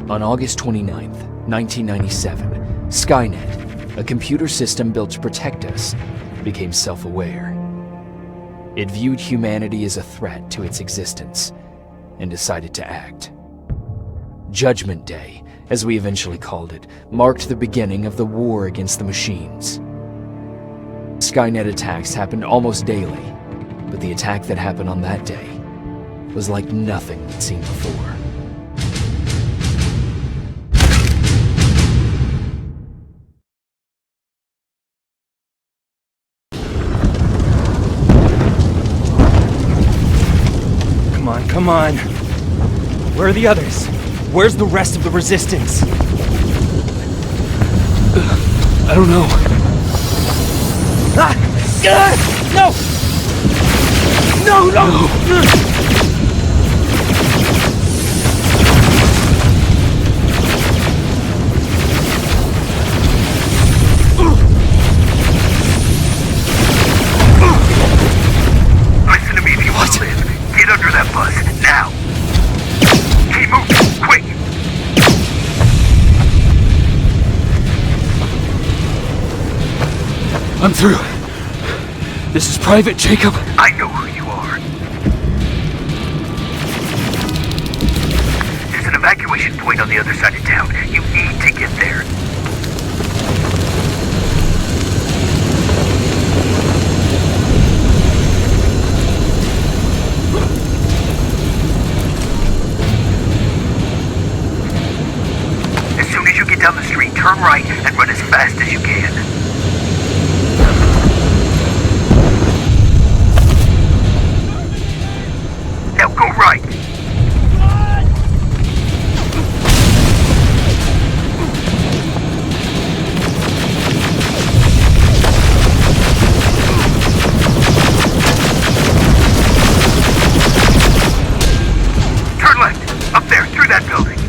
On August 29th, 1997, Skynet, a computer system built to protect us, became self-aware. It viewed humanity as a threat to its existence and decided to act. Judgment Day, as we eventually called it, marked the beginning of the war against the machines. Skynet attacks happened almost daily, but the attack that happened on that day was like nothing we'd seen before. Come on. Where are the others? Where's the rest of the resistance? I don't know. No! No! Listen to me if you want to live. Get under that bus, now! Keep moving, quick! I'm through. This is Private Jacob. I know who you are. There's an evacuation point on the other side of town. You need to get there. As soon as you get down the street, turn right and run as fast as you can. Now go right. Turn left. Up there, through that building.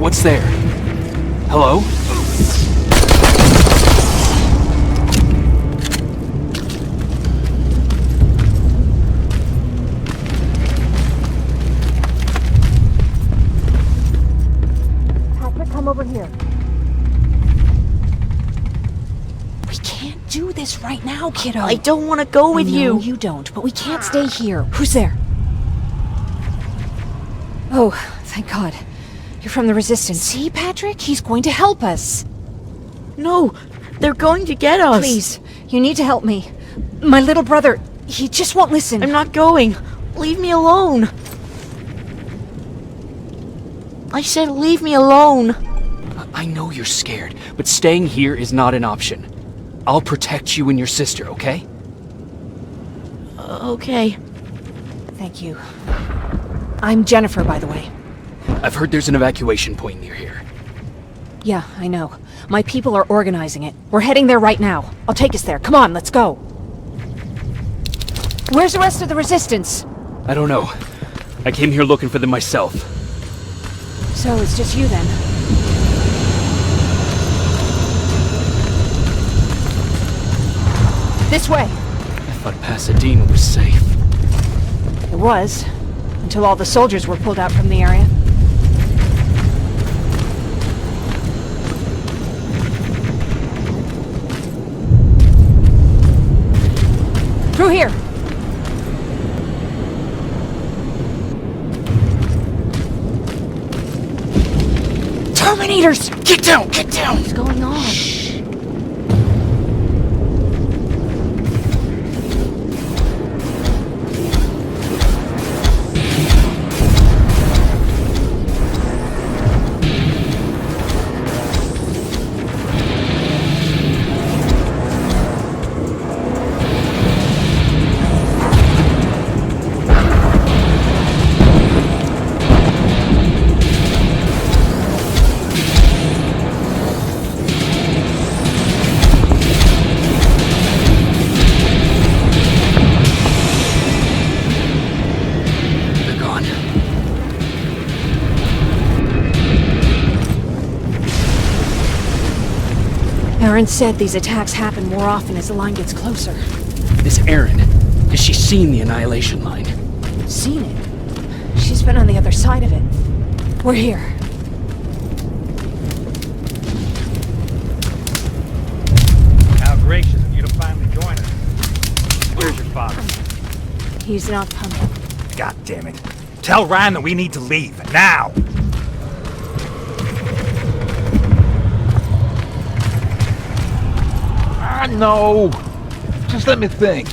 What's there? Hello? Patrick, come over here. We can't do this right now, kiddo. I don't want to go with you. No, you don't, but we can't stay here. Who's there? Oh, thank God. You're from the Resistance. See, Patrick? He's going to help us. No, they're going to get us. Please, you need to help me. My little brother, he just won't listen. I'm not going. Leave me alone. I said leave me alone. I know you're scared, but staying here is not an option. I'll protect you and your sister, okay? Okay. Thank you. I'm Jennifer, by the way. I've heard there's an evacuation point near here. Yeah, I know. My people are organizing it. We're heading there right now. I'll take us there. Come on, let's go. Where's the rest of the Resistance? I don't know. I came here looking for them myself. So it's just you then? This way! I thought Pasadena was safe. It was, until all the soldiers were pulled out from the area. Through here! Terminators! Get down! Get down! What's going on? Erin said these attacks happen more often as the line gets closer. This Erin, has she seen the Annihilation Line? Seen it? She's been on the other side of it. We're here. How gracious of you to finally join us. Where's your father? He's not coming. God damn it. Tell Ryan that we need to leave, now! No! Just let me think.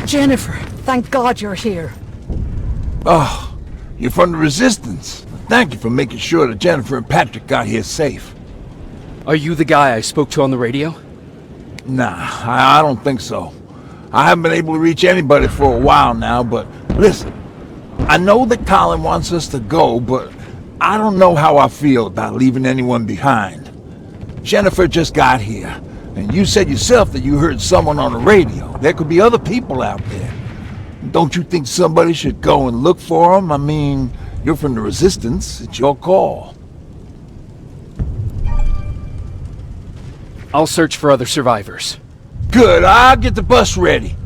Jennifer, thank God you're here. Oh, you're from the Resistance. Thank you for making sure that Jennifer and Patrick got here safe. Are you the guy I spoke to on the radio? Nah, I don't think so. I haven't been able to reach anybody for a while now, but listen, I know that Colin wants us to go, but I don't know how I feel about leaving anyone behind. Jennifer just got here. And you said yourself that you heard someone on the radio. There could be other people out there. Don't you think somebody should go and look for them? I mean, you're from the Resistance. It's your call. I'll search for other survivors. Good, I'll get the bus ready.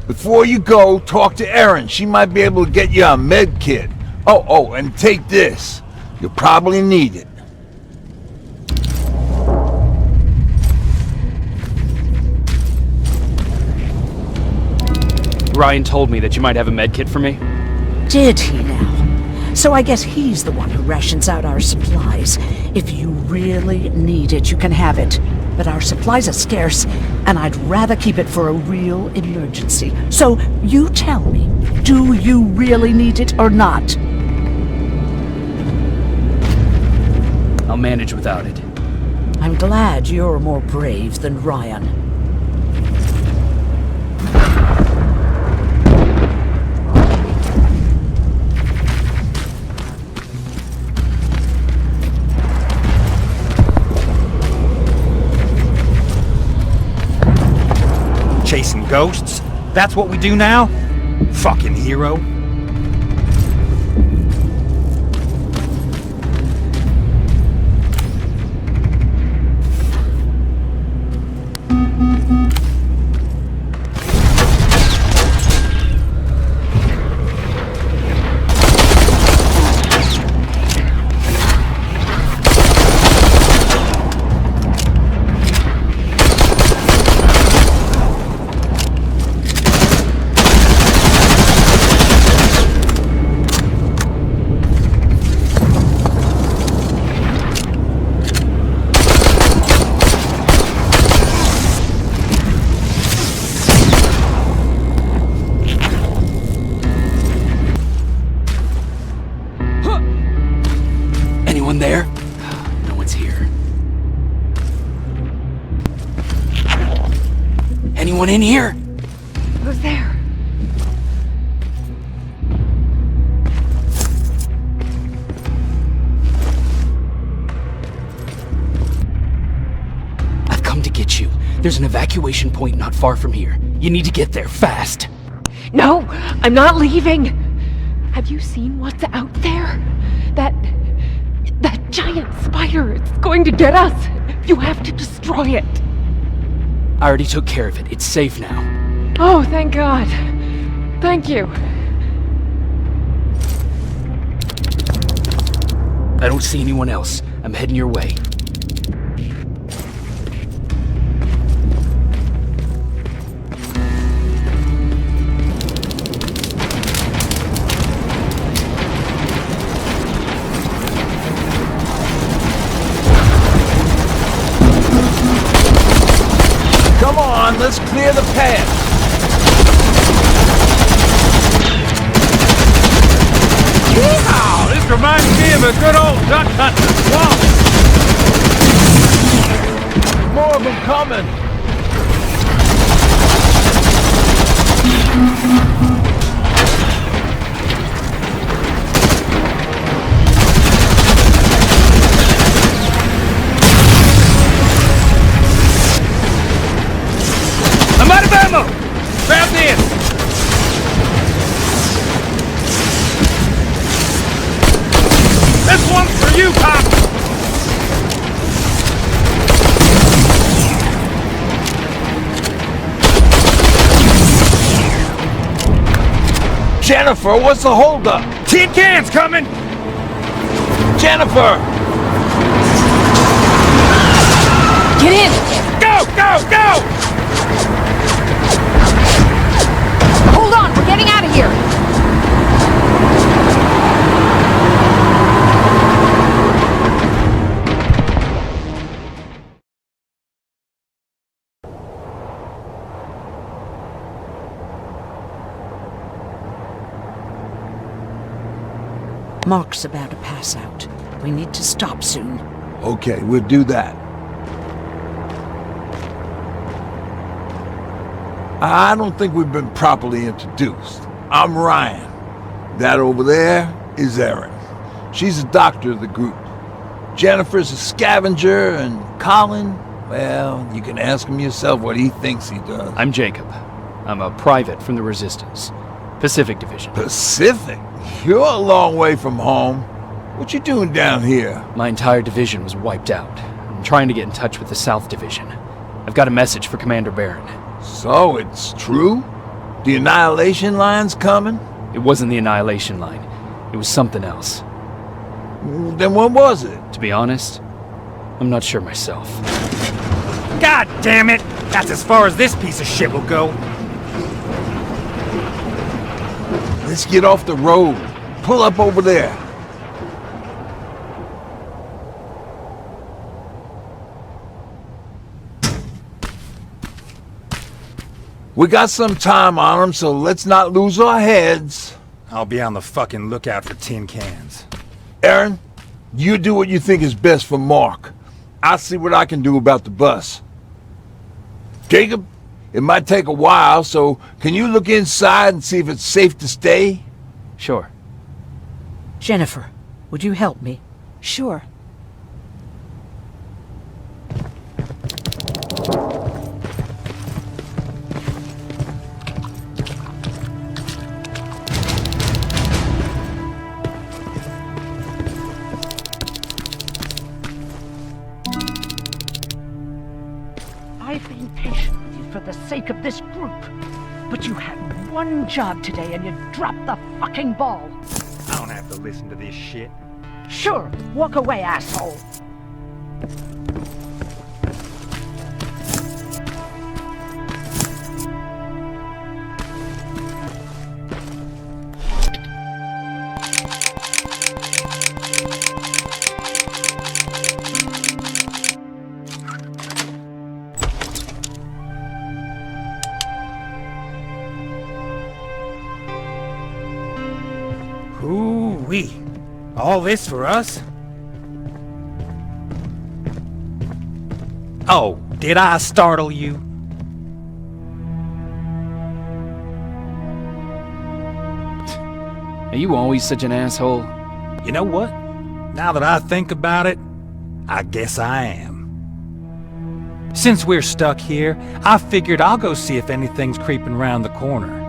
Before you go, talk to Erin. She might be able to get you a med kit. Oh, and take this. You'll probably need it. Ryan told me that you might have a med kit for me. Did he now? So I guess he's the one who rations out our supplies. If you really need it, you can have it. But our supplies are scarce, and I'd rather keep it for a real emergency. So you tell me, do you really need it or not? I'll manage without it. I'm glad you're more brave than Ryan. Chasing ghosts? That's what we do now? Fucking hero. Anyone there? No one's here. Anyone in here? Who's there? I've come to get you. There's an evacuation point not far from here. You need to get there fast. No, I'm not leaving. Have you seen what's out there? That giant spider. It's going to get us. You have to destroy it. I already took care of it. It's safe now. Oh, thank God. Thank you. I don't see anyone else. I'm heading your way. Come on, let's clear the path. Wow, this reminds me of a good old duck hunting swamp. More of them coming. I'm out of ammo! Grab this! This one's for you, Pop! Jennifer, what's the holdup? Tin cans coming! Jennifer! Get in! Go, go, go! Hold on, we're getting out of here. Mark's about to pass out. We need to stop soon. Okay, we'll do that. I don't think we've been properly introduced. I'm Ryan. That over there is Erin. She's the doctor of the group. Jennifer's a scavenger, and Colin, well, you can ask him yourself what he thinks he does. I'm Jacob. I'm a private from the Resistance. Pacific Division. Pacific? You're a long way from home. What you doing down here? My entire division was wiped out. I'm trying to get in touch with the South Division. I've got a message for Commander Barron. So, it's true? The Annihilation Line's coming? It wasn't the Annihilation Line. It was something else. Then what was it? To be honest, I'm not sure myself. God damn it! That's as far as this piece of shit will go. Let's get off the road. Pull up over there. We got some time on them, so let's not lose our heads. I'll be on the fucking lookout for tin cans. Erin, you do what you think is best for Mark. I'll see what I can do about the bus. Jacob, it might take a while, so can you look inside and see if it's safe to stay? Sure. Jennifer, would you help me? Sure. I've been patient with you for the sake of this group. But you had one job today and you dropped the fucking ball. I don't have to listen to this shit. Sure, walk away, asshole. Ooh-wee. All this for us? Oh, did I startle you? Are you always such an asshole? You know what? Now that I think about it, I guess I am. Since we're stuck here, I figured I'll go see if anything's creeping around the corner.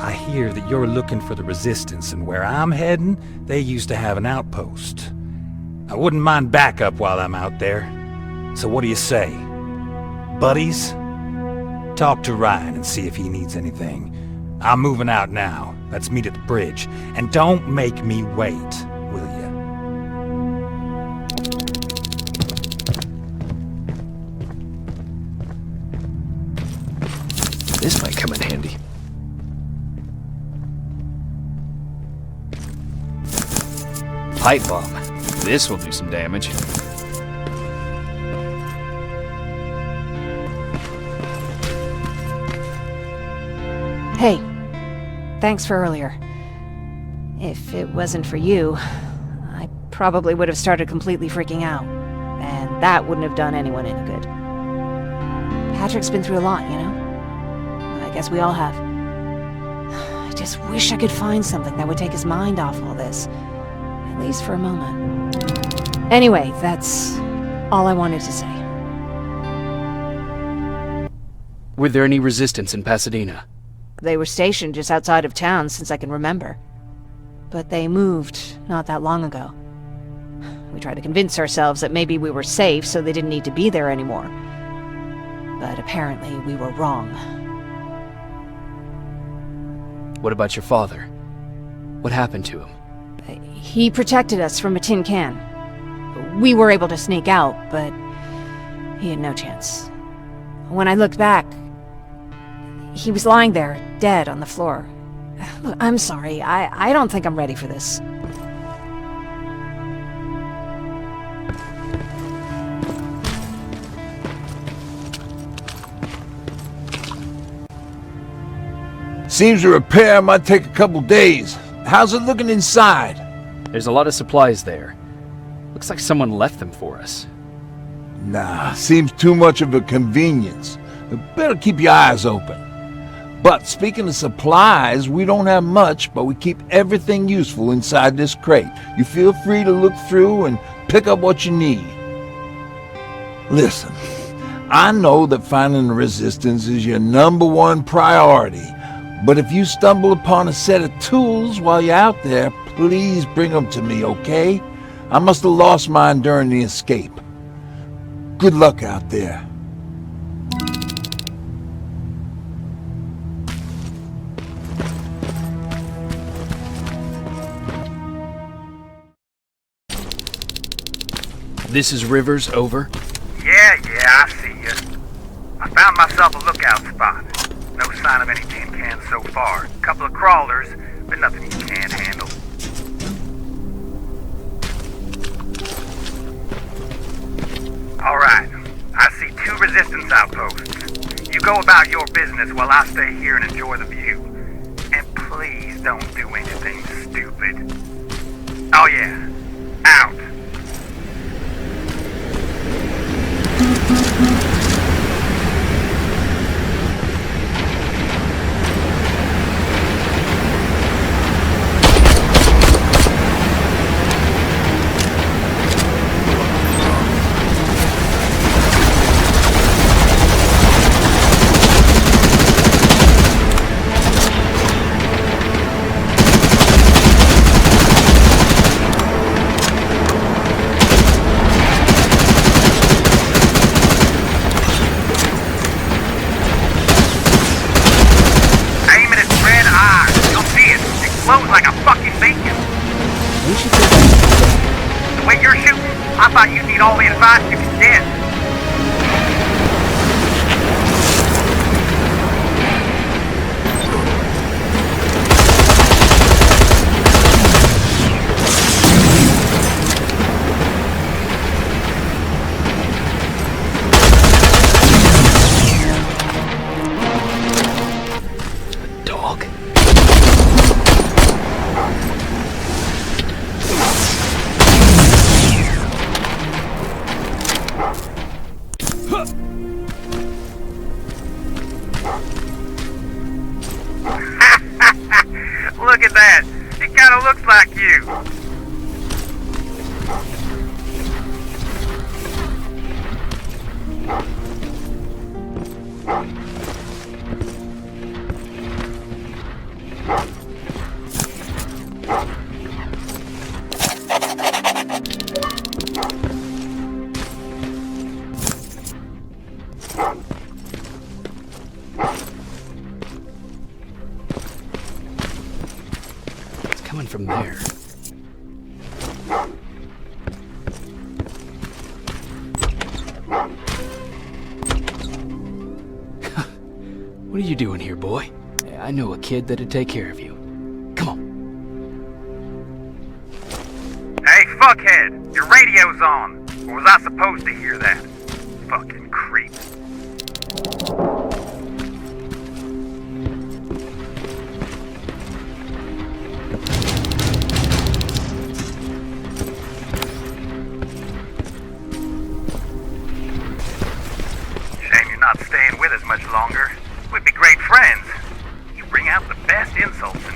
I hear that you're looking for the Resistance, and where I'm heading, they used to have an outpost. I wouldn't mind backup while I'm out there. So what do you say? Buddies? Talk to Ryan and see if he needs anything. I'm moving out now. Let's meet at the bridge. And don't make me wait, will ya? This might come in handy. Pipe bomb. This will do some damage. Hey, thanks for earlier. If it wasn't for you, I probably would have started completely freaking out. And that wouldn't have done anyone any good. Patrick's been through a lot, you know? I guess we all have. I just wish I could find something that would take his mind off all this. At least for a moment. Anyway, that's all I wanted to say. Were there any resistance in Pasadena? They were stationed just outside of town since I can remember. But they moved not that long ago. We tried to convince ourselves that maybe we were safe so they didn't need to be there anymore. But apparently we were wrong. What about your father? What happened to him? He protected us from a tin can. We were able to sneak out, but he had no chance. When I looked back, he was lying there, dead on the floor. Look, I'm sorry. I don't think I'm ready for this. Seems the repair might take a couple days. How's it looking inside? There's a lot of supplies there. Looks like someone left them for us. Nah, seems too much of a convenience. Better keep your eyes open. But speaking of supplies, we don't have much, but we keep everything useful inside this crate. You feel free to look through and pick up what you need. Listen, I know that finding the Resistance is your #1 priority, but if you stumble upon a set of tools while you're out there, please bring them to me, okay? I must have lost mine during the escape. Good luck out there. This is Rivers, over. Yeah, I see ya. I found myself a lookout spot. No sign of any tin cans so far. Couple of crawlers, but nothing you can't handle. Alright, I see 2 Resistance outposts. You go about your business while I stay here and enjoy the view. And please don't do anything stupid. Oh yeah, out. Like a fucking beacon. We should take that. The way you're shooting, I thought you'd need all the advice you could get. Dog. you doing here, boy? I know a kid that'd take care of you. Come on. Hey, fuckhead! Your radio's on! Or was I supposed to hear that? Fucking creep. Shame you're not staying with us much longer. We'd be great friends. You bring out the best insults in me.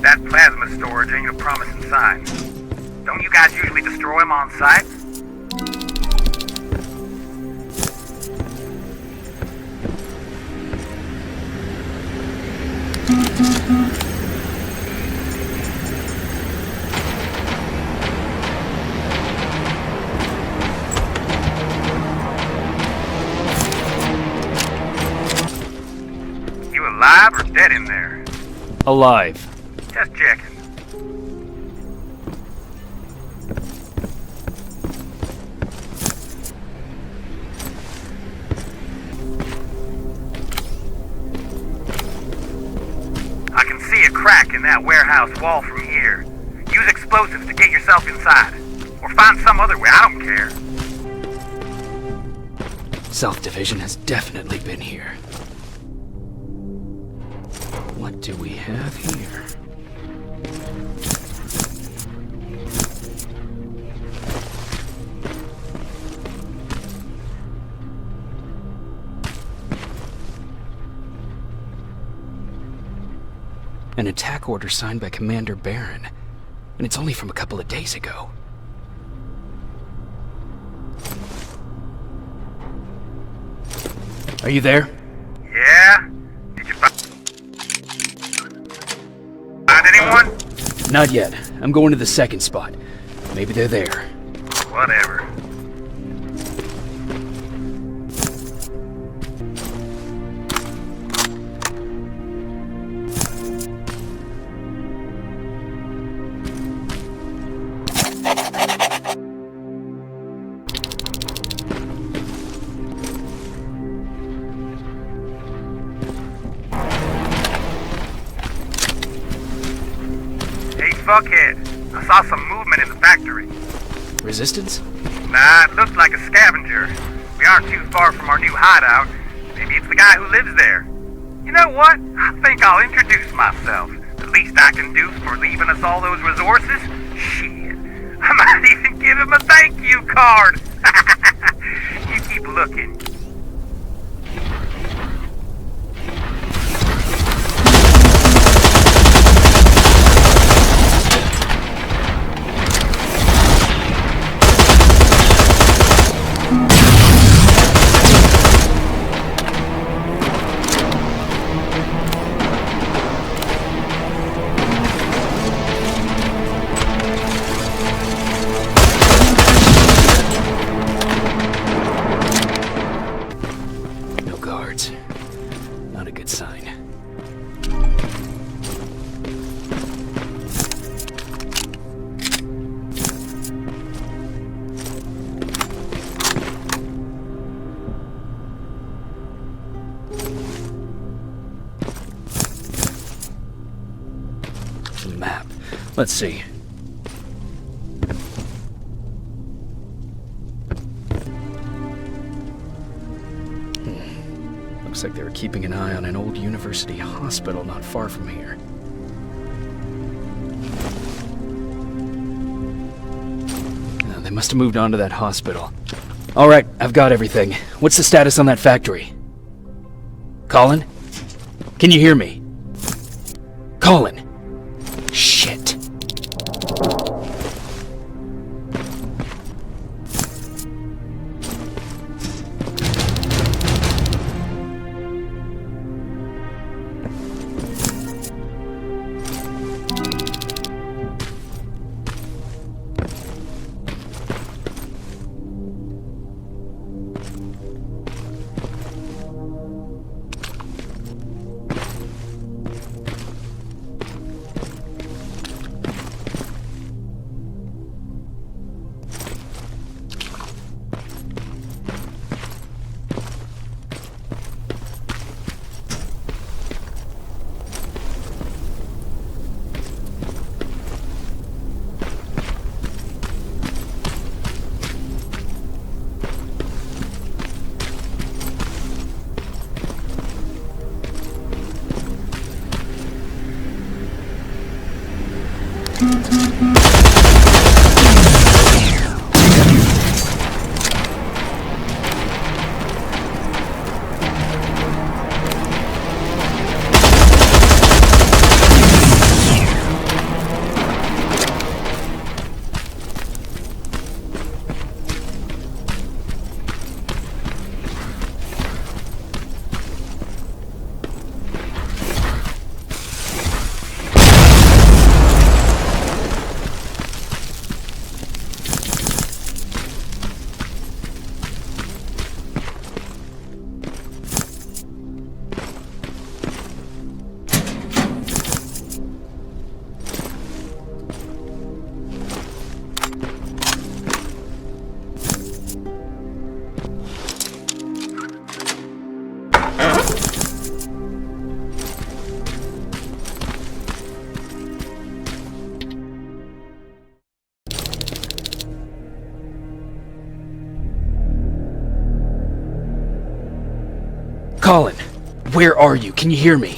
That plasma storage ain't a promising sign. Don't you guys usually destroy them on sight? You alive or dead in there? Alive. Just checking. I can see a crack in that warehouse wall from here. Use explosives to get yourself inside. Or find some other way, I don't care. South Division has definitely been here. What do we have here? An attack order signed by Commander Barron, and it's only from a couple of days ago. Are you there? Yeah? Did you find anyone? Not yet. I'm going to the second spot. Maybe they're there. Whatever. Hey, fuckhead. I saw some movement in the factory. Resistance? Nah, it looked like a scavenger. We aren't too far from our new hideout. Maybe it's the guy who lives there. You know what? I think I'll introduce myself. The least I can do for leaving us all those resources? Shit. I might even give him a thank you card. You keep looking. No guards. Not a good sign. The map. Let's see. Looks like they were keeping an eye on an old university hospital not far from here. They must have moved on to that hospital. All right, I've got everything. What's the status on that factory? Colin? Can you hear me? Colin! Shit. Colin, where are you? Can you hear me?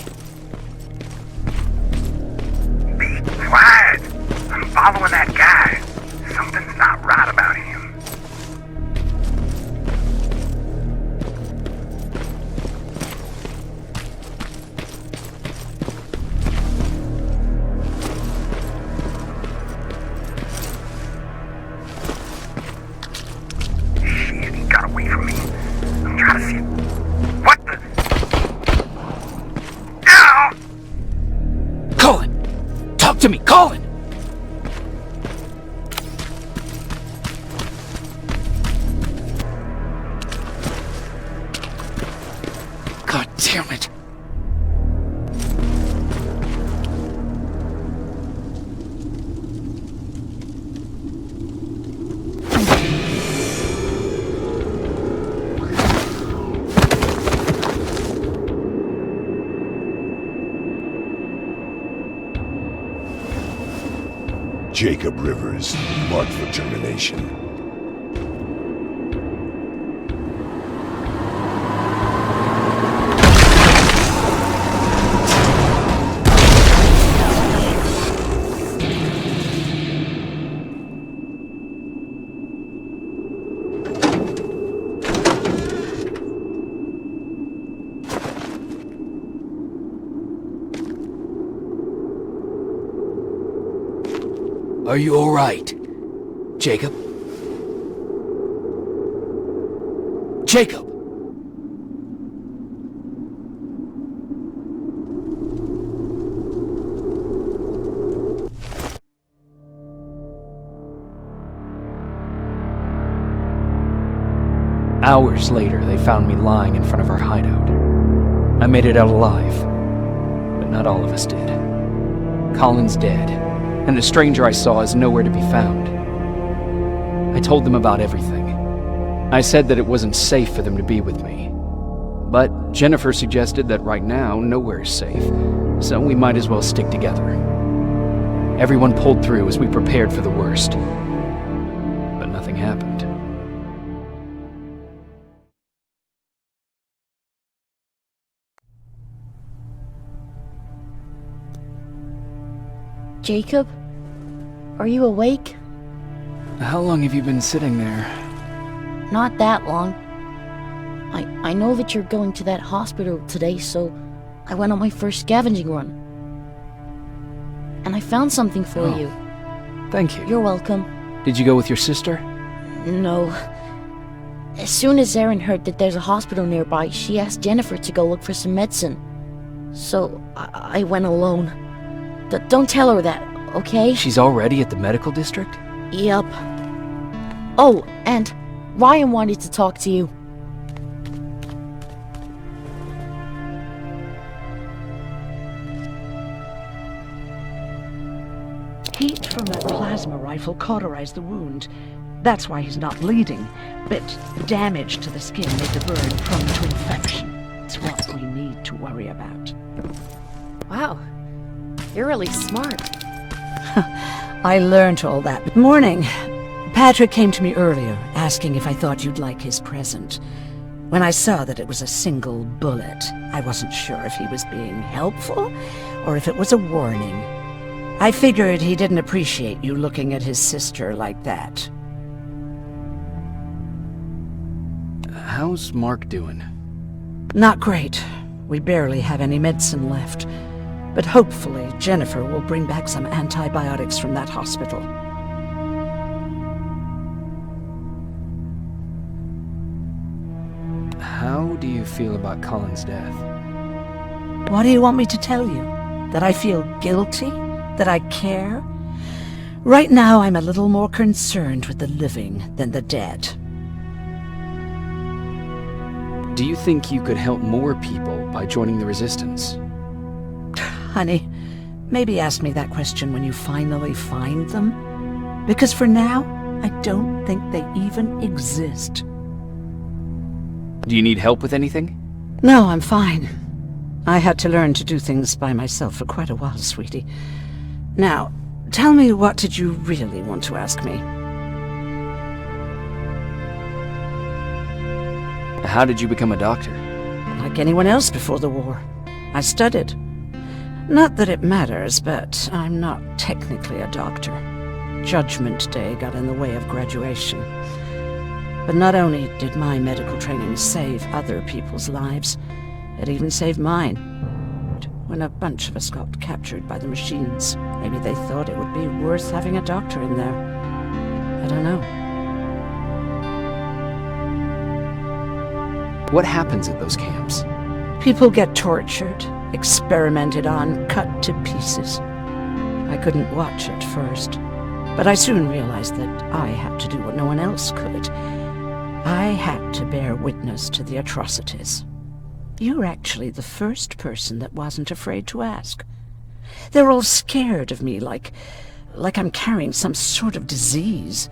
Be quiet. I'm following that guy. Something's not right about him. Shit, he got away from me. I'm trying to see. What the? Ow! Colin! Talk to me, Colin! God damn it. Jacob Rivers, marked for termination. Are you alright? Jacob? Jacob! Hours later, they found me lying in front of our hideout. I made it out alive, but not all of us did. Colin's dead, and the stranger I saw is nowhere to be found. I told them about everything. I said that it wasn't safe for them to be with me. But Jennifer suggested that right now, nowhere is safe, so we might as well stick together. Everyone pulled through as we prepared for the worst. But nothing happened. Jacob? Are you awake? How long have you been sitting there? Not that long. I know that you're going to that hospital today, so I went on my first scavenging run. And I found something for you. Thank you. You're welcome. Did you go with your sister? No. As soon as Erin heard that there's a hospital nearby, she asked Jennifer to go look for some medicine. So I went alone. Don't tell her that, okay? She's already at the medical district? Yup. Oh, and Ryan wanted to talk to you. Heat from that plasma rifle cauterized the wound. That's why he's not bleeding. But damage to the skin made the burn prone to infection. It's what we need to worry about. Wow. You're really smart. I learned all that. Good morning. Patrick came to me earlier, asking if I thought you'd like his present. When I saw that it was a single bullet, I wasn't sure if he was being helpful or if it was a warning. I figured he didn't appreciate you looking at his sister like that. How's Mark doing? Not great. We barely have any medicine left. But hopefully Jennifer will bring back some antibiotics from that hospital. How do you feel about Colin's death? What do you want me to tell you? That I feel guilty? That I care? Right now I'm a little more concerned with the living than the dead. Do you think you could help more people by joining the Resistance? Honey, maybe ask me that question when you finally find them. Because for now, I don't think they even exist. Do you need help with anything? No, I'm fine. I had to learn to do things by myself for quite a while, sweetie. Now, tell me, what did you really want to ask me? How did you become a doctor? Like anyone else before the war. I studied. Not that it matters, but I'm not technically a doctor. Judgment Day got in the way of graduation. But not only did my medical training save other people's lives, it even saved mine. When a bunch of us got captured by the machines, maybe they thought it would be worth having a doctor in there. I don't know. What happens at those camps? People get tortured, experimented on, cut to pieces. I couldn't watch at first, but I soon realized that I had to do what no one else could. I had to bear witness to the atrocities. You're actually the first person that wasn't afraid to ask. They're all scared of me, like I'm carrying some sort of disease.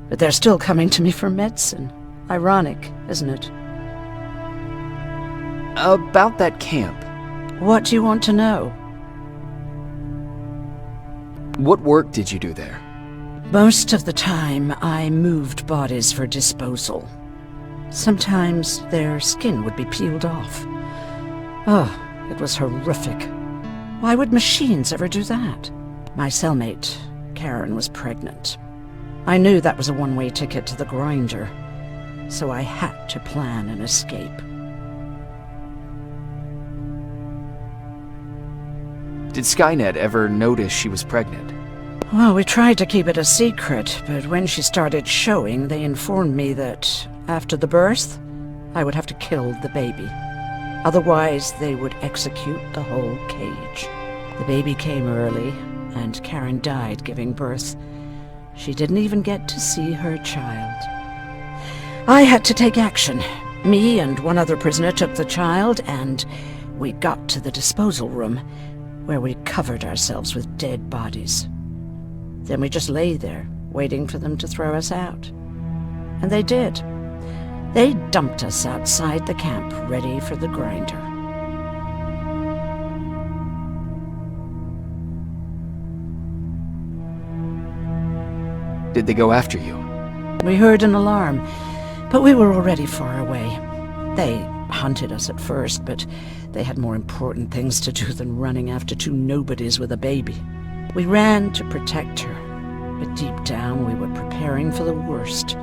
But they're still coming to me for medicine. Ironic, isn't it? About that camp. What do you want to know? What work did you do there? Most of the time, I moved bodies for disposal. Sometimes their skin would be peeled off. Oh, it was horrific. Why would machines ever do that? My cellmate, Karen, was pregnant. I knew that was a one-way ticket to the grinder, so I had to plan an escape. Did Skynet ever notice she was pregnant? Well, we tried to keep it a secret, but when she started showing, they informed me that after the birth, I would have to kill the baby. Otherwise, they would execute the whole cage. The baby came early, and Karen died giving birth. She didn't even get to see her child. I had to take action. Me and one other prisoner took the child, and we got to the disposal room, where we covered ourselves with dead bodies. Then we just lay there, waiting for them to throw us out. And they did. They dumped us outside the camp, ready for the grinder. Did they go after you? We heard an alarm, but we were already far away. They hunted us at first, but they had more important things to do than running after two nobodies with a baby. We ran to protect her, but deep down we were preparing for the worst.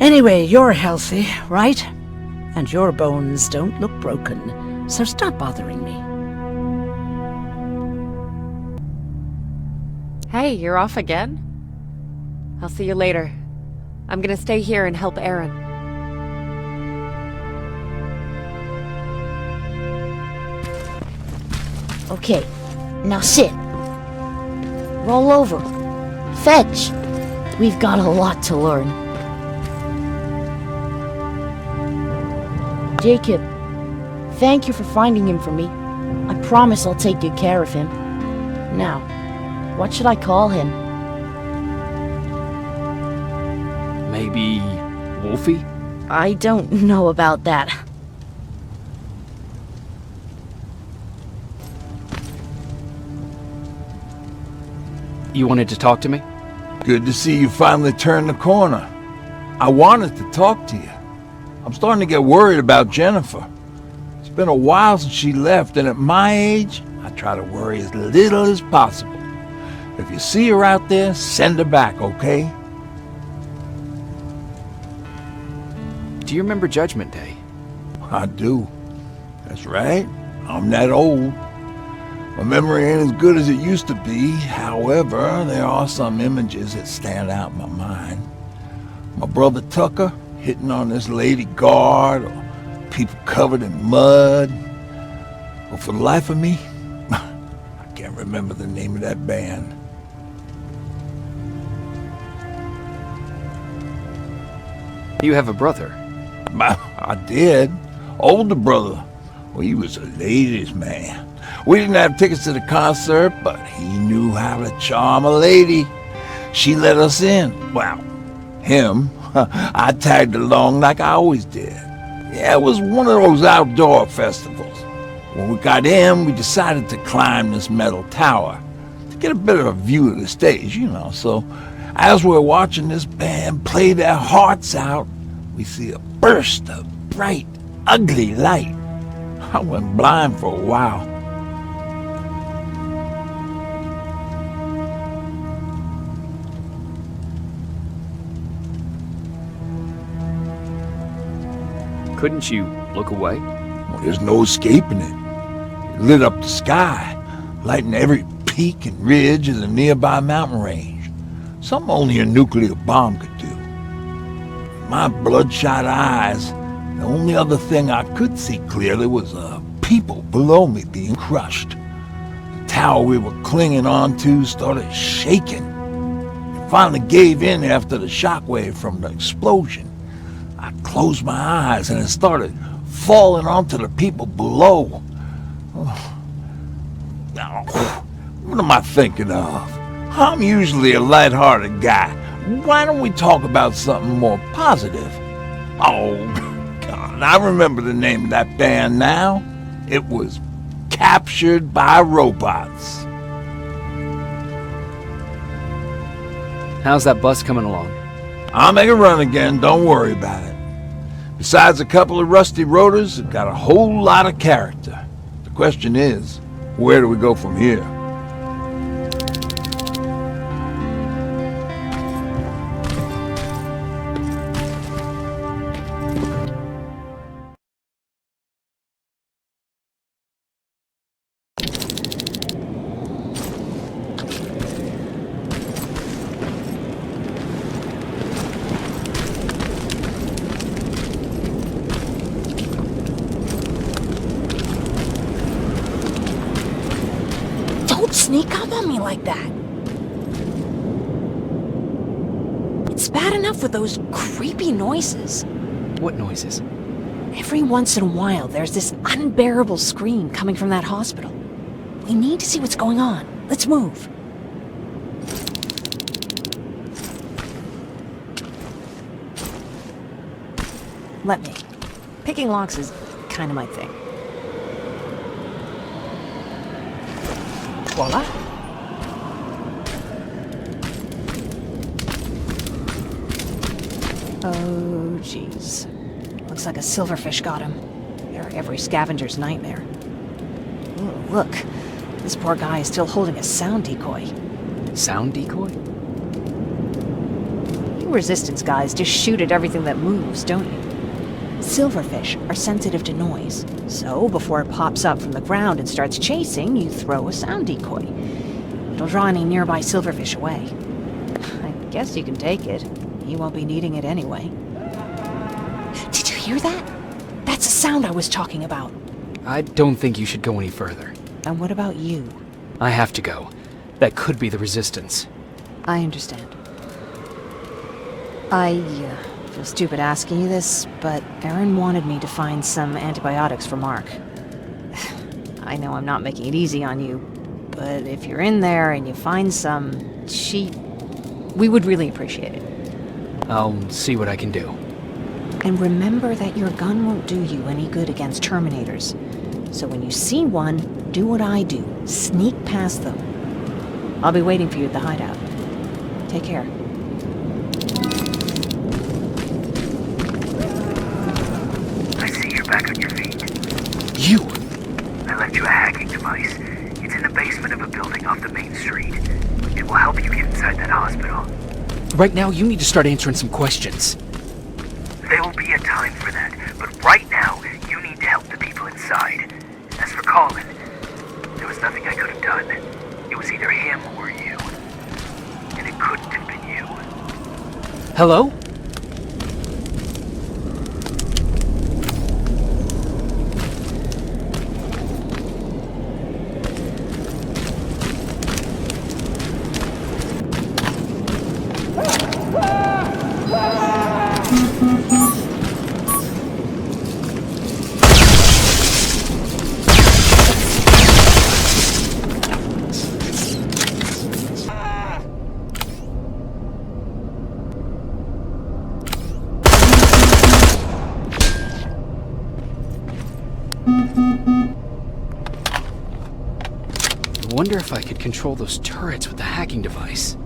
Anyway, you're healthy, right? And your bones don't look broken, so stop bothering me. Hey, you're off again? I'll see you later. I'm gonna stay here and help Aaron. Okay, now sit. Roll over. Fetch. We've got a lot to learn. Jacob, thank you for finding him for me. I promise I'll take good care of him. Now, what should I call him? Maybe Wolfie? I don't know about that. You wanted to talk to me? Good to see you finally turned the corner. I wanted to talk to you. I'm starting to get worried about Jennifer. It's been a while since she left, and at my age, I try to worry as little as possible. If you see her out there, send her back, okay? Do you remember Judgment Day? I do. That's right. I'm that old. My memory ain't as good as it used to be. However, there are some images that stand out in my mind. My brother Tucker hitting on this lady guard, or people covered in mud. But for the life of me, I can't remember the name of that band. You have a brother. I did. Older brother. Well, he was a ladies' man. We didn't have tickets to the concert, but he knew how to charm a lady. She let us in. Well, him. I tagged along like I always did. Yeah, it was one of those outdoor festivals. When we got in, we decided to climb this metal tower to get a better view of the stage, you know. So as we're watching this band play their hearts out, we see a burst of bright, ugly light. I went blind for a while. Couldn't you look away? Well, there's no escaping it. It lit up the sky, lighting every peak and ridge of the nearby mountain range. Something only a nuclear bomb could do. With my bloodshot eyes, the only other thing I could see clearly was people below me being crushed. The tower we were clinging onto started shaking. It finally gave in after the shockwave from the explosion. I closed my eyes and it started falling onto the people below. Oh. What am I thinking of? I'm usually a lighthearted guy. Why don't we talk about something more positive? Oh, God, I remember the name of that band now. It was Captured by Robots. How's that bus coming along? I'll make a run again, don't worry about it. Besides a couple of rusty rotors, it got a whole lot of character. The question is, where do we go from here? Sneak up on me like that. It's bad enough with those creepy noises. What noises? Every once in a while, there's this unbearable scream coming from that hospital. We need to see what's going on. Let's move. Let me. Picking locks is kind of my thing. Voila. Oh, jeez. Looks like a silverfish got him. They're every scavenger's nightmare. Ooh, look. This poor guy is still holding a sound decoy. Sound decoy? You resistance guys just shoot at everything that moves, don't you? Silverfish are sensitive to noise, so before it pops up from the ground and starts chasing, you throw a sound decoy. It'll draw any nearby silverfish away. I guess you can take it. You won't be needing it anyway. Did you hear that? That's the sound I was talking about. I don't think you should go any further. And what about you? I have to go. That could be the resistance. I understand. I feel stupid asking you this, but Erin wanted me to find some antibiotics for Mark. I know I'm not making it easy on you, but if you're in there and you find some, we would really appreciate it. I'll see what I can do. And remember that your gun won't do you any good against Terminators. So when you see one, do what I do. Sneak past them. I'll be waiting for you at the hideout. Take care. I see you're back on your feet. You! I left you a hacking device. a building off the main street. It will help you get inside that hospital. Right now, you need to start answering some questions. There will be a time for that, but right now, you need to help the people inside. As for Colin, there was nothing I could have done. It was either him or you. And it couldn't have been you. Hello? I wonder if I could control those turrets with the hacking device.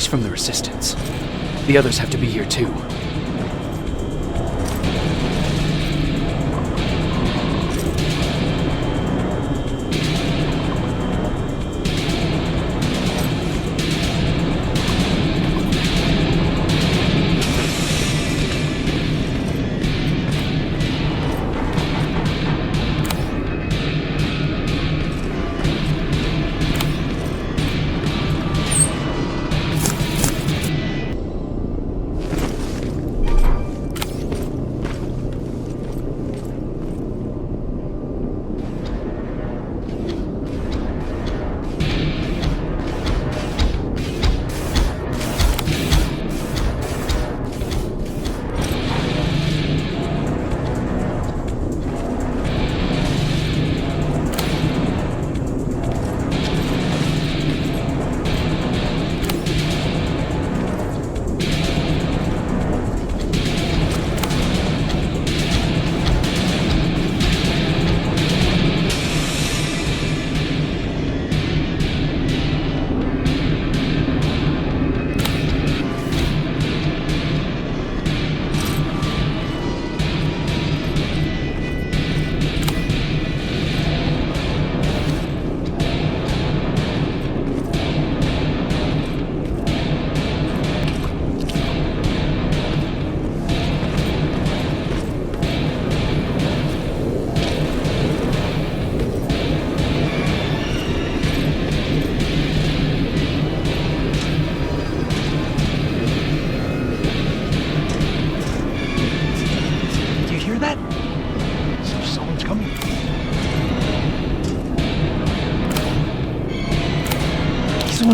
From the Resistance. The others have to be here too.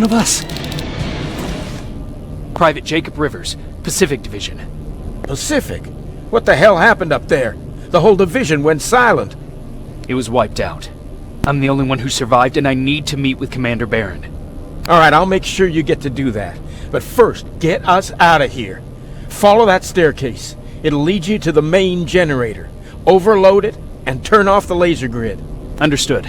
one of us? Private Jacob Rivers, Pacific Division. Pacific? What the hell happened up there? The whole division went silent. It was wiped out. I'm the only one who survived, and I need to meet with Commander Barron. Alright, I'll make sure you get to do that. But first, get us out of here. Follow that staircase. It'll lead you to the main generator. Overload it, and turn off the laser grid. Understood.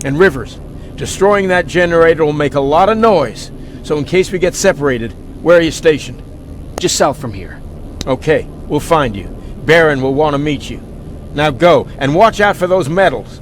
And Rivers, destroying that generator will make a lot of noise. So in case we get separated, where are you stationed? Just south from here. Okay, we'll find you. Barron will want to meet you. Now go, and watch out for those medals.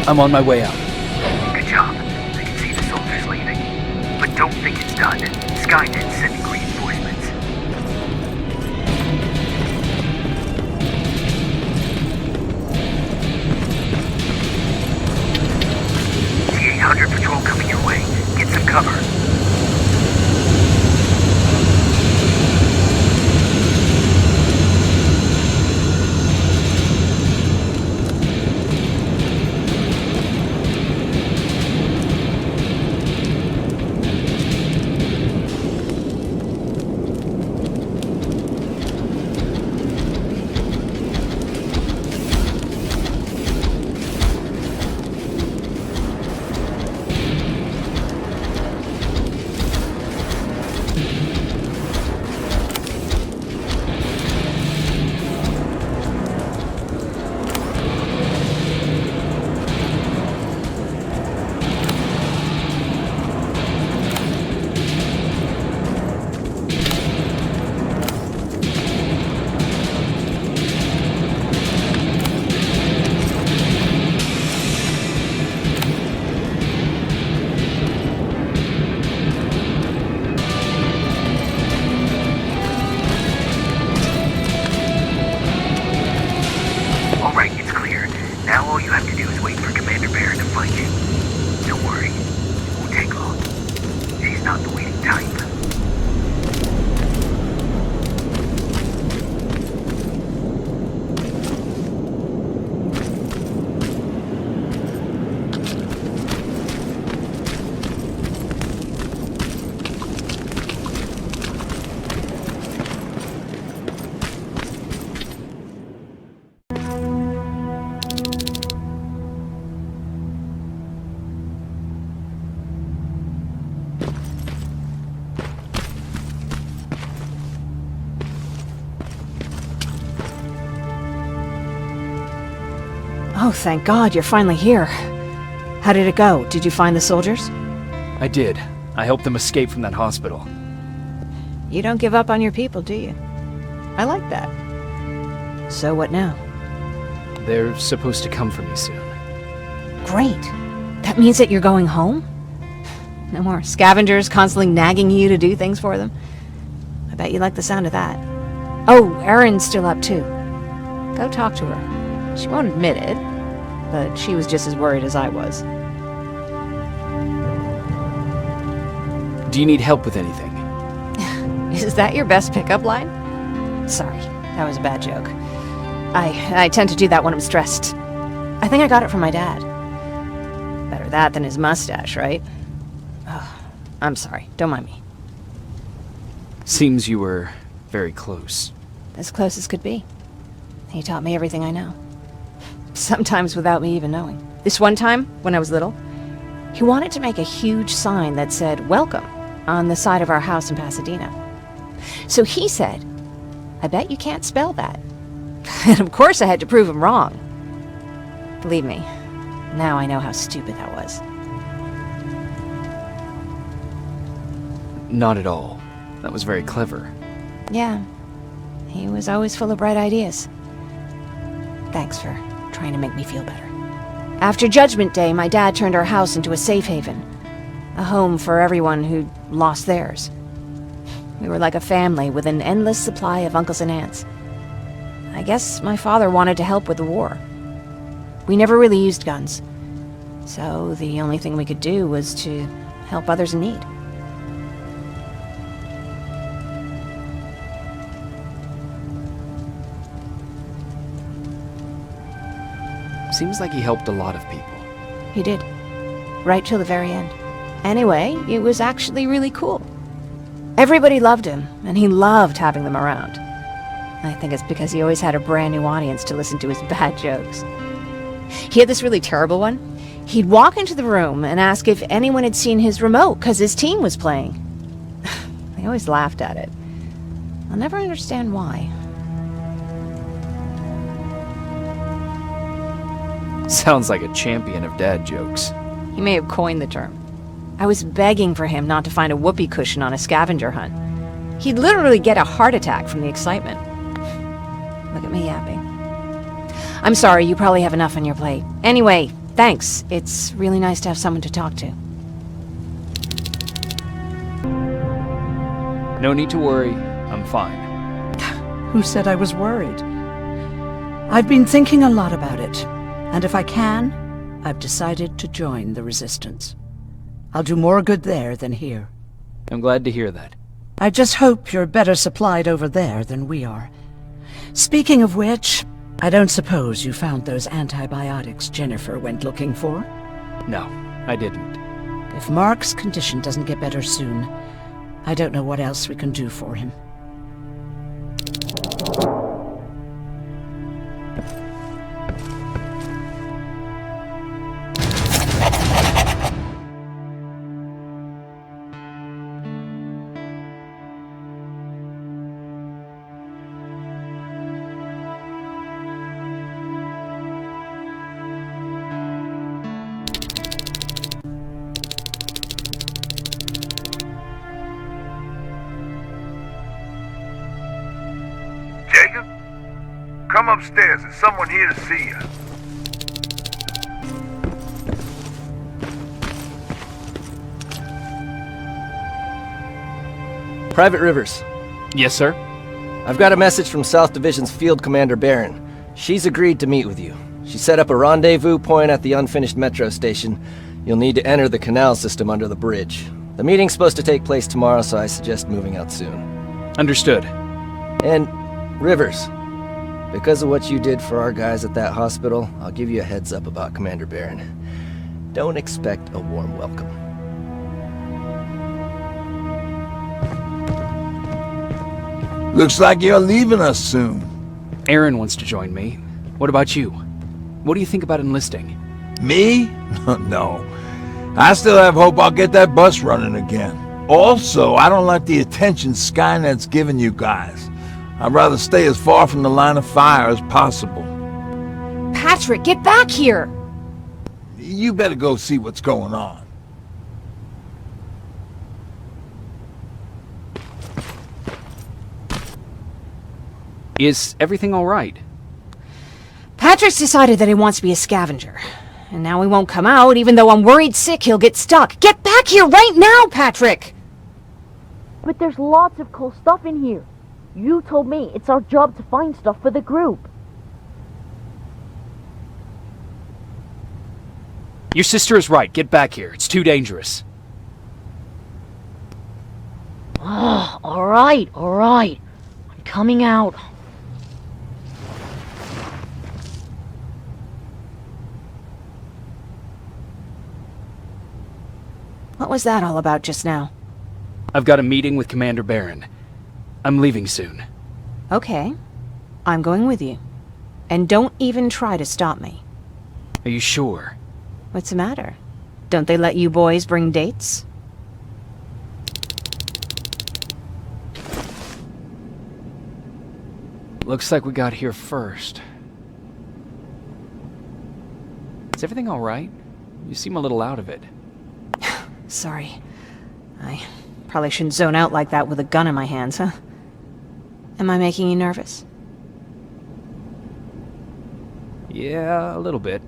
I'm on my way out. Good job. I can see the soldiers leaving. But don't think it's done. Skynet's sending reinforcements. T-800 patrol coming your way. Get some cover. Oh, thank God, you're finally here. How did it go? Did you find the soldiers? I did. I helped them escape from that hospital. You don't give up on your people, do you? I like that. So what now? They're supposed to come for me soon. Great. That means that you're going home? No more scavengers constantly nagging you to do things for them? I bet you like the sound of that. Oh, Erin's still up too. Go talk to her. She won't admit it, but she was just as worried as I was. Do you need help with anything? Is that your best pickup line? Sorry, that was a bad joke. I tend to do that when I'm stressed. I think I got it from my dad. Better that than his mustache, right? Oh, I'm sorry, don't mind me. Seems you were very close. As close as could be. He taught me everything I know. Sometimes without me even knowing. This one time, when I was little, he wanted to make a huge sign that said, "Welcome," on the side of our house in Pasadena. So he said, "I bet you can't spell that." And of course I had to prove him wrong. Believe me, now I know how stupid that was. Not at all. That was very clever. Yeah, he was always full of bright ideas. Thanks for trying to make me feel better. After Judgment Day, my dad turned our house into a safe haven. A home for everyone who'd lost theirs. We were like a family with an endless supply of uncles and aunts. I guess my father wanted to help with the war. We never really used guns, so the only thing we could do was to help others in need. Seems like he helped a lot of people. He did. Right till the very end. Anyway, it was actually really cool. Everybody loved him, and he loved having them around. I think it's because he always had a brand new audience to listen to his bad jokes. He had this really terrible one. He'd walk into the room and ask if anyone had seen his remote because his team was playing. I always laughed at it. I'll never understand why. Sounds like a champion of dad jokes. He may have coined the term. I was begging for him not to find a whoopee cushion on a scavenger hunt. He'd literally get a heart attack from the excitement. Look at me yapping. I'm sorry, you probably have enough on your plate. Anyway, thanks. It's really nice to have someone to talk to. No need to worry. I'm fine. Who said I was worried? I've been thinking a lot about it, and if I can, I've decided to join the Resistance. I'll do more good there than here. I'm glad to hear that. I just hope you're better supplied over there than we are. Speaking of which, I don't suppose you found those antibiotics Jennifer went looking for? No, I didn't. If Mark's condition doesn't get better soon, I don't know what else we can do for him. Jacob? Come upstairs. There's someone here to see you. Private Rivers, Yes, sir? I've got a message from South Division's Field Commander Barron. She's agreed to meet with you. She set up a rendezvous point at the unfinished metro station. You'll need to enter the canal system under the bridge. The meeting's supposed to take place tomorrow, so I suggest moving out soon. Understood. And, Rivers, because of what you did for our guys at that hospital, I'll give you a heads up about Commander Barron. Don't expect a warm welcome. Looks like you're leaving us soon. Erin wants to join me. What about you? What do you think about enlisting? Me? No. I still have hope I'll get that bus running again. Also, I don't like the attention Skynet's giving you guys. I'd rather stay as far from the line of fire as possible. Patrick, get back here! You better go see what's going on. Is everything all right? Patrick's decided that he wants to be a scavenger. And now he won't come out, even though I'm worried sick he'll get stuck. Get back here right now, Patrick! But there's lots of cool stuff in here. You told me it's our job to find stuff for the group. Your sister is right. Get back here. It's too dangerous. Alright. I'm coming out. What was that all about just now? I've got a meeting with Commander Barron. I'm leaving soon. Okay. I'm going with you. And don't even try to stop me. Are you sure? What's the matter? Don't they let you boys bring dates? Looks like we got here first. Is everything all right? You seem a little out of it. Sorry. I probably shouldn't zone out like that with a gun in my hands, huh? Am I making you nervous? Yeah, a little bit.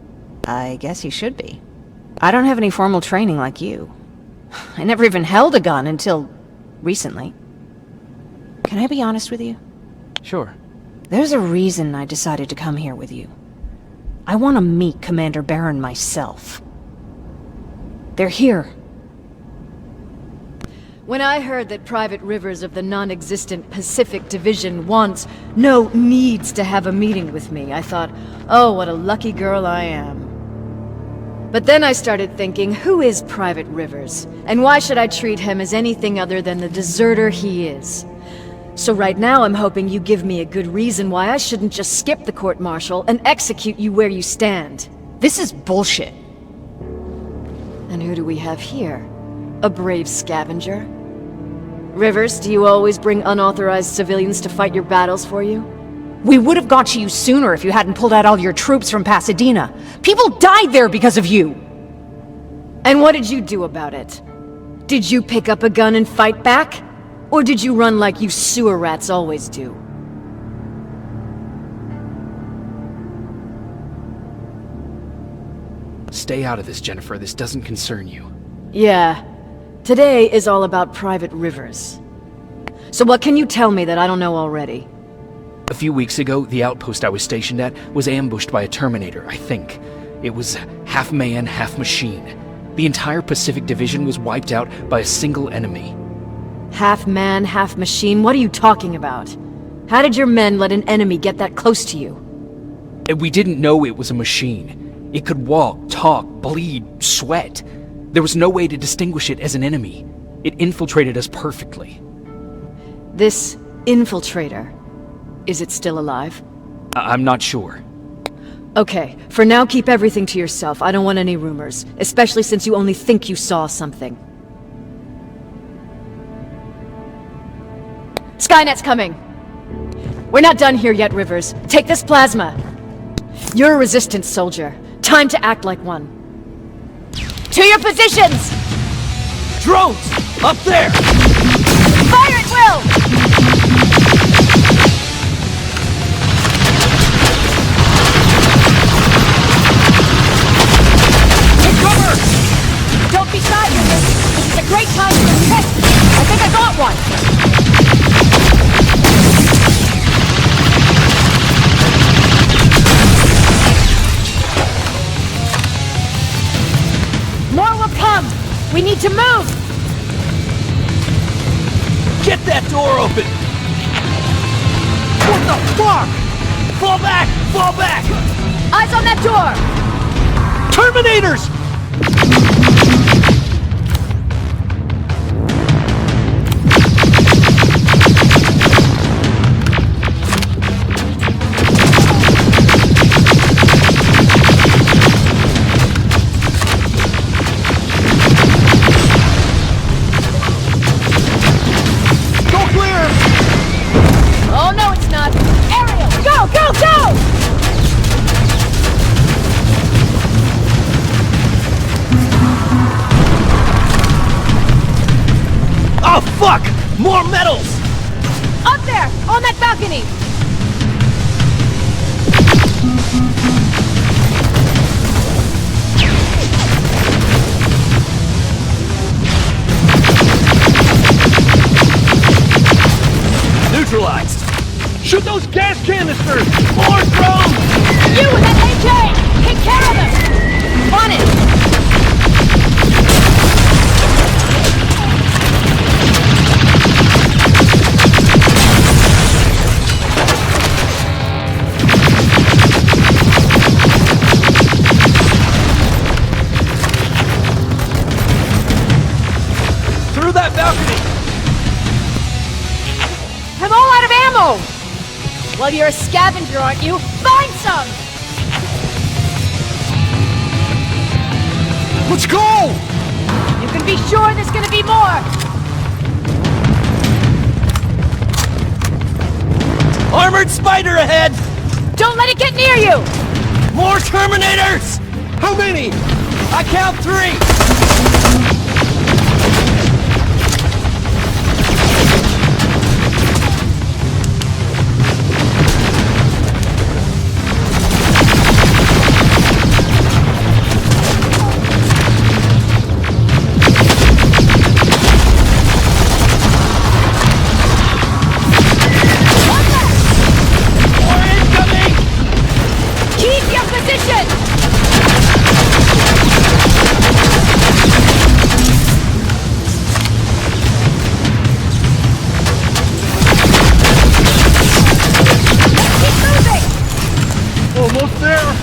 I guess you should be. I don't have any formal training like you. I never even held a gun until recently. Can I be honest with you? Sure. There's a reason I decided to come here with you. I want to meet Commander Barron myself. They're here. When I heard that Private Rivers of the non-existent Pacific Division needs to have a meeting with me, I thought, oh, what a lucky girl I am. But then I started thinking, who is Private Rivers? And why should I treat him as anything other than the deserter he is? So right now I'm hoping you give me a good reason why I shouldn't just skip the court-martial and execute you where you stand. This is bullshit. And who do we have here? A brave scavenger? Rivers, do you always bring unauthorized civilians to fight your battles for you? We would have got to you sooner if you hadn't pulled out all your troops from Pasadena. People died there because of you! And what did you do about it? Did you pick up a gun and fight back? Or did you run like you sewer rats always do? Stay out of this, Jennifer. This doesn't concern you. Yeah. Today is all about Private Rivers. So what can you tell me that I don't know already? A few weeks ago, the outpost I was stationed at was ambushed by a Terminator, I think. It was half man, half machine. The entire Pacific Division was wiped out by a single enemy. Half man, half machine? What are you talking about? How did your men let an enemy get that close to you? And we didn't know it was a machine. It could walk, talk, bleed, sweat. There was no way to distinguish it as an enemy. It infiltrated us perfectly. This infiltrator, is it still alive? I'm not sure. Okay, for now keep everything to yourself. I don't want any rumors, especially since you only think you saw something. Skynet's coming! We're not done here yet, Rivers. Take this plasma. You're a resistance soldier. Time to act like one. To your positions! Drones! Up there! Fire at will! Take cover! Don't be shy, Rivers. This is a great time to test. I think I got one! More will come! We need to move! Get that door open! What the fuck? Fall back! Fall back! Eyes on that door! Terminators! Oh no, it's not! Ariel, go, go, go! More metals! Up there! On that balcony! Neutralized! Shoot those gas canisters! More drones! You with that AK! Take care of them! On it! Through that balcony! I'm all out of ammo! Well, you're a scavenger, aren't you? Find some! Let's go! You can be sure there's gonna be more! Armored spider ahead! Don't let it get near you! More Terminators! How many? I count 3! Almost there!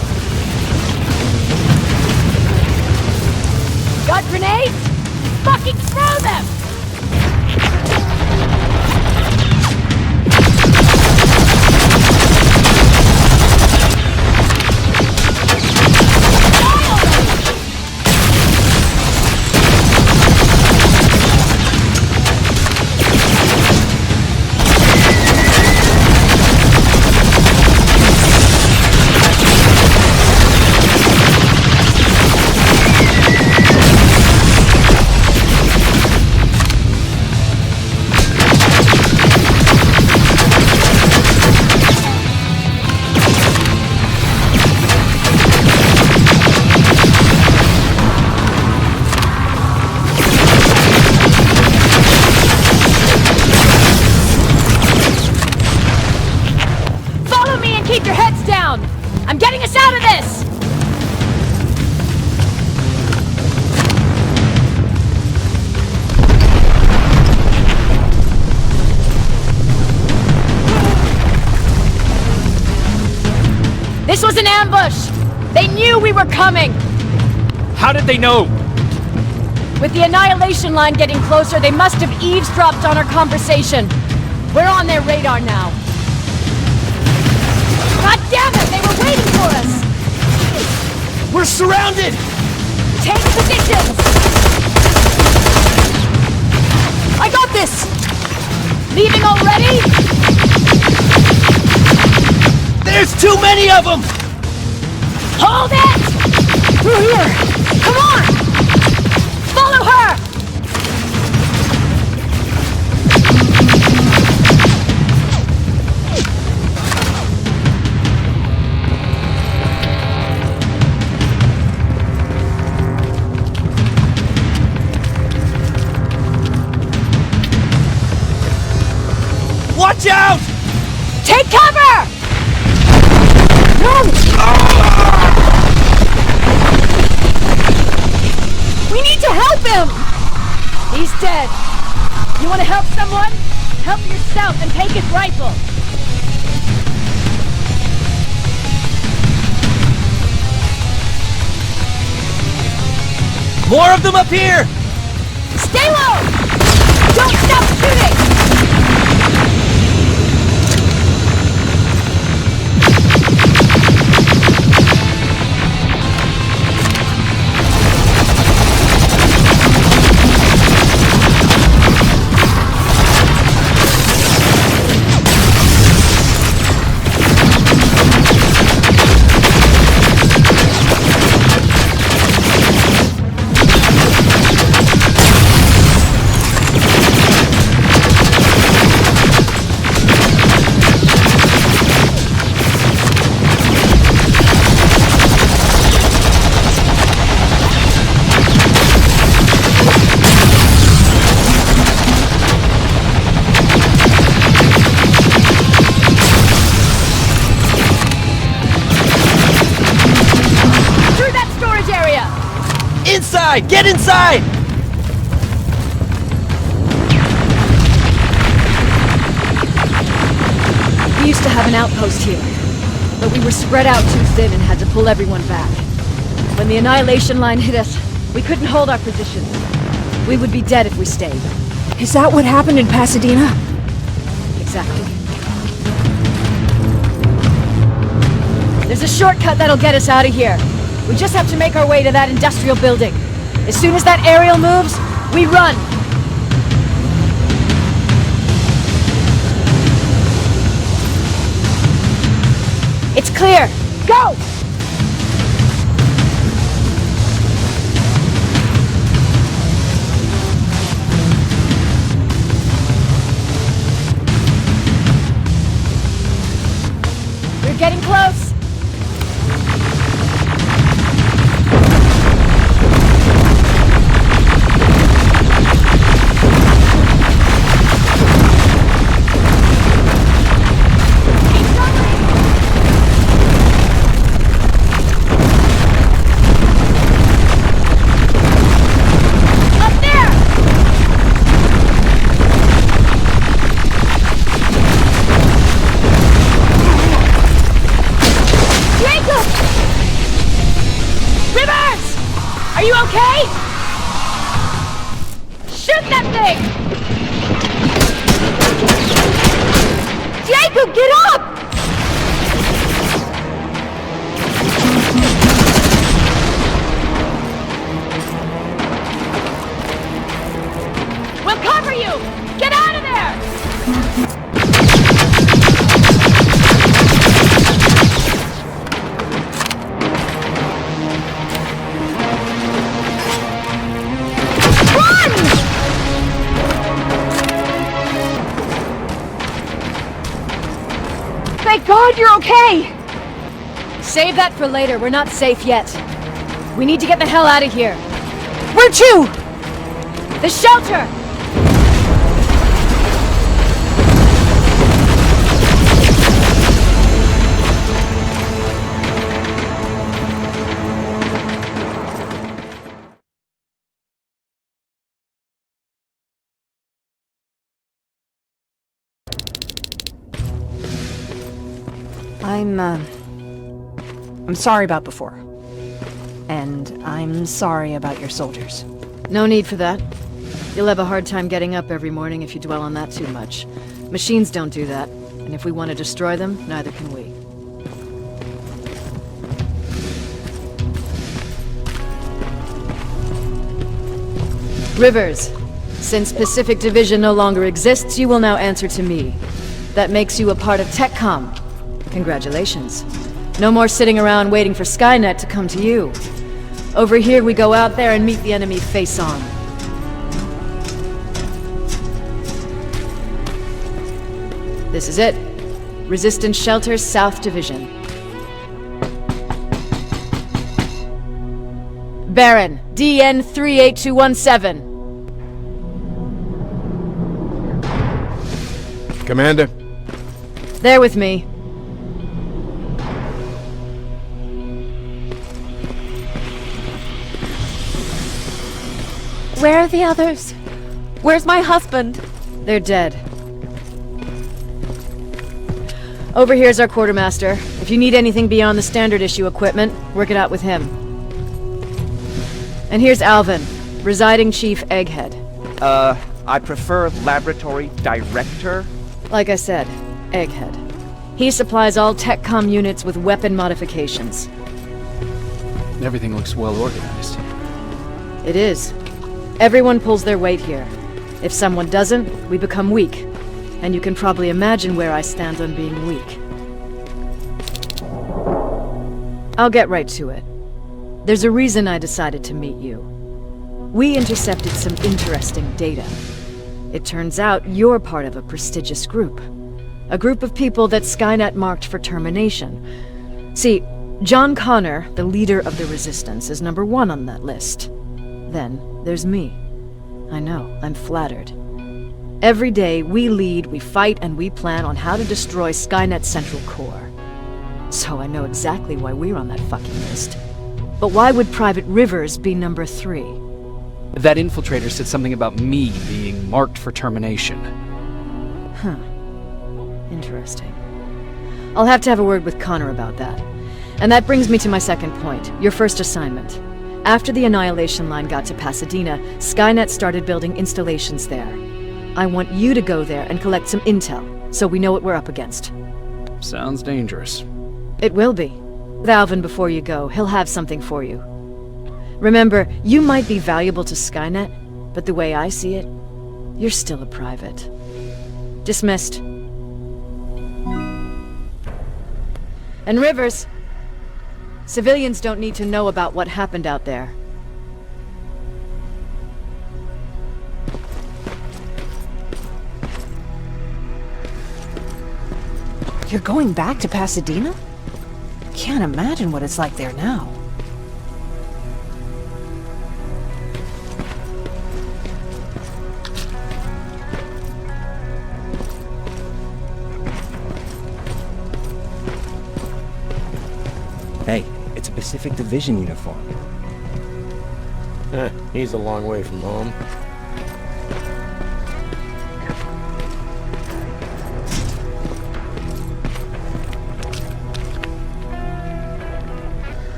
Got grenades? Fucking throw them! Keep your heads down! I'm getting us out of this! This was an ambush! They knew we were coming! How did they know? With the annihilation line getting closer, they must have eavesdropped on our conversation. We're on their radar now. God damn it! They were waiting for us! We're surrounded! Take positions! I got this! Leaving already? There's too many of them! Hold it! Through here! Come on! Follow her! Watch out! Take cover! No! We need to help him! He's dead. You want to help someone? Help yourself and take his rifle. More of them up here! Stay low! Don't stop shooting! inside! Get inside! We used to have an outpost here, but we were spread out too thin and had to pull everyone back. When the annihilation line hit us, we couldn't hold our positions. We would be dead if we stayed. Is that what happened in Pasadena? Exactly. There's a shortcut that'll get us out of here. We just have to make our way to that industrial building. As soon as that aerial moves, we run! It's clear! Go! We're getting close! Are you okay? Shoot that thing! Jacob, get up! We'll cover you! Get out of there! Thank God you're okay! Save that for later. We're not safe yet. We need to get the hell out of here. Where to? The shelter! I'm sorry about before. And I'm sorry about your soldiers. No need for that. You'll have a hard time getting up every morning if you dwell on that too much. Machines don't do that, and if we want to destroy them, neither can we. Rivers, since Pacific Division no longer exists, you will now answer to me. That makes you a part of TechCom. Congratulations. No more sitting around waiting for Skynet to come to you. Over here, we go out there and meet the enemy face on. This is it. Resistance Shelter, South Division. Baron, DN 38217. Commander? They're with me. Where are the others? Where's my husband? They're dead. Over here's our quartermaster. If you need anything beyond the standard issue equipment, work it out with him. And here's Alvin, Residing Chief Egghead. I prefer Laboratory Director. Like I said, Egghead. He supplies all TechCom units with weapon modifications. Everything looks well organized. It is. Everyone pulls their weight here. If someone doesn't, we become weak. And you can probably imagine where I stand on being weak. I'll get right to it. There's a reason I decided to meet you. We intercepted some interesting data. It turns out you're part of a prestigious group. A group of people that Skynet marked for termination. See, John Connor, the leader of the Resistance, is number 1 on that list. Then there's me. I know, I'm flattered. Every day, we lead, we fight, and we plan on how to destroy Skynet's central core. So I know exactly why we're on that fucking list. But why would Private Rivers be number 3? That infiltrator said something about me being marked for termination. Huh. Interesting. I'll have to have a word with Connor about that. And that brings me to my second point, your first assignment. After the Annihilation Line got to Pasadena, Skynet started building installations there. I want you to go there and collect some intel, so we know what we're up against. Sounds dangerous. It will be. With Alvin before you go, he'll have something for you. Remember, you might be valuable to Skynet, but the way I see it, you're still a private. Dismissed. And Rivers, civilians don't need to know about what happened out there. You're going back to Pasadena? Can't imagine what it's like there now. Hey, it's a Pacific Division uniform. He's a long way from home.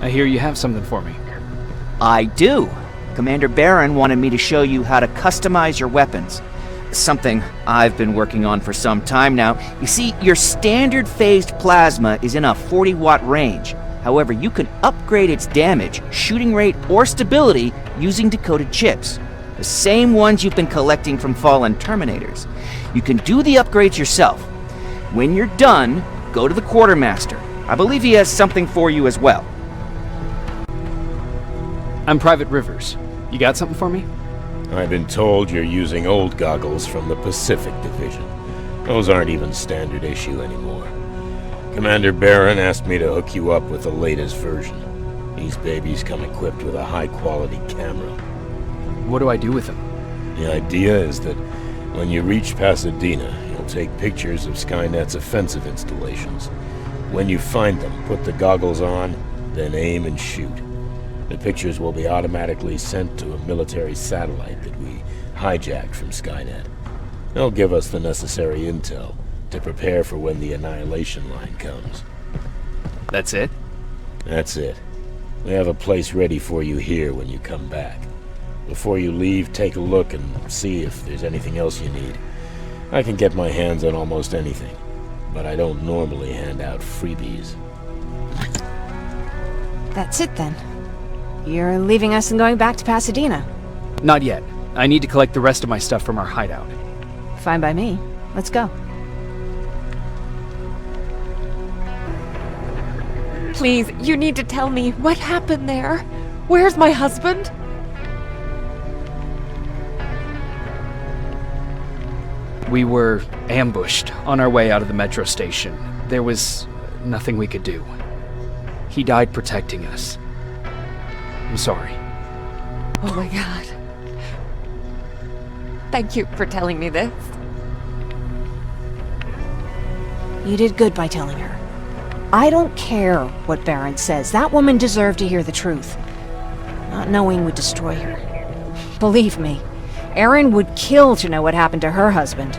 I hear you have something for me. I do. Commander Barron wanted me to show you how to customize your weapons. Something I've been working on for some time now. You see, your standard phased plasma is in a 40-watt range. However, you can upgrade its damage, shooting rate, or stability using decoded chips. The same ones you've been collecting from fallen Terminators. You can do the upgrades yourself. When you're done, go to the Quartermaster. I believe he has something for you as well. I'm Private Rivers. You got something for me? I've been told you're using old goggles from the Pacific Division. Those aren't even standard issue anymore. Commander Barron asked me to hook you up with the latest version. These babies come equipped with a high-quality camera. What do I do with them? The idea is that when you reach Pasadena, you'll take pictures of Skynet's offensive installations. When you find them, put the goggles on, then aim and shoot. The pictures will be automatically sent to a military satellite that we hijacked from Skynet. They'll give us the necessary intel to prepare for when the Annihilation Line comes. That's it? That's it. We have a place ready for you here when you come back. Before you leave, take a look and see if there's anything else you need. I can get my hands on almost anything, but I don't normally hand out freebies. That's it then. You're leaving us and going back to Pasadena. Not yet. I need to collect the rest of my stuff from our hideout. Fine by me. Let's go. Please, you need to tell me what happened there. Where's my husband? We were ambushed on our way out of the metro station. There was nothing we could do. He died protecting us. I'm sorry. Oh my god. Thank you for telling me this. You did good by telling her. I don't care what Barron says. That woman deserved to hear the truth. Not knowing would destroy her. Believe me, Erin would kill to know what happened to her husband.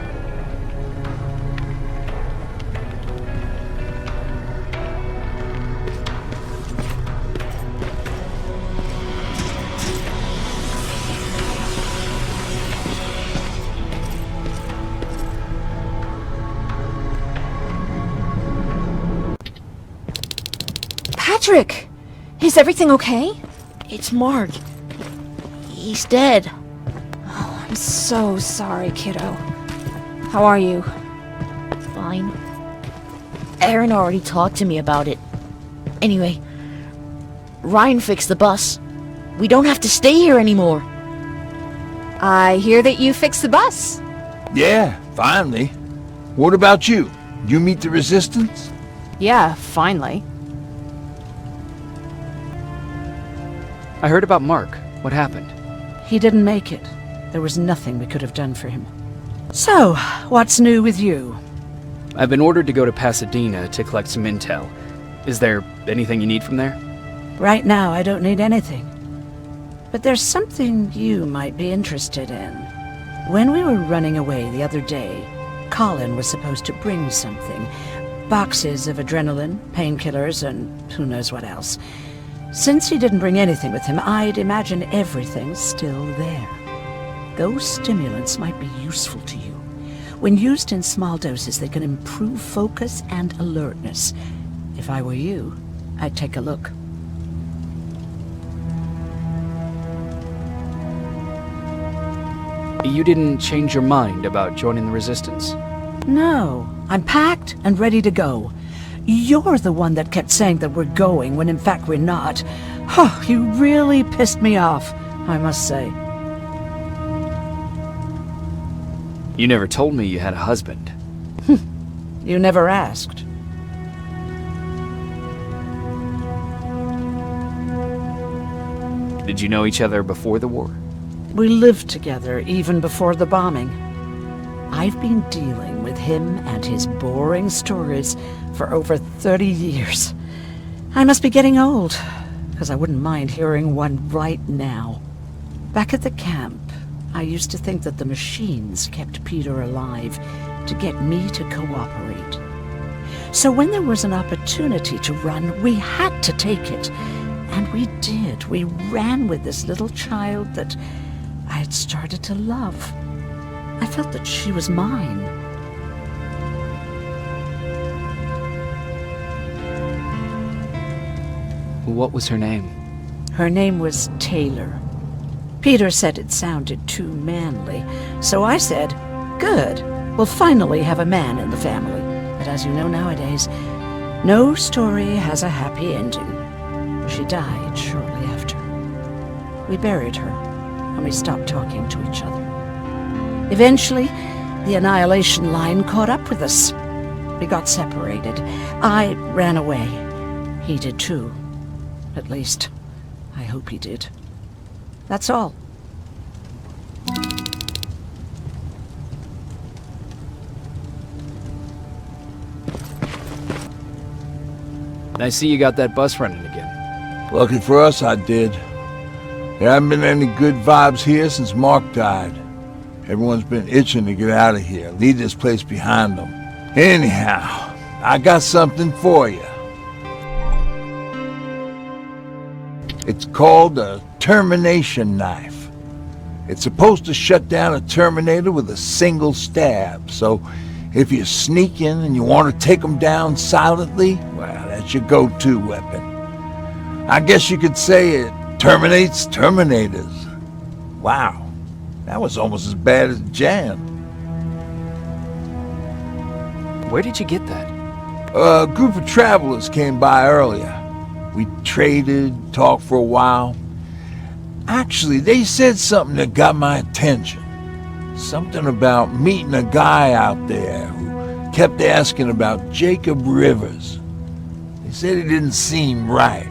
Patrick! Is everything okay? It's Mark. He's dead. Oh, I'm so sorry, kiddo. How are you? Fine. Erin already talked to me about it. Anyway, Ryan fixed the bus. We don't have to stay here anymore. I hear that you fixed the bus. Yeah, finally. What about you? You meet the Resistance? Yeah, finally. I heard about Mark. What happened? He didn't make it. There was nothing we could have done for him. So, what's new with you? I've been ordered to go to Pasadena to collect some intel. Is there anything you need from there? Right now, I don't need anything. But there's something you might be interested in. When we were running away the other day, Colin was supposed to bring something. Boxes of adrenaline, painkillers, and who knows what else. Since he didn't bring anything with him, I'd imagine everything's still there. Those stimulants might be useful to you. When used in small doses, they can improve focus and alertness. If I were you, I'd take a look. You didn't change your mind about joining the Resistance? No, I'm packed and ready to go. You're the one that kept saying that we're going when in fact we're not. Oh, you really pissed me off, I must say. You never told me you had a husband. You never asked. Did you know each other before the war? We lived together even before the bombing. I've been dealing with him and his boring stories for over 30 years. I must be getting old, because I wouldn't mind hearing one right now. Back at the camp, I used to think that the machines kept Peter alive to get me to cooperate. So when there was an opportunity to run, we had to take it. And we did. We ran with this little child that I had started to love. I felt that she was mine. What was her name? Her name was Taylor. Peter said it sounded too manly, so I said, good, we'll finally have a man in the family. But as you know nowadays, no story has a happy ending. She died shortly after. We buried her, and we stopped talking to each other. Eventually, the Annihilation Line caught up with us. We got separated. I ran away. He did too. At least, I hope he did. That's all. I see you got that bus running again. Lucky for us, I did. There haven't been any good vibes here since Mark died. Everyone's been itching to get out of here, leave this place behind them. Anyhow, I got something for you. It's called a termination knife. It's supposed to shut down a Terminator with a single stab, so if you sneak in and you want to take them down silently, well, that's your go-to weapon. I guess you could say it terminates Terminators. Wow, that was almost as bad as Jan. Where did you get that? A group of travelers came by earlier. We traded, talked for a while. Actually, they said something that got my attention. Something about meeting a guy out there who kept asking about Jacob Rivers. They said it didn't seem right.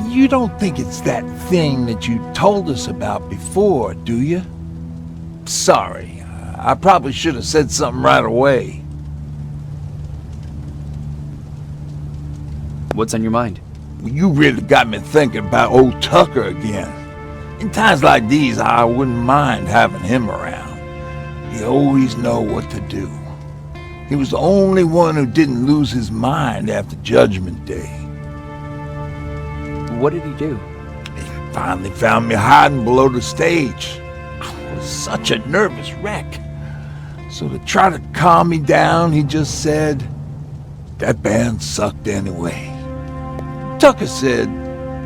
You don't think it's that thing that you told us about before, do you? Sorry, I probably should have said something right away. What's on your mind? You really got me thinking about old Tucker again. In times like these, I wouldn't mind having him around. He always know what to do. He was the only one who didn't lose his mind after Judgment Day. What did he do? He finally found me hiding below the stage. I was such a nervous wreck. So to try to calm me down, he just said, that band sucked anyway. Tucker said,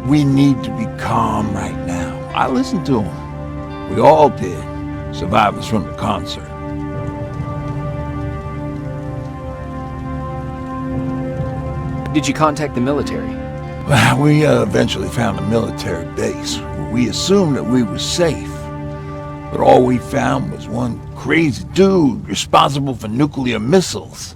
we need to be calm right now. I listened to him. We all did, survivors from the concert. Did you contact the military? Well, we eventually found a military base. We assumed that we were safe. But all we found was one crazy dude responsible for nuclear missiles.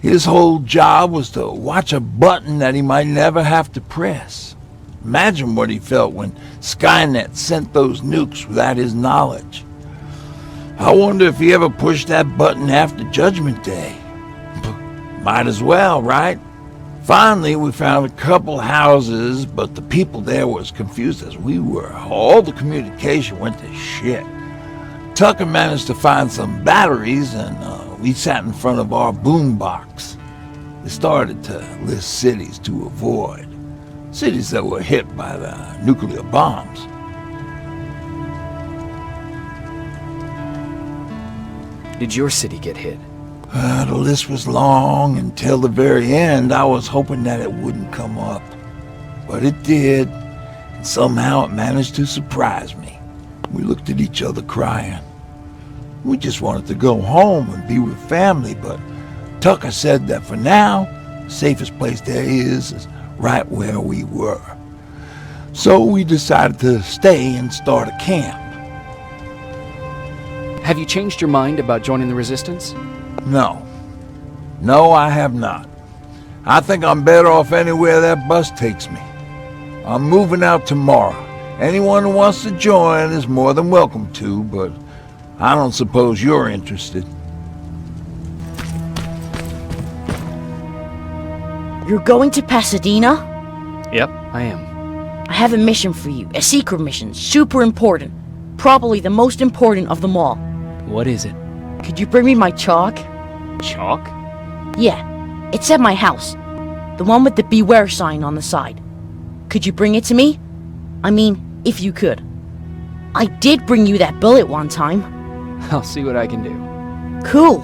His whole job was to watch a button that he might never have to press. Imagine what he felt when Skynet sent those nukes without his knowledge. I wonder if he ever pushed that button after Judgment Day. Might as well, right? Finally, we found a couple houses, but the people there were as confused as we were. All the communication went to shit. Tucker managed to find some batteries, and we sat in front of our boombox. They started to list cities to avoid. Cities that were hit by the nuclear bombs. Did your city get hit? The list was long. Until the very end, I was hoping that it wouldn't come up. But it did, and somehow it managed to surprise me. We looked at each other crying. We just wanted to go home and be with family, but Tucker said that for now, the safest place there is right where we were. So we decided to stay and start a camp. Have you changed your mind about joining the Resistance? No. No, I have not. I think I'm better off anywhere that bus takes me. I'm moving out tomorrow. Anyone who wants to join is more than welcome to, but I don't suppose you're interested. You're going to Pasadena? Yep, I am. I have a mission for you. A secret mission. Super important. Probably the most important of them all. What is it? Could you bring me my chalk? Chalk? Yeah. It's at my house. The one with the beware sign on the side. Could you bring it to me? I mean, if you could. I did bring you that bullet one time. I'll see what I can do. Cool.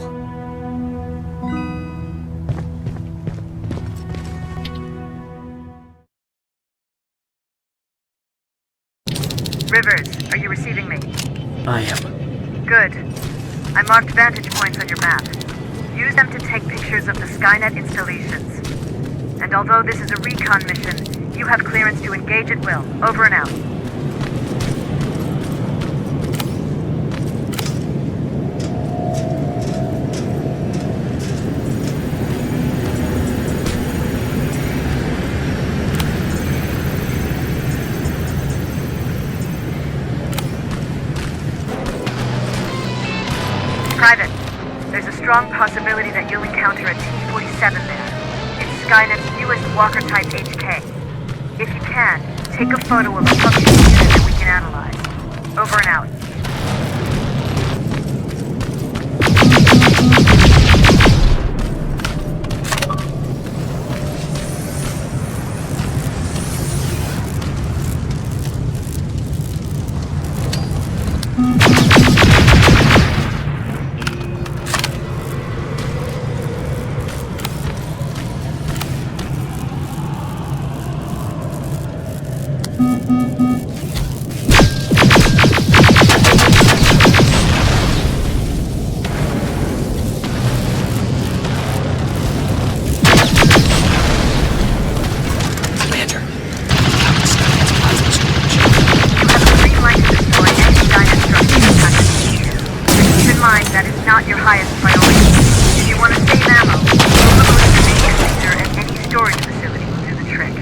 Rivers, are you receiving me? I am. Good. I marked vantage points on your map. Use them to take pictures of the Skynet installations. And although this is a recon mission, you have clearance to engage at will. Over and out. Private, there's a strong possibility that you'll encounter a T-47 there. It's Skynet's newest Walker-type HK. If you can, take a photo of a functioning unit that we can analyze. Over and out. Not your highest priority. If you want to save ammo, overload the main sector and any storage facility will do the trick.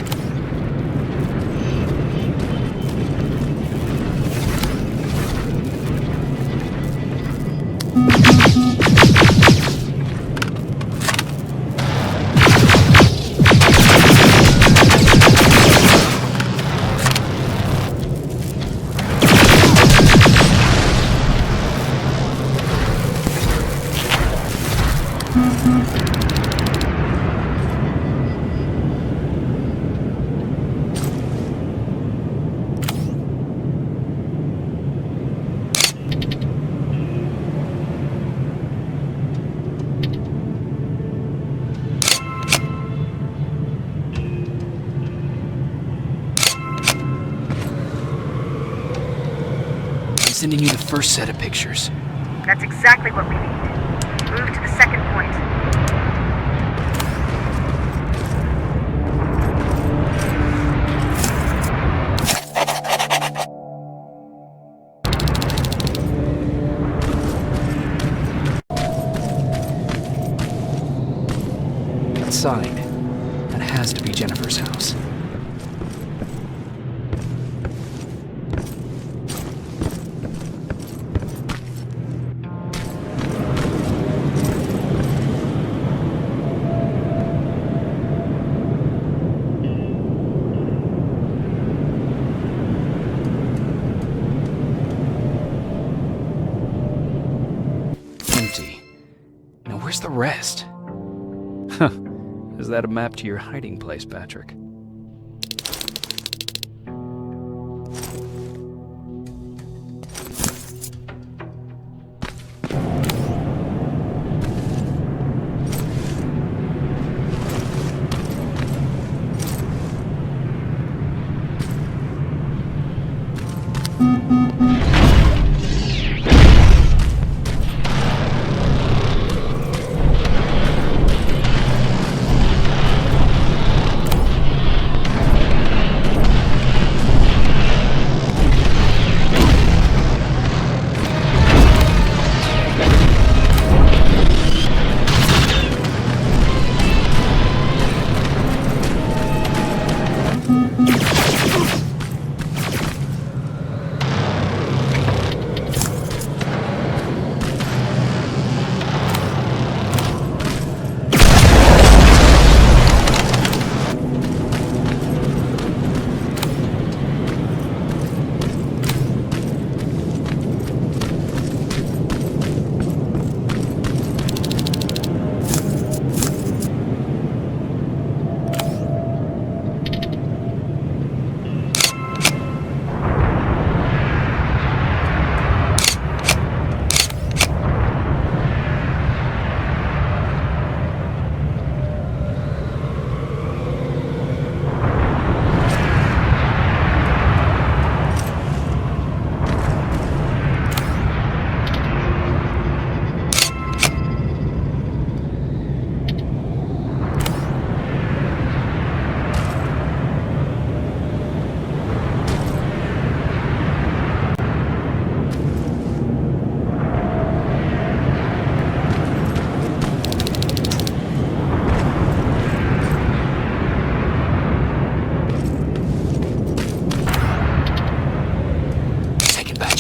Sending you the first set of pictures. That's exactly what we need. Move to the second point. That sign. That has to be Jennifer's house. Where's the rest? Huh. Is that a map to your hiding place, Patrick?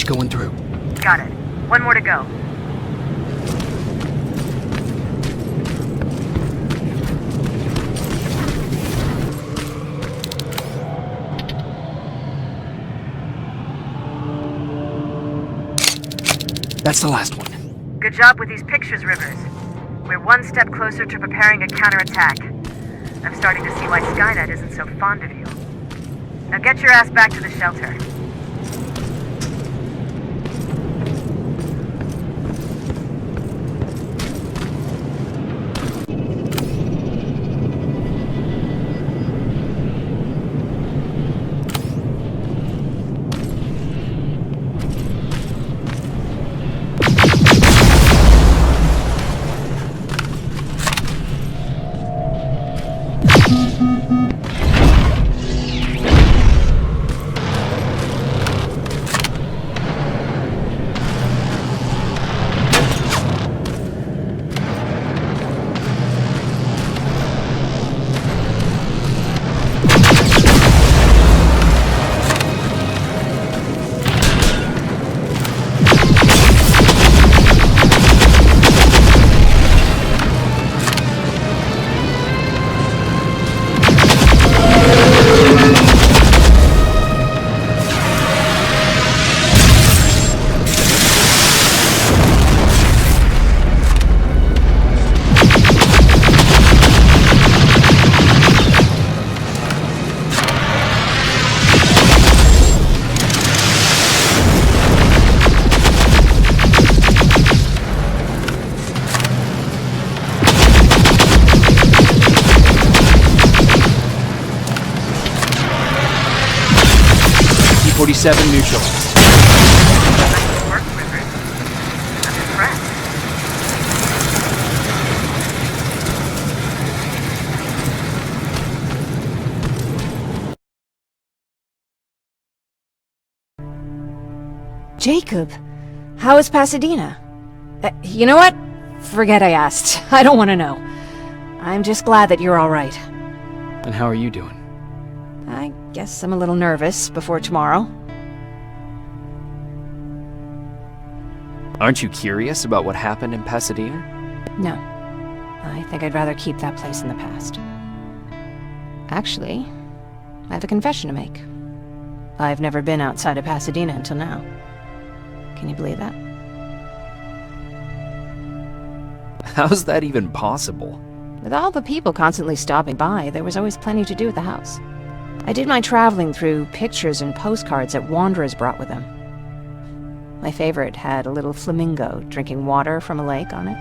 Going through. Got it. One more to go. That's the last one. Good job with these pictures, Rivers. We're one step closer to preparing a counterattack. I'm starting to see why Skynet isn't so fond of you. Now get your ass back to the shelter. T-47 neutralized. Nice work, Rivers. I'm impressed. Jacob, how is Pasadena? You know what? Forget I asked. I don't want to know. I'm just glad that you're all right. And how are you doing? I guess I'm a little nervous before tomorrow. Aren't you curious about what happened in Pasadena? No. I think I'd rather keep that place in the past. Actually, I have a confession to make. I've never been outside of Pasadena until now. Can you believe that? How's that even possible? With all the people constantly stopping by, there was always plenty to do at the house. I did my traveling through pictures and postcards that wanderers brought with them. My favorite had a little flamingo drinking water from a lake on it.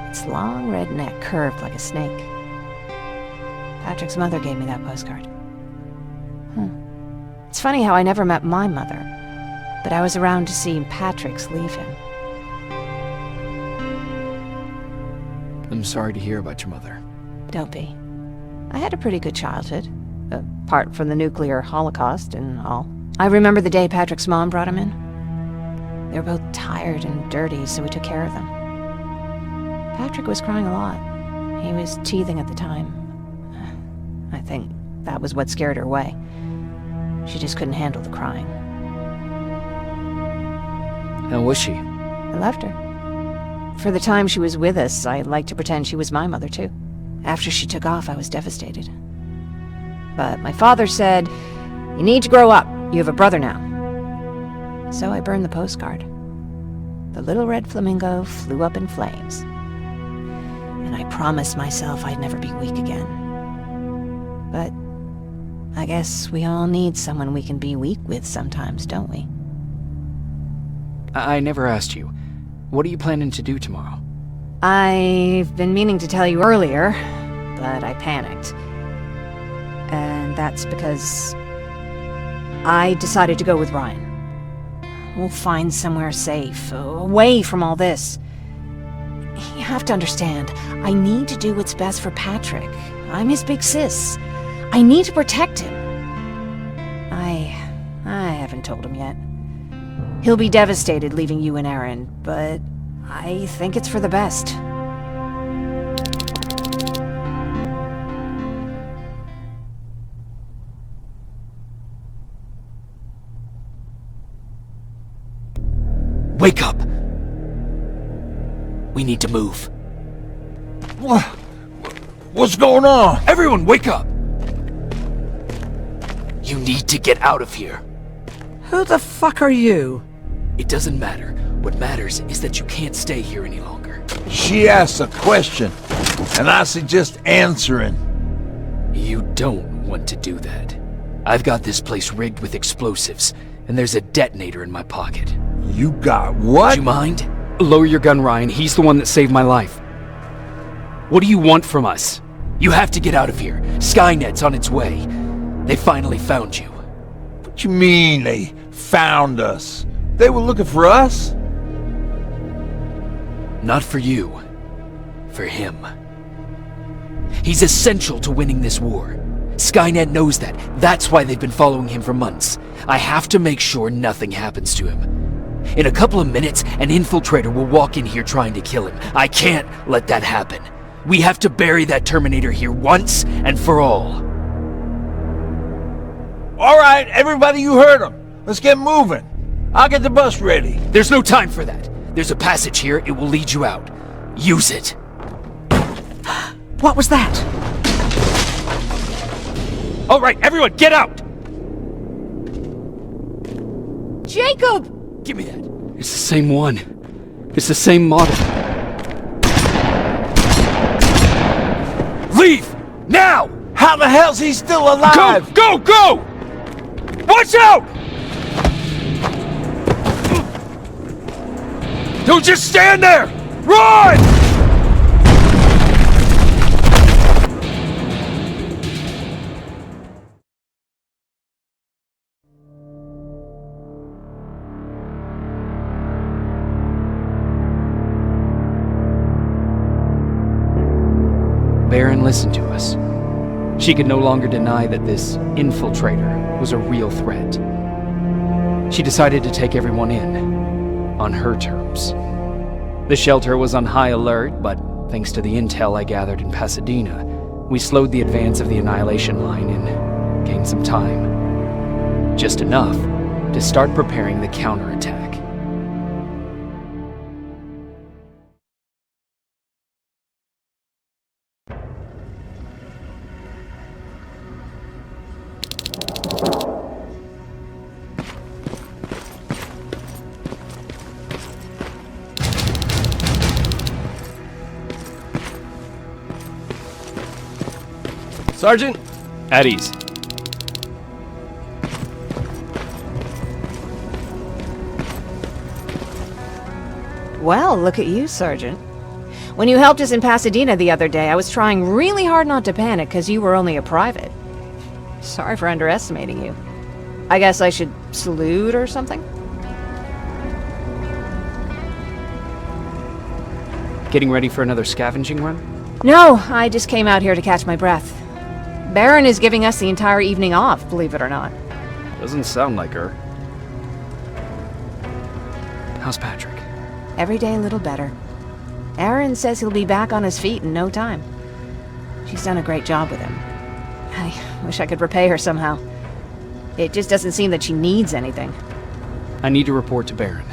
Its long red neck curved like a snake. Patrick's mother gave me that postcard. It's funny how I never met my mother, but I was around to see Patrick's leave him. I'm sorry to hear about your mother. Don't be. I had a pretty good childhood, apart from the nuclear holocaust and all. I remember the day Patrick's mom brought him in. They were both tired and dirty, so we took care of them. Patrick was crying a lot. He was teething at the time. I think that was what scared her away. She just couldn't handle the crying. How was she? I loved her. For the time she was with us, I liked to pretend she was my mother, too. After she took off, I was devastated. But my father said, "You need to grow up. You have a brother now." So I burned the postcard. The little red flamingo flew up in flames. And I promised myself I'd never be weak again. But I guess we all need someone we can be weak with sometimes, don't we? I never asked you. What are you planning to do tomorrow? I've been meaning to tell you earlier, but I panicked. And that's because I decided to go with Ryan. We'll find somewhere safe, away from all this. You have to understand, I need to do what's best for Patrick. I'm his big sis. I need to protect him. I haven't told him yet. He'll be devastated leaving you and Aaron, but I think it's for the best. Wake up! We need to move. What's going on? Everyone, wake up! You need to get out of here. Who the fuck are you? It doesn't matter. What matters is that you can't stay here any longer. She asks a question, and I suggest answering. You don't want to do that. I've got this place rigged with explosives, and there's a detonator in my pocket. You got what? Do you mind? Lower your gun, Ryan. He's the one that saved my life. What do you want from us? You have to get out of here. Skynet's on its way. They finally found you. What you mean they found us? They were looking for us? Not for you. For him. He's essential to winning this war. Skynet knows that. That's why they've been following him for months. I have to make sure nothing happens to him. In a couple of minutes, an infiltrator will walk in here trying to kill him. I can't let that happen. We have to bury that Terminator here once and for all. All right, everybody, you heard him. Let's get moving. I'll get the bus ready. There's no time for that. There's a passage here. It will lead you out. Use it. What was that? All right, everyone, get out! Jacob! Give me that. It's the same one. It's the same model. Leave! Now! How the hell's he still alive? Go! Go! Go! Watch out! Don't just stand there! Run! Baron listened to us. She could no longer deny that this infiltrator was a real threat. She decided to take everyone in, on her terms. The shelter was on high alert, but thanks to the intel I gathered in Pasadena, we slowed the advance of the Annihilation Line and gained some time. Just enough to start preparing the counterattack. Sergeant? At ease. Well, look at you, Sergeant. When you helped us in Pasadena the other day, I was trying really hard not to panic because you were only a private. Sorry for underestimating you. I guess I should salute or something? Getting ready for another scavenging run? No, I just came out here to catch my breath. Baron is giving us the entire evening off, believe it or not. Doesn't sound like her. How's Patrick? Every day a little better. Aaron says he'll be back on his feet in no time. She's done a great job with him. I wish I could repay her somehow. It just doesn't seem that she needs anything. I need to report to Baron.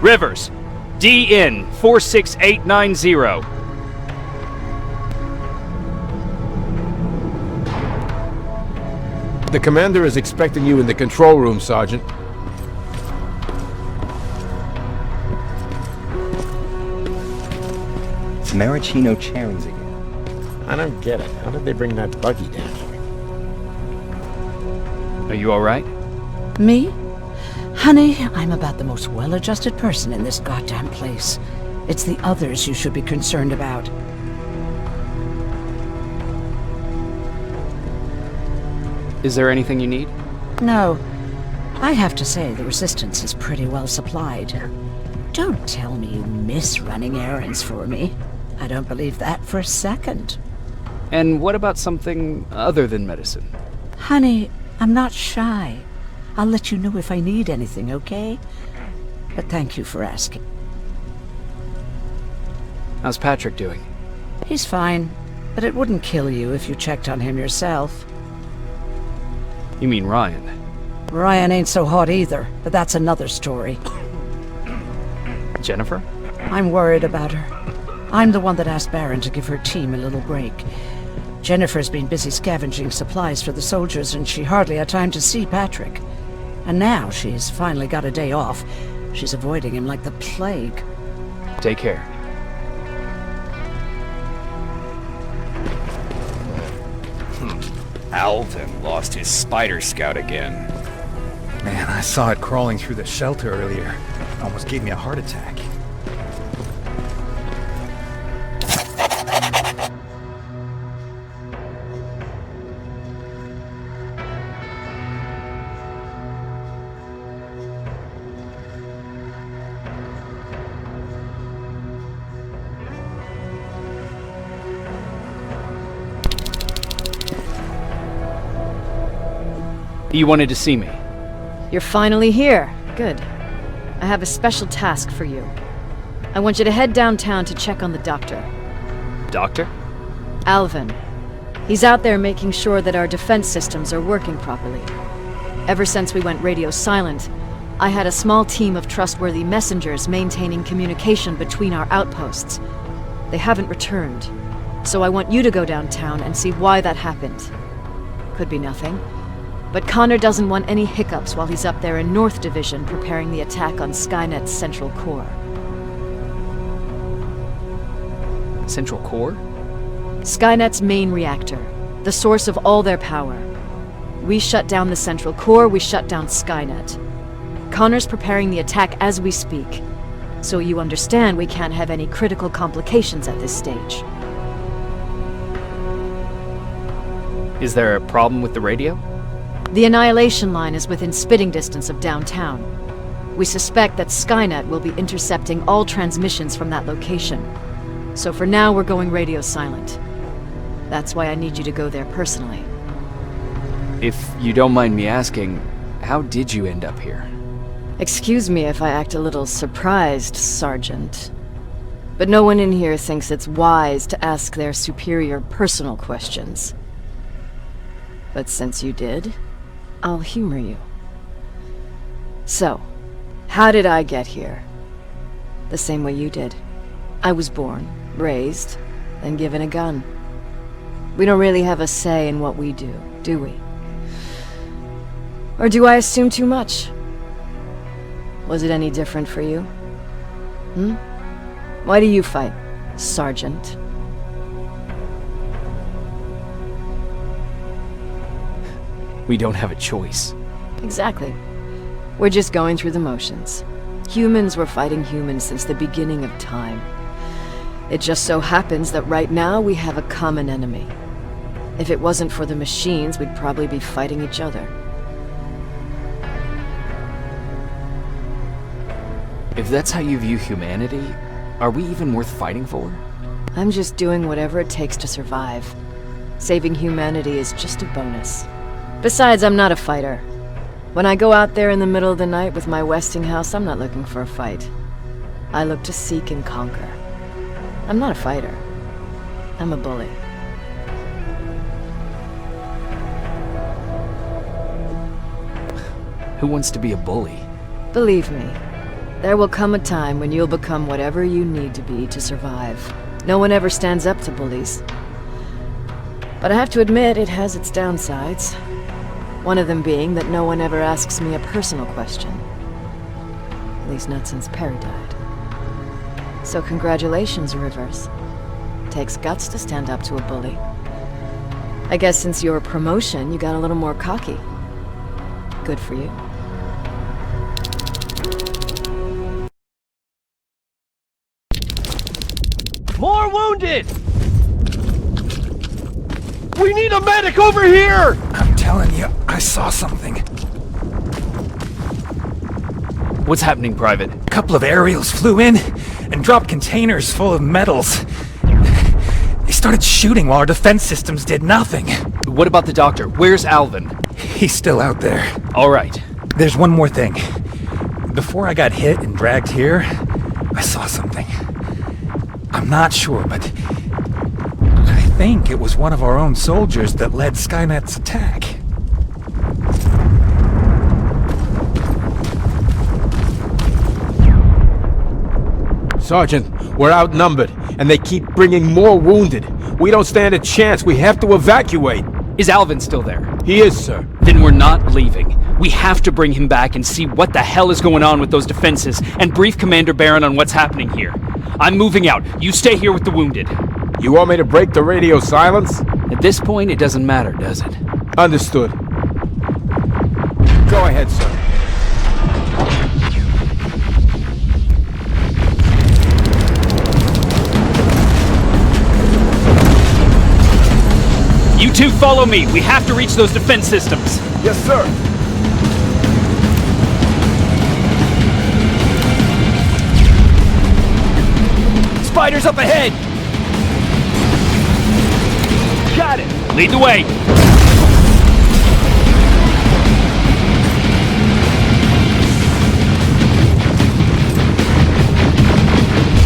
Rivers, DN 46890. The commander is expecting you in the control room, Sergeant. Maraschino cherries again. I don't get it. How did they bring that buggy down here? Are you alright? Me? Honey, I'm about the most well-adjusted person in this goddamn place. It's the others you should be concerned about. Is there anything you need? No. I have to say the Resistance is pretty well supplied. Don't tell me you miss running errands for me. I don't believe that for a second. And what about something other than medicine? Honey, I'm not shy. I'll let you know if I need anything, okay? But thank you for asking. How's Patrick doing? He's fine, but it wouldn't kill you if you checked on him yourself. You mean Ryan? Ryan ain't so hot either, but that's another story. Jennifer? I'm worried about her. I'm the one that asked Baron to give her team a little break. Jennifer's been busy scavenging supplies for the soldiers, and she hardly had time to see Patrick. And now she's finally got a day off. She's avoiding him like the plague. Take care. Alvin lost his spider scout again. Man, I saw it crawling through the shelter earlier. Almost gave me a heart attack. You wanted to see me? You're finally here. Good. I have a special task for you. I want you to head downtown to check on the doctor. Doctor? Alvin. He's out there making sure that our defense systems are working properly. Ever since we went radio silent, I had a small team of trustworthy messengers maintaining communication between our outposts. They haven't returned, so I want you to go downtown and see why that happened. Could be nothing. But Connor doesn't want any hiccups while he's up there in North Division preparing the attack on Skynet's Central Core. Central Core? Skynet's main reactor, the source of all their power. We shut down the Central Core, we shut down Skynet. Connor's preparing the attack as we speak, so you understand we can't have any critical complications at this stage. Is there a problem with the radio? The Annihilation Line is within spitting distance of downtown. We suspect that Skynet will be intercepting all transmissions from that location. So for now, we're going radio silent. That's why I need you to go there personally. If you don't mind me asking, how did you end up here? Excuse me if I act a little surprised, Sergeant. But no one in here thinks it's wise to ask their superior personal questions. But since you did, I'll humor you. So, How did I get here? The same way you did. I was born, raised, and given a gun. We don't really have a say in what we do we? Or do I assume too much? Was it any different for you? Why do you fight, Sergeant? We don't have a choice. Exactly. We're just going through the motions. Humans were fighting humans since the beginning of time. It just so happens that right now we have a common enemy. If it wasn't for the machines, we'd probably be fighting each other. If that's how you view humanity, are we even worth fighting for? I'm just doing whatever it takes to survive. Saving humanity is just a bonus. Besides, I'm not a fighter. When I go out there in the middle of the night with my Westinghouse, I'm not looking for a fight. I look to seek and conquer. I'm not a fighter. I'm a bully. Who wants to be a bully? Believe me, there will come a time when you'll become whatever you need to be to survive. No one ever stands up to bullies. But I have to admit, it has its downsides. One of them being that no one ever asks me a personal question. At least not since Perry died. So congratulations, Rivers. Takes guts to stand up to a bully. I guess since your promotion, you got a little more cocky. Good for you. More wounded! We need a medic over here! I'm telling you, I saw something. What's happening, Private? A couple of aerials flew in and dropped containers full of metals. They started shooting while our defense systems did nothing. What about the doctor? Where's Alvin? He's still out there. All right. There's one more thing. Before I got hit and dragged here, I saw something. I'm not sure, but I think it was one of our own soldiers that led Skynet's attack. Sergeant, we're outnumbered, and they keep bringing more wounded. We don't stand a chance. We have to evacuate. Is Alvin still there? He is, sir. Then we're not leaving. We have to bring him back and see what the hell is going on with those defenses, and brief Commander Barron on what's happening here. I'm moving out. You stay here with the wounded. You want me to break the radio silence? At this point, it doesn't matter, does it? Understood. Go ahead, sir. You two follow me. We have to reach those defense systems. Yes, sir. Spiders up ahead! Got it! Lead the way!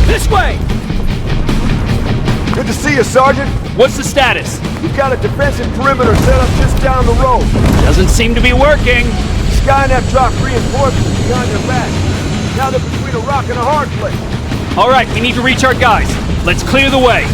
This way! Good to see you, Sergeant. What's the status? We've got a defensive perimeter set up just down the road. Doesn't seem to be working. Skynet dropped reinforcements behind their back. Now they're between a rock and a hard place. All right, we need to reach our guys. Let's clear the way.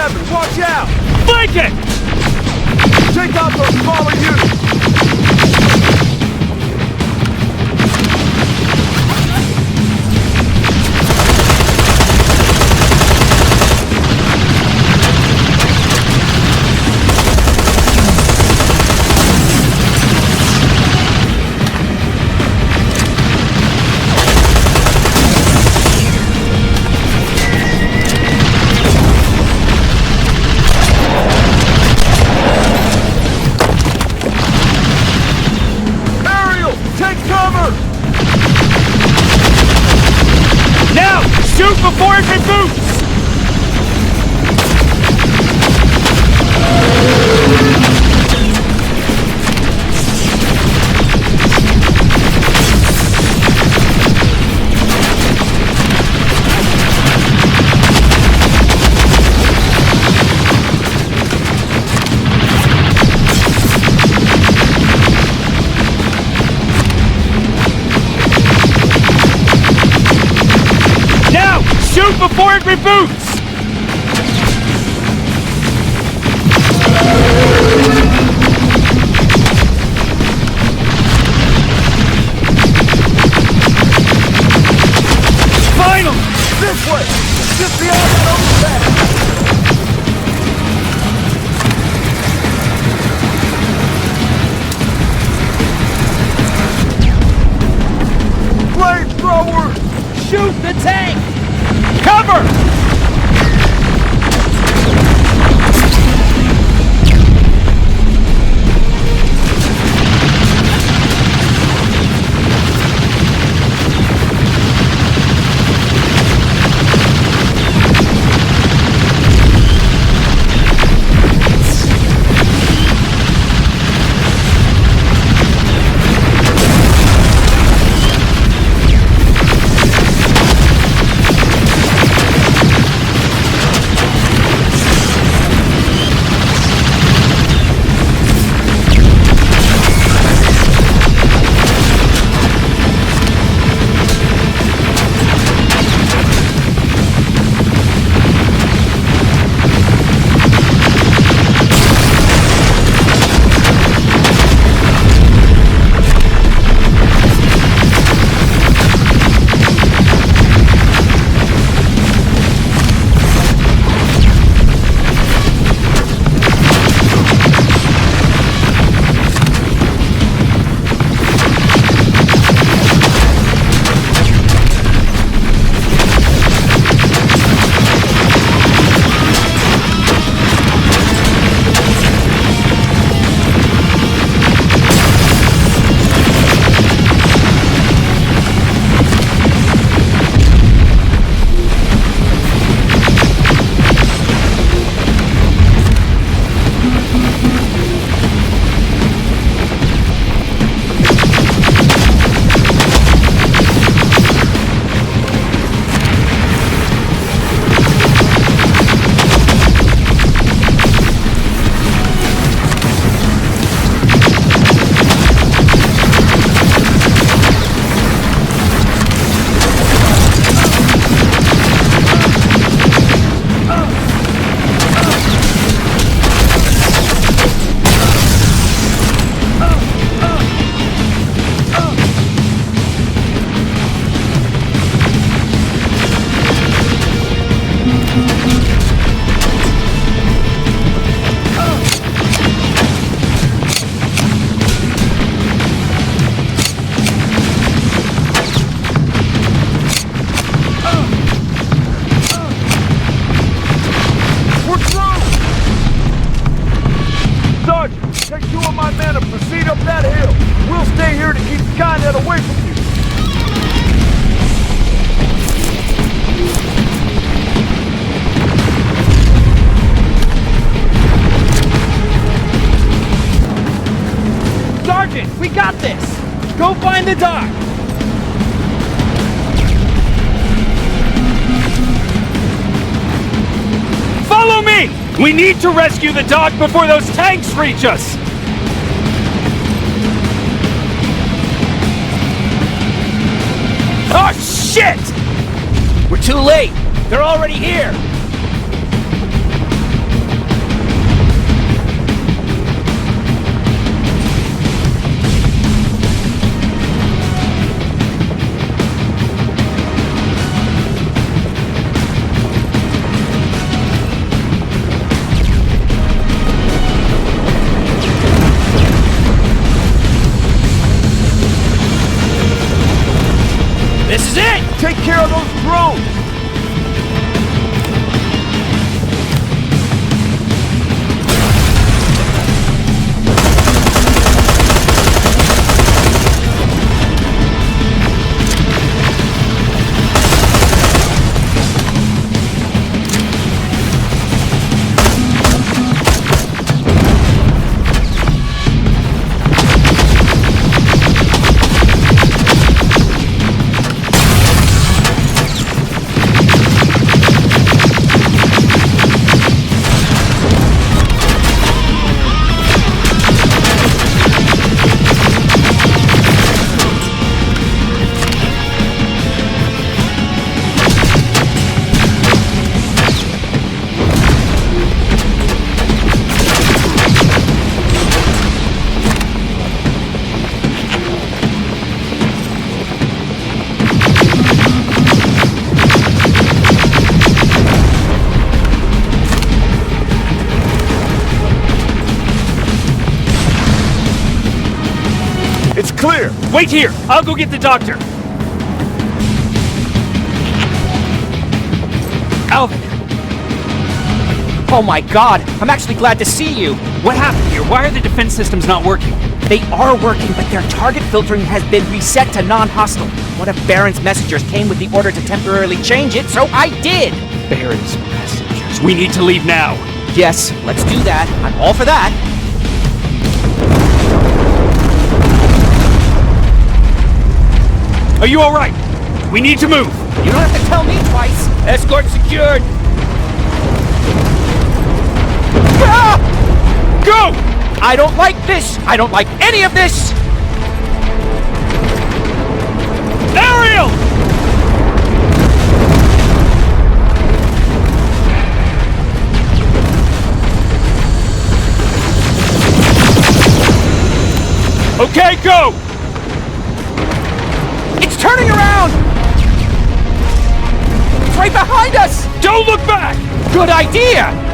7, watch out! Flank it! Take out those smaller units! Shoot before it reboots! Shoot before it reboots! Final! This way! Just beyond that overpass! Flamethrower! Shoot the tank! Cover! Skynet away from you! Sergeant, we got this! Go find the dock! Follow me! We need to rescue the dock before those tanks reach us! Oh, shit! We're too late! They're already here! Take care of those drones! It's clear! Wait here! I'll go get the doctor! Alvin! Oh my god, I'm actually glad to see you! What happened here? Why are the defense systems not working? They are working, but their target filtering has been reset to non-hostile. One of Baron's messengers came with the order to temporarily change it, so I did! Baron's messengers. We need to leave now. Yes, let's do that. I'm all for that. Are you alright? We need to move! You don't have to tell me twice! Escort secured! Ah! Go! I don't like this! I don't like any of this! Ariel! Okay, go! It's turning around! It's right behind us! Don't look back! Good idea!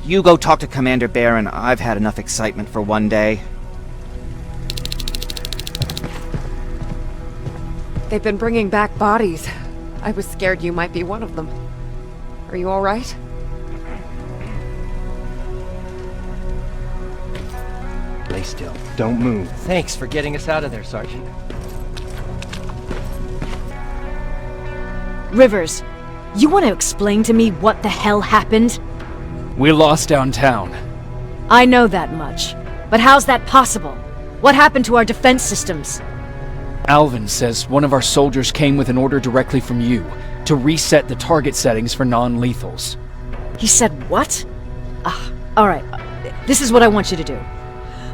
You go talk to Commander Baron. I've had enough excitement for one day. They've been bringing back bodies. I was scared you might be one of them. Are you all right? Lay still. Don't move. Thanks for getting us out of there, Sergeant. Rivers, you want to explain to me what the hell happened? We lost downtown. I know that much. But how's that possible? What happened to our defense systems? Alvin says one of our soldiers came with an order directly from you to reset the target settings for non-lethals. He said what? Alright, this is what I want you to do.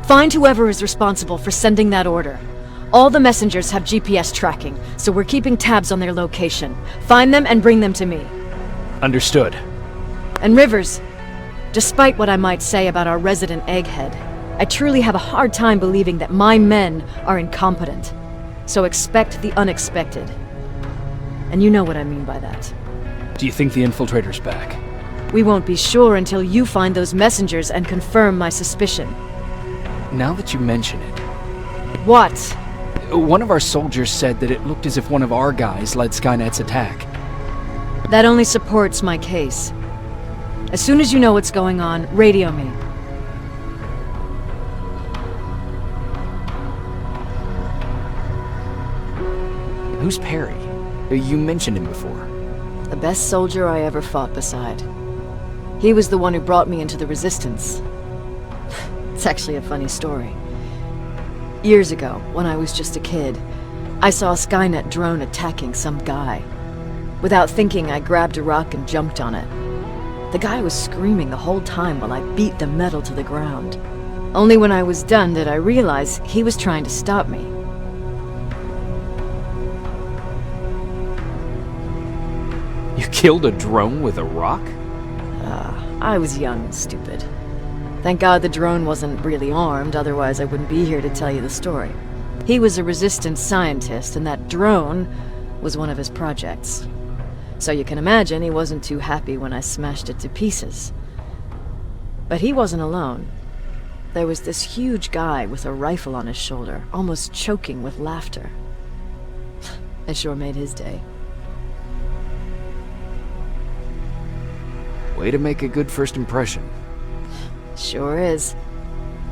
Find whoever is responsible for sending that order. All the messengers have GPS tracking, so we're keeping tabs on their location. Find them and bring them to me. Understood. And Rivers, despite what I might say about our resident egghead, I truly have a hard time believing that my men are incompetent. So expect the unexpected. And you know what I mean by that. Do you think the infiltrator's back? We won't be sure until you find those messengers and confirm my suspicion. Now that you mention it... What? One of our soldiers said that it looked as if one of our guys led Skynet's attack. That only supports my case. As soon as you know what's going on, radio me. Who's Perry? You mentioned him before. The best soldier I ever fought beside. He was the one who brought me into the Resistance. It's actually a funny story. Years ago, when I was just a kid, I saw a Skynet drone attacking some guy. Without thinking, I grabbed a rock and jumped on it. The guy was screaming the whole time while I beat the metal to the ground. Only when I was done did I realize he was trying to stop me. You killed a drone with a rock? I was young and stupid. Thank God the drone wasn't really armed, otherwise I wouldn't be here to tell you the story. He was a resistance scientist, and that drone was one of his projects. So you can imagine he wasn't too happy when I smashed it to pieces. But he wasn't alone. There was this huge guy with a rifle on his shoulder, almost choking with laughter. I sure made his day. Way to make a good first impression. Sure is.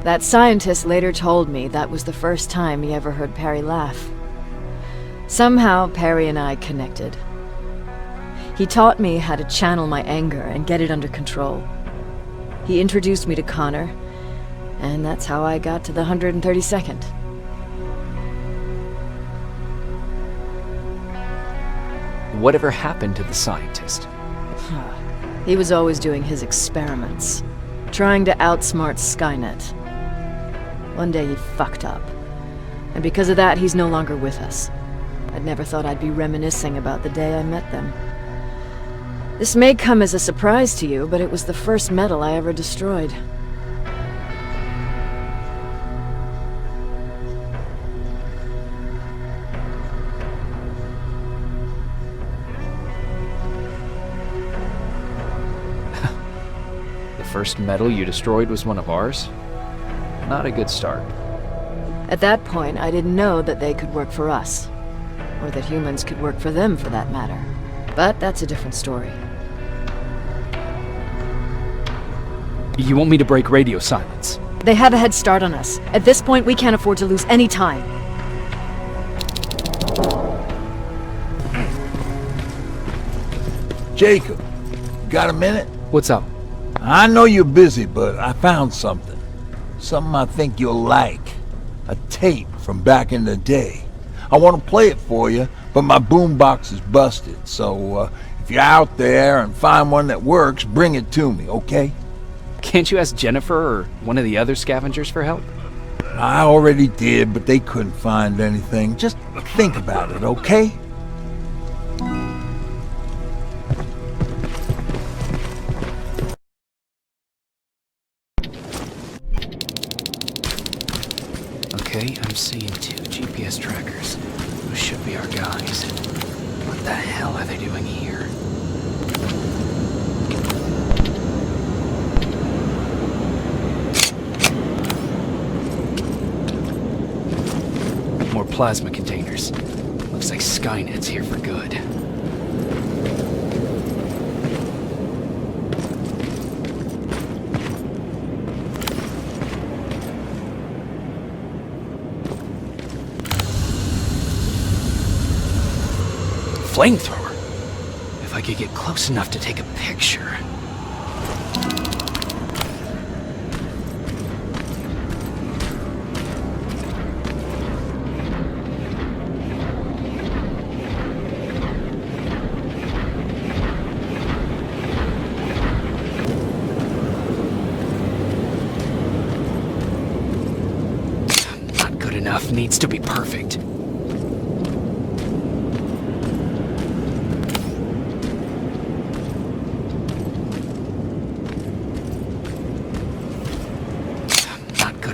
That scientist later told me that was the first time he ever heard Perry laugh. Somehow, Perry and I connected. He taught me how to channel my anger and get it under control. He introduced me to Connor, and that's how I got to the 132nd. Whatever happened to the scientist? He was always doing his experiments, trying to outsmart Skynet. One day he fucked up, and because of that he's no longer with us. I'd never thought I'd be reminiscing about the day I met them. This may come as a surprise to you, but it was the first metal I ever destroyed. The first metal you destroyed was one of ours? Not a good start. At that point, I didn't know that they could work for us. Or that humans could work for them, for that matter. But that's a different story. You want me to break radio silence? They have a head start on us. At this point, we can't afford to lose any time. Jacob, got a minute? What's up? I know you're busy, but I found something. Something I think you'll like. A tape from back in the day. I want to play it for you, but my boombox is busted, so if you're out there and find one that works, bring it to me, okay? Can't you ask Jennifer or one of the other scavengers for help? I already did, but they couldn't find anything. Just think about it, okay? Okay, I'm seeing 2 GPS trackers. Those should be our guys. What the hell are they doing here? More plasma containers. Looks like Skynet's here for good. Flamethrower? If I could get close enough to take a picture. Not good enough, needs to be perfect.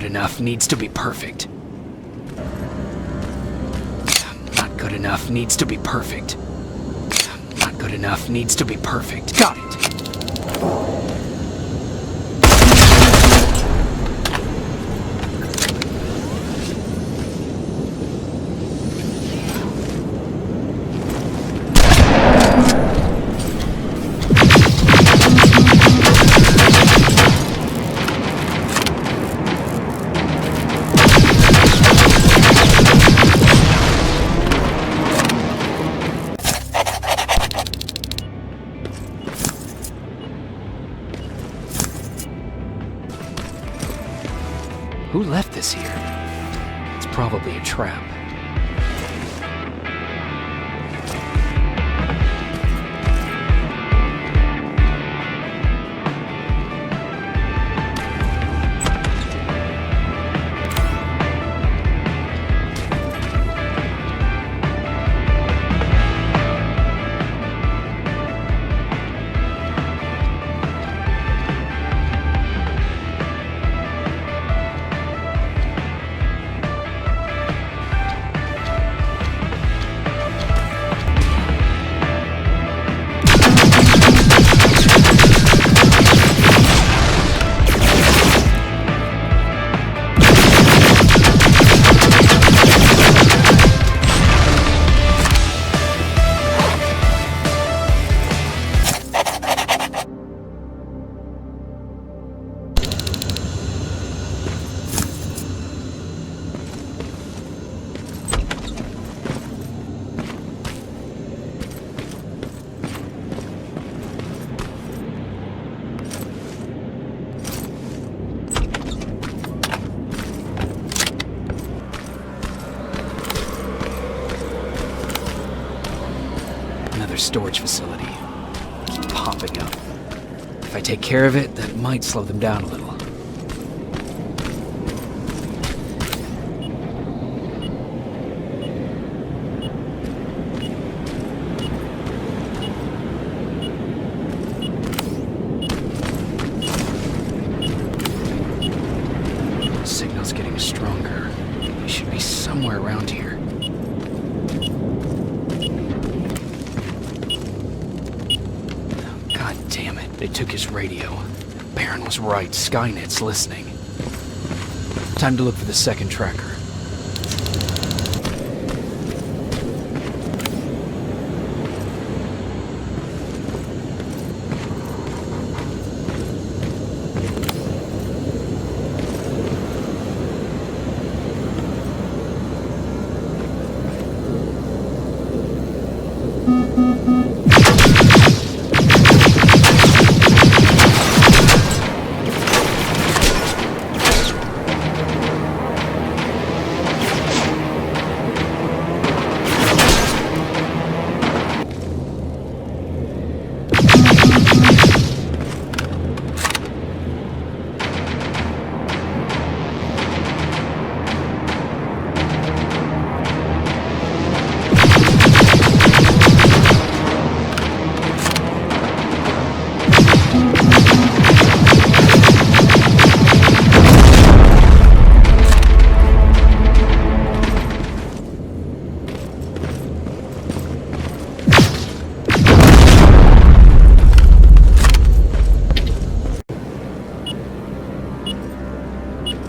Enough needs to be perfect. Not good enough needs to be perfect. Not good enough needs to be perfect. Got it. Who left this here? It's probably a trap. storage facility. Keep popping up. If I take care of it, that might slow them down a little. Signal's getting stronger. They should be somewhere around here. God damn it. They took his radio. Baron was right. Skynet's listening. Time to look for the second tracker.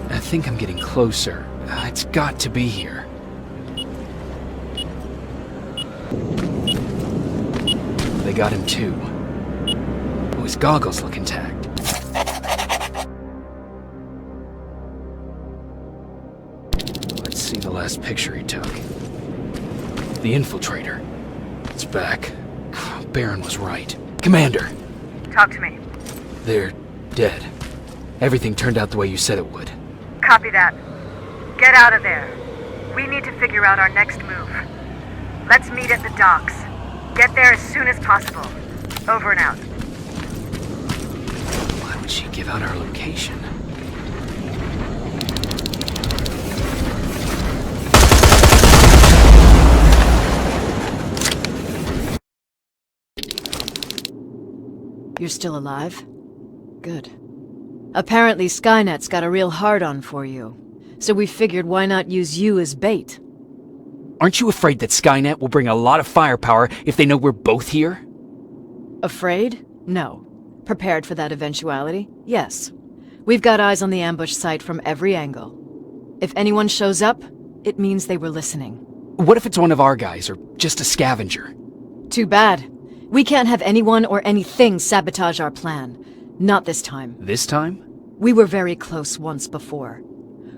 I think I'm getting closer. It's got to be here. They got him too. Oh, his goggles look intact. Let's see the last picture he took. The infiltrator. It's back. Baron was right. Commander! Talk to me. They're dead. Everything turned out the way you said it would. Copy that. Get out of there. We need to figure out our next move. Let's meet at the docks. Get there as soon as possible. Over and out. Why would she give out our location? You're still alive? Good. Apparently Skynet's got a real hard-on for you. So we figured why not use you as bait? Aren't you afraid that Skynet will bring a lot of firepower if they know we're both here? Afraid? No. Prepared for that eventuality? Yes. We've got eyes on the ambush site from every angle. If anyone shows up, it means they were listening. What if it's one of our guys, or just a scavenger? Too bad. We can't have anyone or anything sabotage our plan. Not this time. This time? We were very close once before.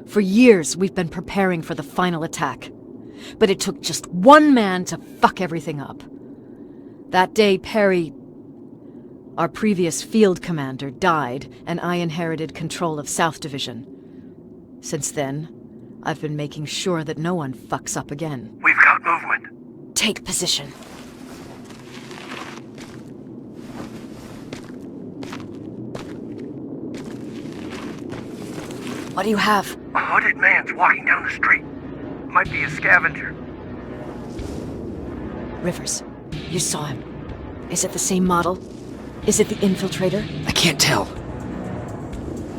For years, we've been preparing for the final attack. But it took just one man to fuck everything up. That day, Perry, our previous field commander, died, and I inherited control of South Division. Since then, I've been making sure that no one fucks up again. We've got movement. Take position. What do you have? A hooded man's walking down the street. Might be a scavenger. Rivers, you saw him. Is it the same model? Is it the infiltrator? I can't tell.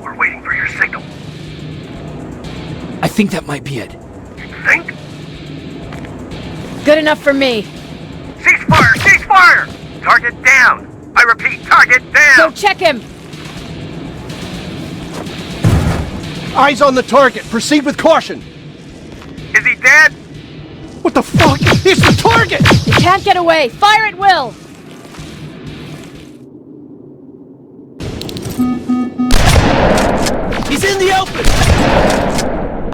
We're waiting for your signal. I think that might be it. You think? Good enough for me. Cease fire! Cease fire! Target down! I repeat, target down! Go check him! Eyes on the target. Proceed with caution. Is he dead? What the fuck? It's the target! You can't get away! Fire at will! He's in the open!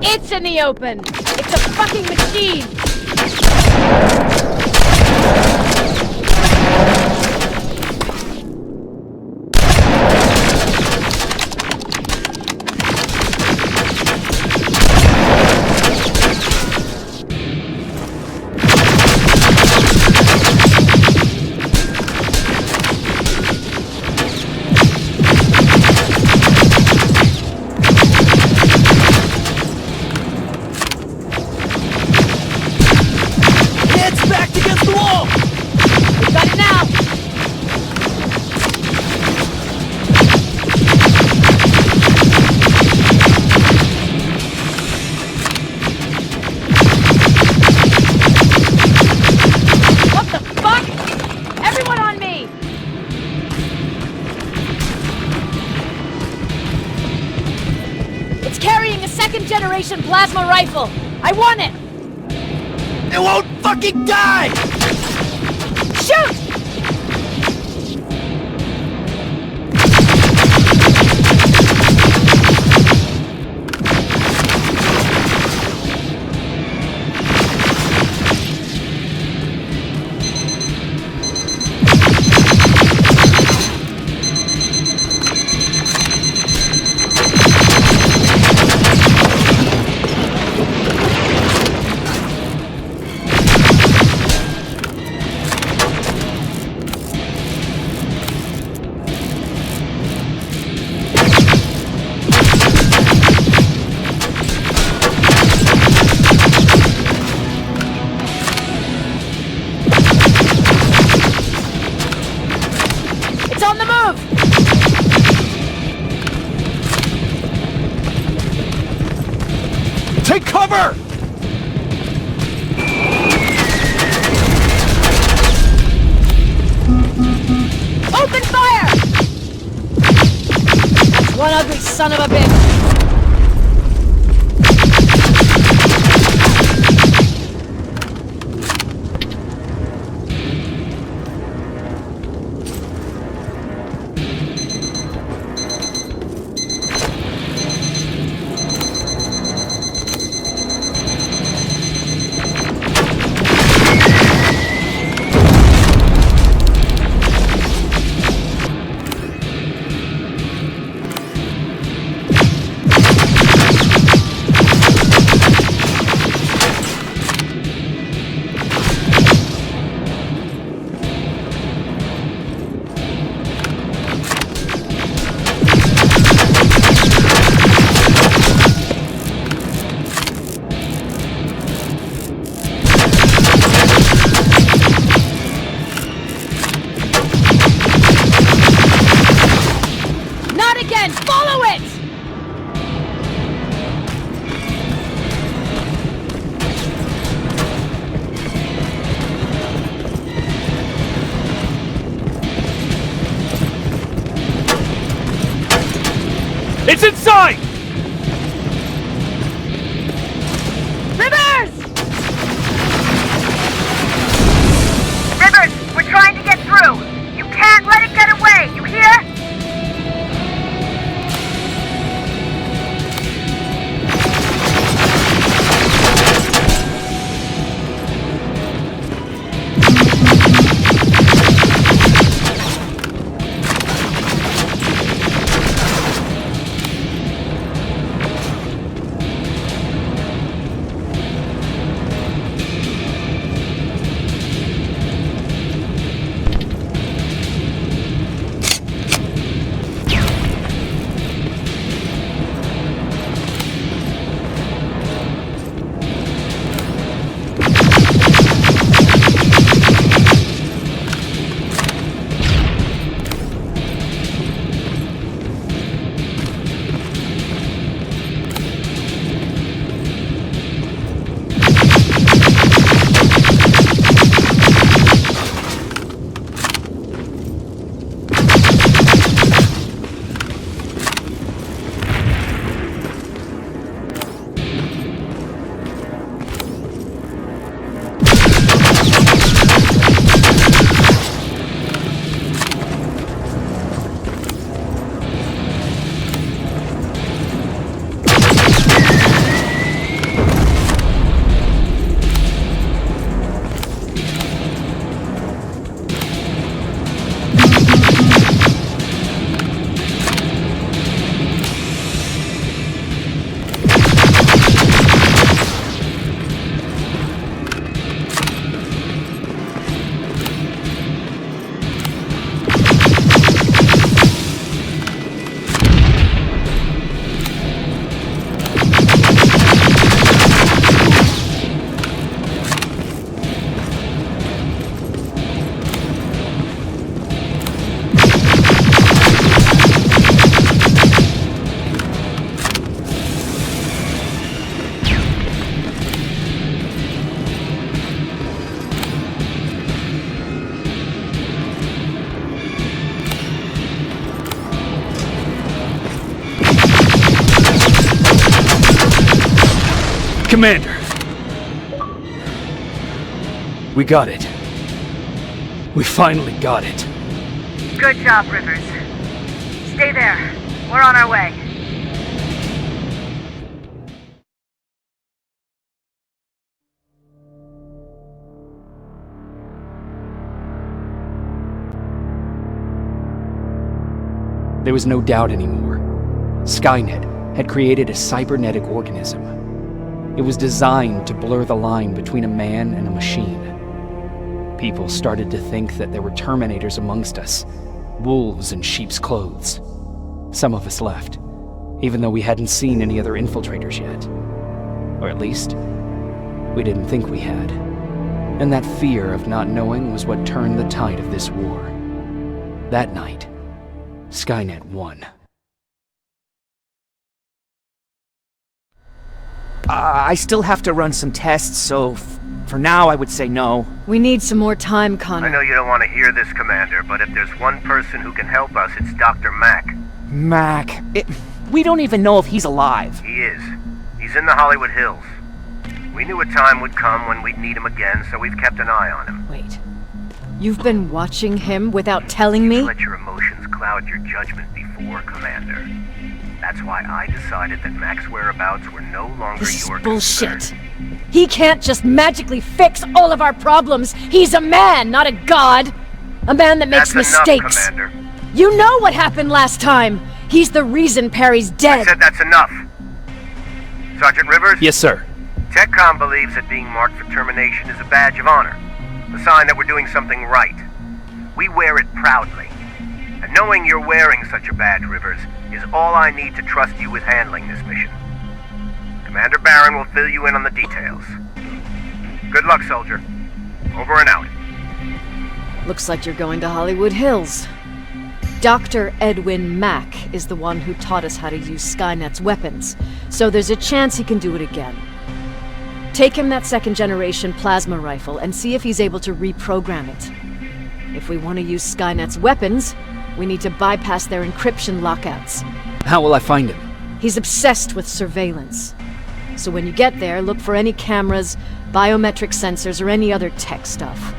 It's in the open! It's a fucking machine! second-generation plasma rifle! I want it! It won't fucking die! Shoot! Take cover! Open fire! That's one ugly son of a bitch! Follow it! It's inside! Rivers! Rivers, we're trying to get through. You can't let it get away, you hear? Commander! We got it. We finally got it. Good job, Rivers. Stay there. We're on our way. There was no doubt anymore. Skynet had created a cybernetic organism. It was designed to blur the line between a man and a machine. People started to think that there were Terminators amongst us, wolves in sheep's clothes. Some of us left, even though we hadn't seen any other infiltrators yet. Or at least, we didn't think we had. And that fear of not knowing was what turned the tide of this war. That night, Skynet won. I still have to run some tests, so for now I would say no. We need some more time, Connor. I know you don't want to hear this, Commander, but if there's one person who can help us, it's Dr. Mack. Mac, we don't even know if he's alive. He is. He's in the Hollywood Hills. We knew a time would come when we'd need him again, so we've kept an eye on him. Wait. You've been watching him without telling me? You let your emotions cloud your judgment before, Commander. That's why I decided that Mac's whereabouts were no longer This your is bullshit. concern. He can't just magically fix all of our problems. He's a man, not a god. A man that makes That's mistakes. enough, Commander. You know what happened last time. He's the reason Perry's dead. I said that's enough. Sergeant Rivers? Yes, sir. TechCom believes that being marked for termination is a badge of honor. A sign that we're doing something right. We wear it proudly. And knowing you're wearing such a badge, Rivers, is all I need to trust you with handling this mission. Commander Barron will fill you in on the details. Good luck, soldier. Over and out. Looks like you're going to Hollywood Hills. Dr. Edwin Mack is the one who taught us how to use Skynet's weapons, so there's a chance he can do it again. Take him that second-generation plasma rifle and see if he's able to reprogram it. If we want to use Skynet's weapons, we need to bypass their encryption lockouts. How will I find him? He's obsessed with surveillance. So when you get there, look for any cameras, biometric sensors, or any other tech stuff.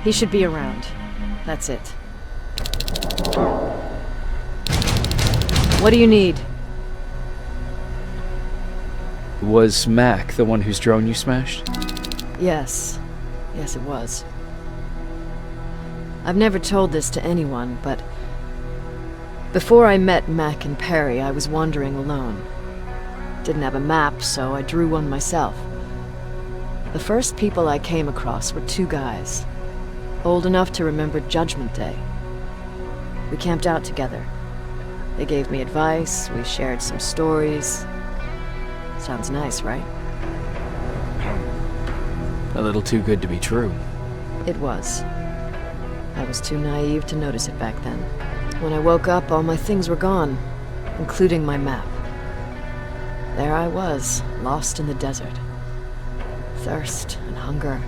He should be around. That's it. What do you need? Was Mac the one whose drone you smashed? Yes. Yes, it was. I've never told this to anyone, but before I met Mac and Perry, I was wandering alone. Didn't have a map, so I drew one myself. The first people I came across were two guys, old enough to remember Judgment Day. We camped out together. They gave me advice, we shared some stories. Sounds nice, right? A little too good to be true. It was. I was too naive to notice it back then. When I woke up, all my things were gone, including my map. There I was, lost in the desert. Thirst and hunger.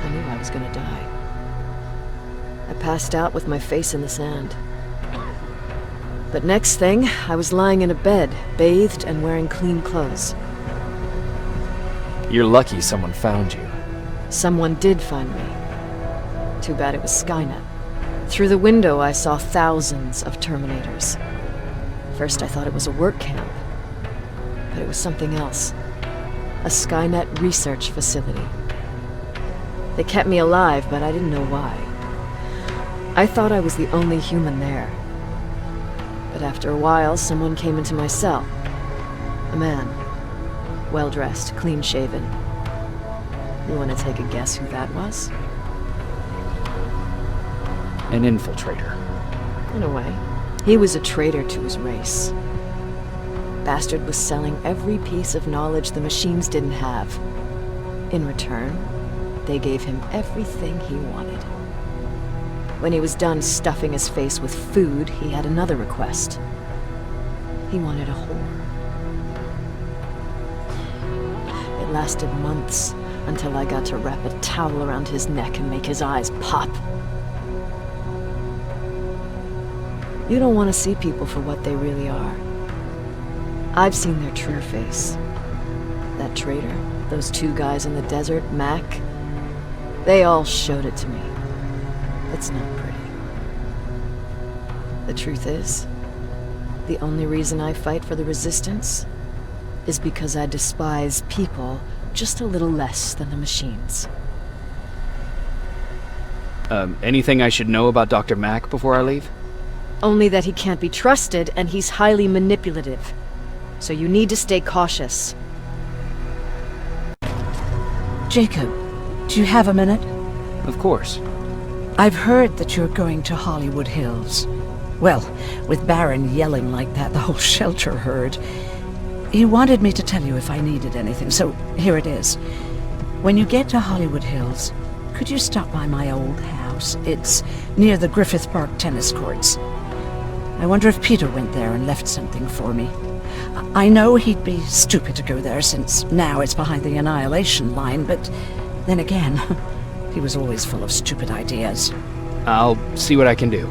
I knew I was gonna die. I passed out with my face in the sand. But next thing, I was lying in a bed, bathed and wearing clean clothes. You're lucky someone found you. Someone did find me. Too bad it was Skynet. Through the window, I saw thousands of Terminators. First, I thought it was a work camp. But it was something else. A Skynet research facility. They kept me alive, but I didn't know why. I thought I was the only human there. But after a while, someone came into my cell. A man. Well-dressed, clean-shaven. You want to take a guess who that was? An infiltrator. In a way. He was a traitor to his race. Bastard was selling every piece of knowledge the machines didn't have. In return, they gave him everything he wanted. When he was done stuffing his face with food, he had another request. He wanted a whore. It lasted months until I got to wrap a towel around his neck and make his eyes pop. You don't want to see people for what they really are. I've seen their true face. that traitor, those two guys in the desert, Mac, they all showed it to me. It's not pretty. The truth is, the only reason I fight for the Resistance is because I despise people just a little less than the machines. Anything I should know about Dr. Mack before I leave? Only that he can't be trusted, and he's highly manipulative. So you need to stay cautious. Jacob, do you have a minute? Of course. I've heard that you're going to Hollywood Hills. Well, with Baron yelling like that, the whole shelter heard. He wanted me to tell you if I needed anything, so here it is. When you get to Hollywood Hills, could you stop by my old house? It's near the Griffith Park tennis courts. I wonder if Peter went there and left something for me. I know he'd be stupid to go there since now it's behind the Annihilation line, but then again, he was always full of stupid ideas. I'll see what I can do.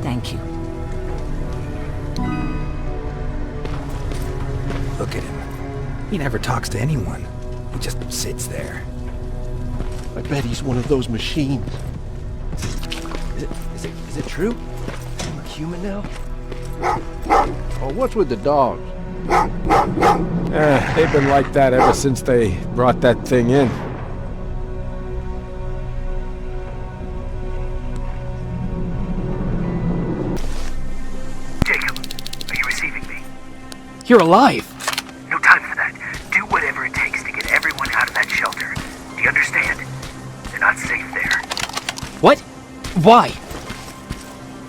Thank you. Look at him. He never talks to anyone. He just sits there. I bet he's one of those machines. Is it true? I'm a human now? Oh, what's with the dogs? They've been like that ever since they brought that thing in. Jacob, are you receiving me? You're alive! No time for that. Do whatever it takes to get everyone out of that shelter. Do you understand? They're not safe there. What? Why?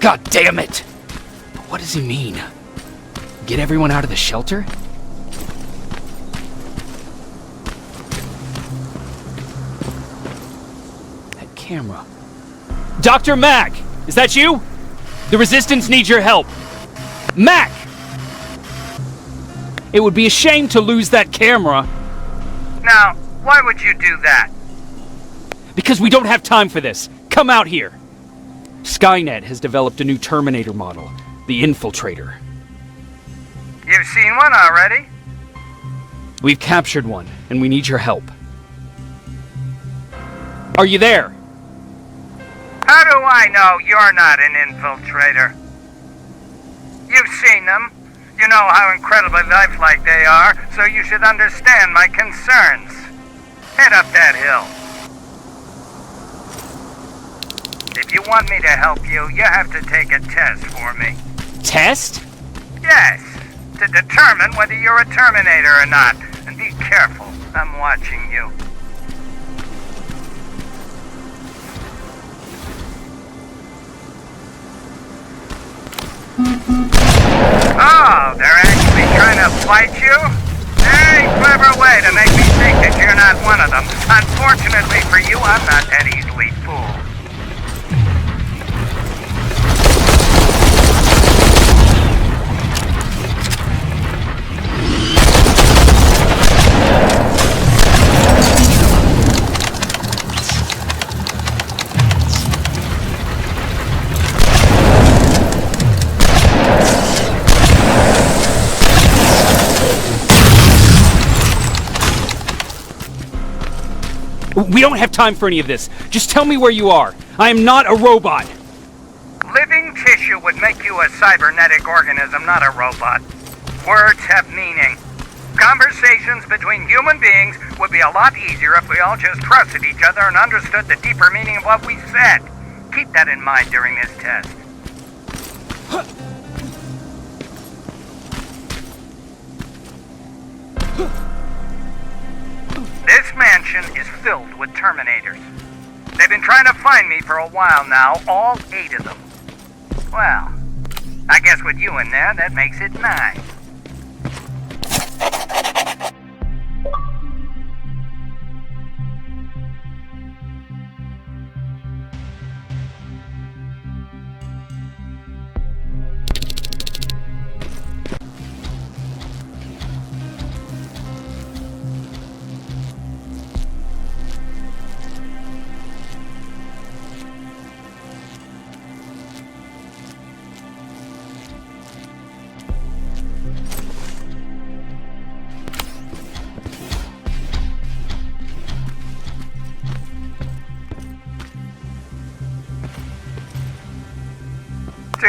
God damn it! What does he mean? Get everyone out of the shelter? That camera. Dr. Mack! Is that you? The Resistance needs your help. Mack! It would be a shame to lose that camera. Now, why would you do that? Because we don't have time for this. Come out here. Skynet has developed a new Terminator model, the Infiltrator. You've seen one already? We've captured one, and we need your help. Are you there? How do I know you're not an infiltrator? You've seen them. You know how incredibly lifelike they are, so you should understand my concerns. Head up that hill. If you want me to help you, you have to take a test for me. Test? Yes, to determine whether you're a Terminator or not. And be careful, I'm watching you. Oh, they're actually trying to fight you? Very clever way to make me think that you're not one of them. Unfortunately for you, I'm not that easily fooled. We don't have time for any of this. Just tell me where you are. I am not a robot. Living tissue would make you a cybernetic organism, not a robot. Words have meaning. Conversations between human beings would be a lot easier if we all just trusted each other and understood the deeper meaning of what we said. Keep that in mind during this test. This mansion is filled with Terminators. They've been trying to find me for a while now, all 8 of them. Well, I guess with you in there, that makes it 9.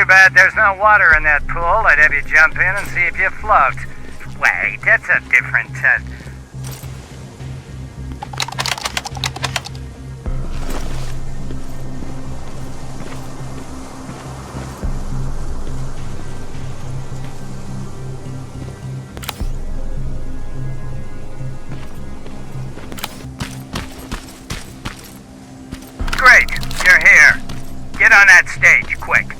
bad there's no water in that pool. I'd have you jump in and see if you float. Wait, that's a different test. Great, you're here. Get on that stage, quick.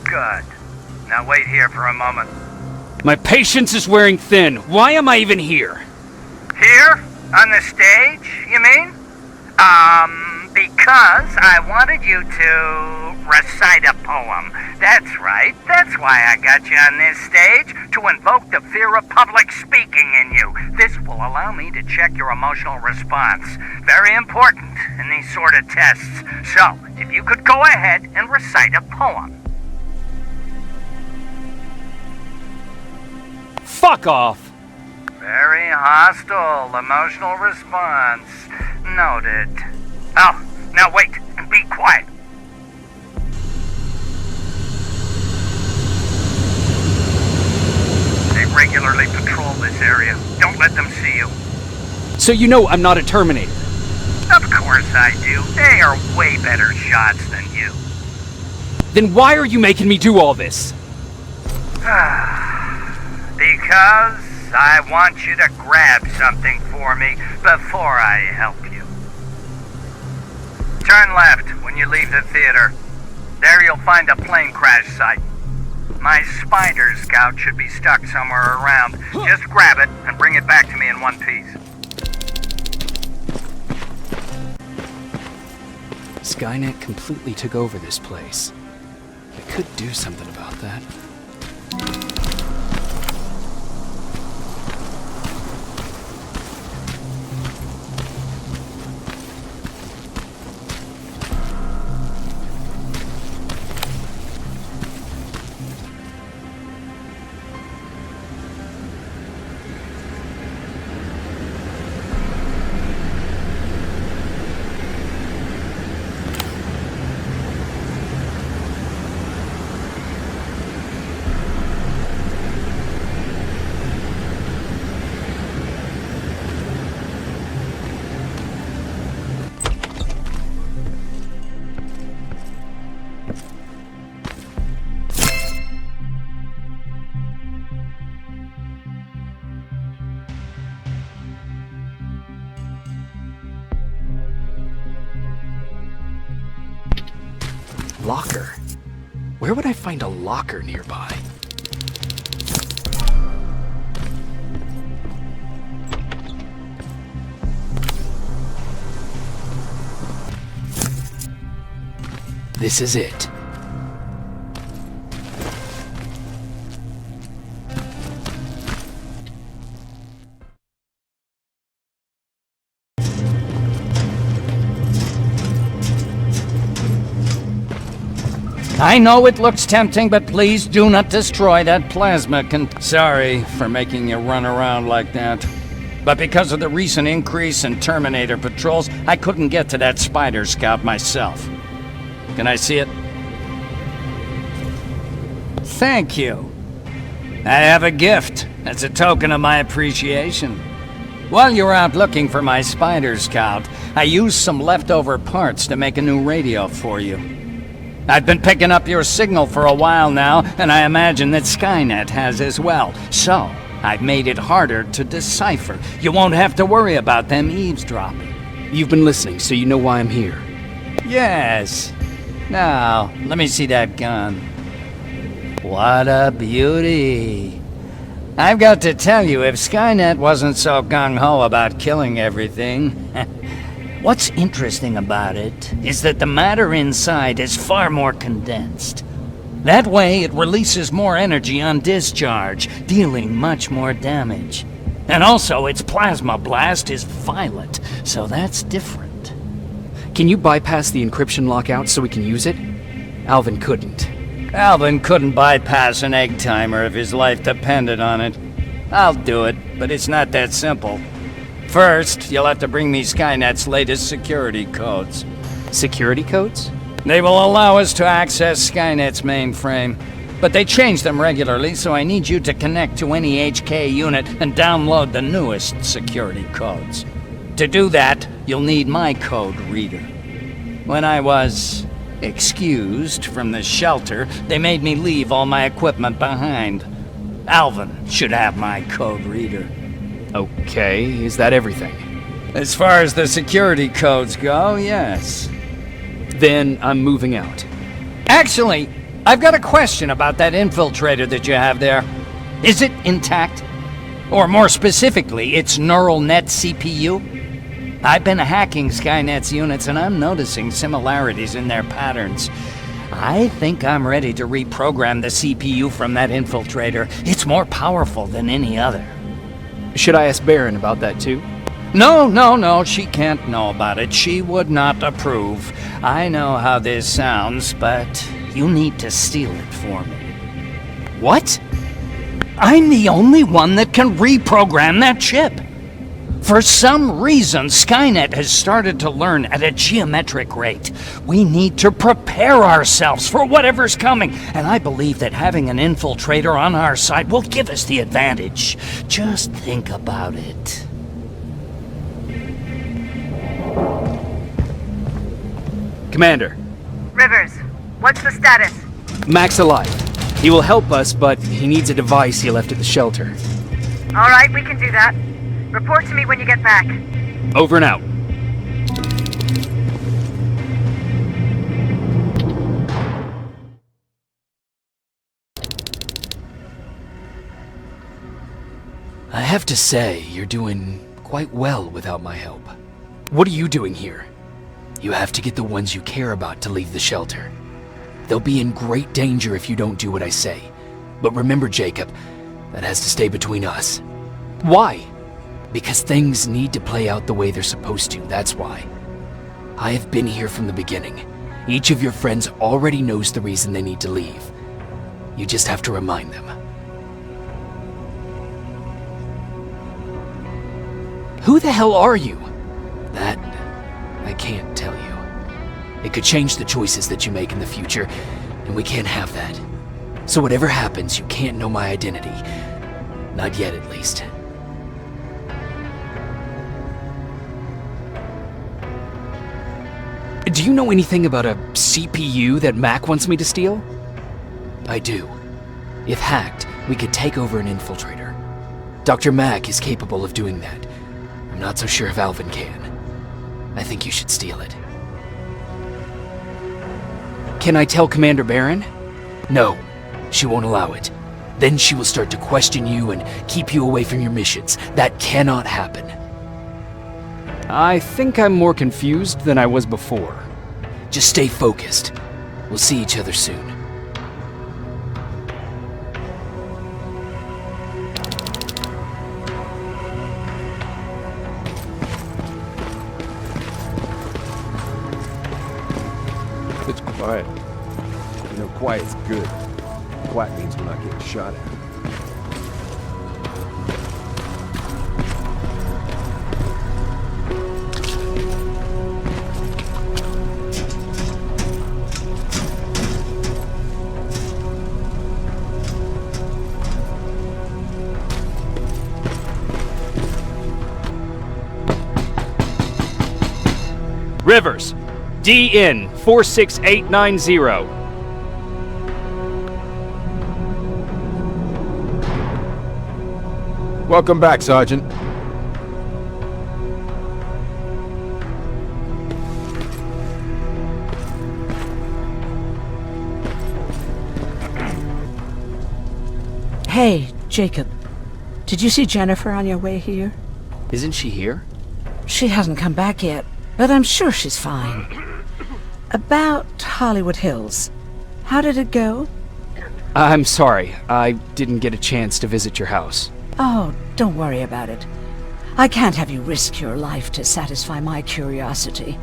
Good. Now wait here for a moment. My patience is wearing thin. Why am I even here? Here? On the stage, you mean? Because I wanted you to recite a poem. That's right. That's why I got you on this stage, to invoke the fear of public speaking in you. This will allow me to check your emotional response. Very important in these sort of tests. So, if you could go ahead and recite a poem. Fuck off! Very hostile emotional response. Noted. Oh, now wait and be quiet. They regularly patrol this area. Don't let them see you. So you know I'm not a Terminator? Of course I do. They are way better shots than you. Then why are you making me do all this? Because I want you to grab something for me before I help you. Turn left when you leave the theater. There you'll find a plane crash site. My spider scout should be stuck somewhere around. Just grab it and bring it back to me in one piece. Skynet completely took over this place. I could do something about that. Locker? Where would I find a locker nearby? This is it. I know it looks tempting, but please do not destroy that plasma Sorry for making you run around like that. But because of the recent increase in Terminator patrols, I couldn't get to that spider scout myself. Can I see it? Thank you. I have a gift as a token of my appreciation. While you're out looking for my spider scout, I used some leftover parts to make a new radio for you. I've been picking up your signal for a while now, and I imagine that Skynet has as well. So, I've made it harder to decipher. You won't have to worry about them eavesdropping. You've been listening, so you know why I'm here. Yes. Now, let me see that gun. What a beauty. I've got to tell you, if Skynet wasn't so gung-ho about killing everything... What's interesting about it is that the matter inside is far more condensed. That way, it releases more energy on discharge, dealing much more damage. And also, its plasma blast is violet, so that's different. Can you bypass the encryption lockout so we can use it? Alvin couldn't. Alvin couldn't bypass an egg timer if his life depended on it. I'll do it, but it's not that simple. First, you'll have to bring me Skynet's latest security codes. Security codes? They will allow us to access Skynet's mainframe. But they change them regularly, so I need you to connect to any HK unit and download the newest security codes. To do that, you'll need my code reader. When I was excused from the shelter, they made me leave all my equipment behind. Alvin should have my code reader. Okay, is that everything? As far as the security codes go, yes. Then I'm moving out. Actually, I've got a question about that infiltrator that you have there. Is it intact? Or more specifically, its neural net CPU? I've been hacking Skynet's units and I'm noticing similarities in their patterns. I think I'm ready to reprogram the CPU from that infiltrator. It's more powerful than any other. Should I ask Baron about that too? No, she can't know about it. She would not approve. I know how this sounds, but you need to steal it for me. What? I'm the only one that can reprogram that chip. For some reason, Skynet has started to learn at a geometric rate. We need to prepare ourselves for whatever's coming, and I believe that having an infiltrator on our side will give us the advantage. Just think about it. Commander. Rivers, what's the status? Mac's alive. He will help us, but he needs a device he left at the shelter. All right, we can do that. Report to me when you get back. Over and out. I have to say, you're doing quite well without my help. What are you doing here? You have to get the ones you care about to leave the shelter. They'll be in great danger if you don't do what I say. But remember, Jacob, that has to stay between us. Why? Because things need to play out the way they're supposed to, that's why. I have been here from the beginning. Each of your friends already knows the reason they need to leave. You just have to remind them. Who the hell are you? That I can't tell you. It could change the choices that you make in the future, and we can't have that. So whatever happens, you can't know my identity. Not yet, at least. Do you know anything about a CPU that Mac wants me to steal? I do. If hacked, we could take over an infiltrator. Dr. Mac is capable of doing that. I'm not so sure if Alvin can. I think you should steal it. Can I tell Commander Baron? No, she won't allow it. Then she will start to question you and keep you away from your missions. That cannot happen. I think I'm more confused than I was before. Just stay focused. We'll see each other soon. It's quiet. You know, quiet's good. Quiet means we're not getting shot at. Rivers, DN 46890. Welcome back, Sergeant. Hey, Jacob. Did you see Jennifer on your way here? Isn't she here? She hasn't come back yet, but I'm sure she's fine. About Hollywood Hills. How did it go? I'm sorry. I didn't get a chance to visit your house. Oh, Don't worry about it. I can't have you risk your life to satisfy my curiosity.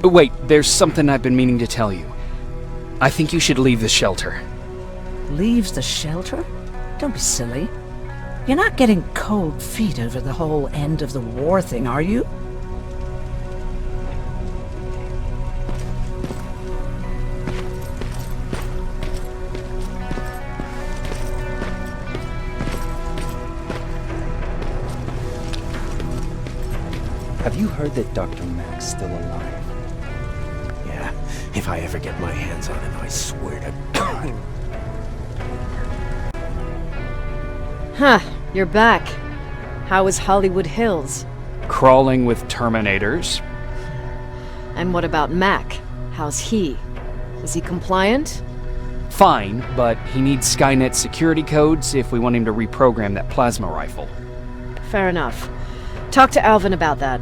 Wait, there's something I've been meaning to tell you. I think you should leave the shelter. Leaves the shelter? Don't be silly. You're not getting cold feet over the whole end of the war thing, are you? Have you heard that Dr. Mack's still alive? Yeah, if I ever get my hands on him, I swear to God. Huh, you're back. How is Hollywood Hills? Crawling with Terminators. And what about Mac? How's he? Is he compliant? Fine, but he needs Skynet security codes if we want him to reprogram that plasma rifle. Fair enough. Talk to Alvin about that.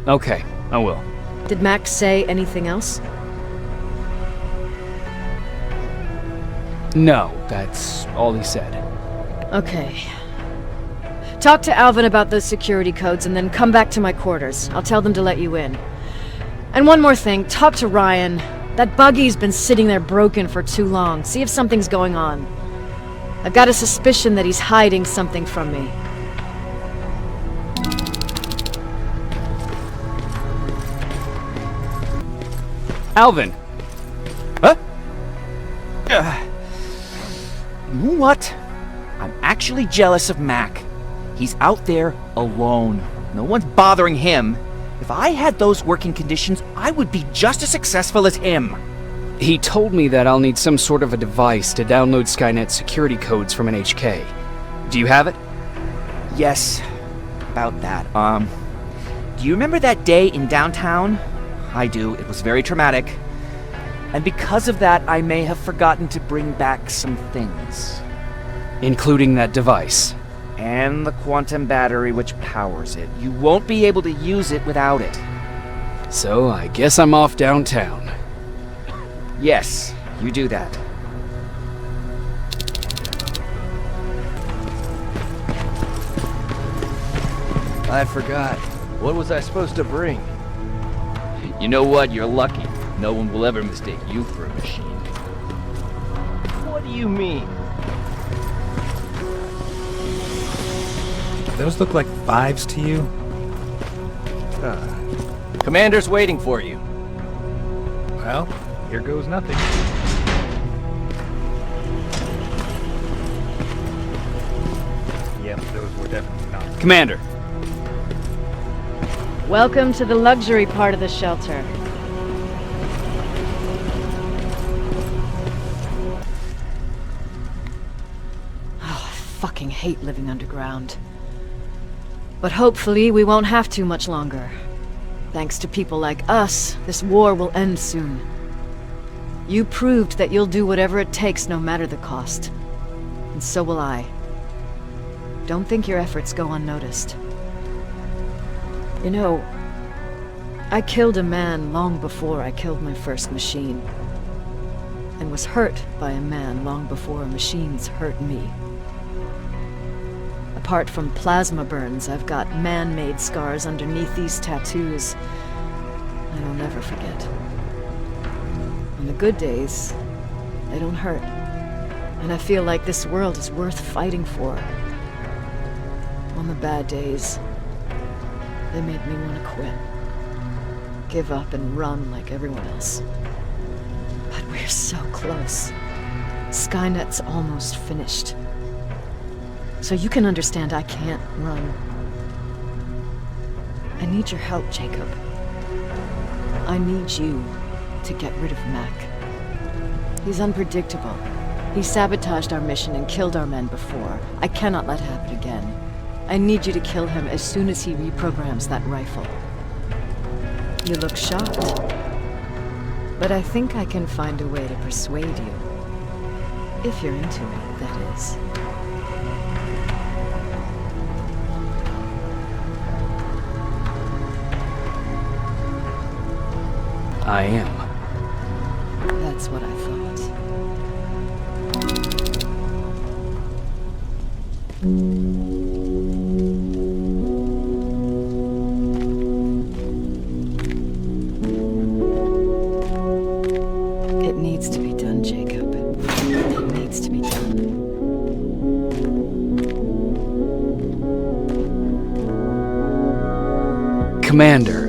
Okay, I will. Did Mac say anything else? No, that's all he said. Okay. Talk to Alvin about those security codes and then come back to my quarters. I'll tell them to let you in. And one more thing, talk to Ryan. That buggy's been sitting there broken for too long. See if something's going on. I've got a suspicion that he's hiding something from me. Alvin! Huh? You know what? I'm actually jealous of Mac. He's out there alone. No one's bothering him. If I had those working conditions, I would be just as successful as him. He told me that I'll need some sort of a device to download Skynet security codes from an HK. Do you have it? Yes, about that. Do you remember that day in downtown? I do. It was very traumatic. And because of that, I may have forgotten to bring back some things. Including that device. And the quantum battery which powers it. You won't be able to use it without it. So I guess I'm off downtown. Yes, you do that. I forgot. What was I supposed to bring? You know what? You're lucky. No one will ever mistake you for a machine. What do you mean? Those look like 5s to you? Commander's waiting for you. Well, here goes nothing. Yep, those were definitely not. Commander! Welcome to the luxury part of the shelter. Oh, I fucking hate living underground. But hopefully we won't have to much longer. Thanks to people like us, this war will end soon. You proved that you'll do whatever it takes no matter the cost. And so will I. Don't think your efforts go unnoticed. You know, I killed a man long before I killed my first machine. And was hurt by a man long before machines hurt me. Apart from plasma burns, I've got man-made scars underneath these tattoos. And I'll never forget. On the good days, they don't hurt. And I feel like this world is worth fighting for. On the bad days, they made me want to quit. Give up and run like everyone else. But we're so close. Skynet's almost finished. So you can understand I can't run. I need your help, Jacob. I need you to get rid of Mac. He's unpredictable. He sabotaged our mission and killed our men before. I cannot let it happen again. I need you to kill him as soon as he reprograms that rifle. You look shocked. But I think I can find a way to persuade you. If you're into it, that is. I am. That's what I thought. Commander,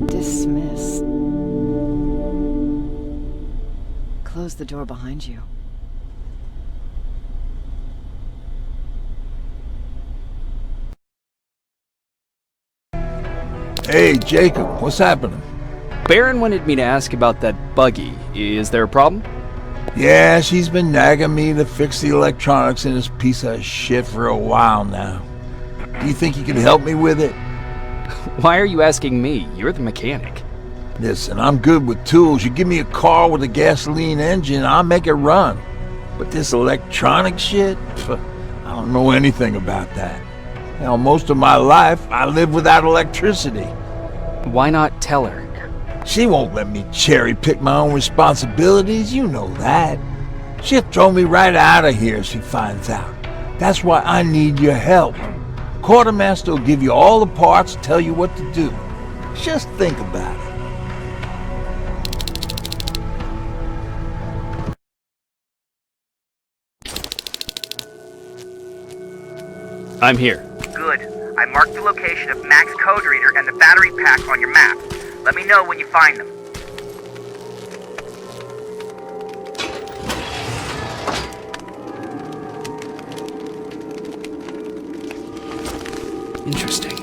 Dismissed. Close the door behind you. Hey, Jacob, what's happening? Baron wanted me to ask about that buggy. Is there a problem? Yeah, she's been nagging me to fix the electronics in this piece of shit for a while now. Do you think you can help me with it? Why are you asking me? You're the mechanic. Listen, I'm good with tools. You give me a car with a gasoline engine, I'll make it run. But this electronic shit? I don't know anything about that. Hell, most of my life, I lived without electricity. Why not tell her? She won't let me cherry-pick my own responsibilities, you know that. She'll throw me right out of here if she finds out. That's why I need your help. Quartermaster will give you all the parts, tell you what to do. Just think about it. I'm here. Good. I marked the location of Mac's code reader and the battery pack on your map. Let me know when you find them. Interesting.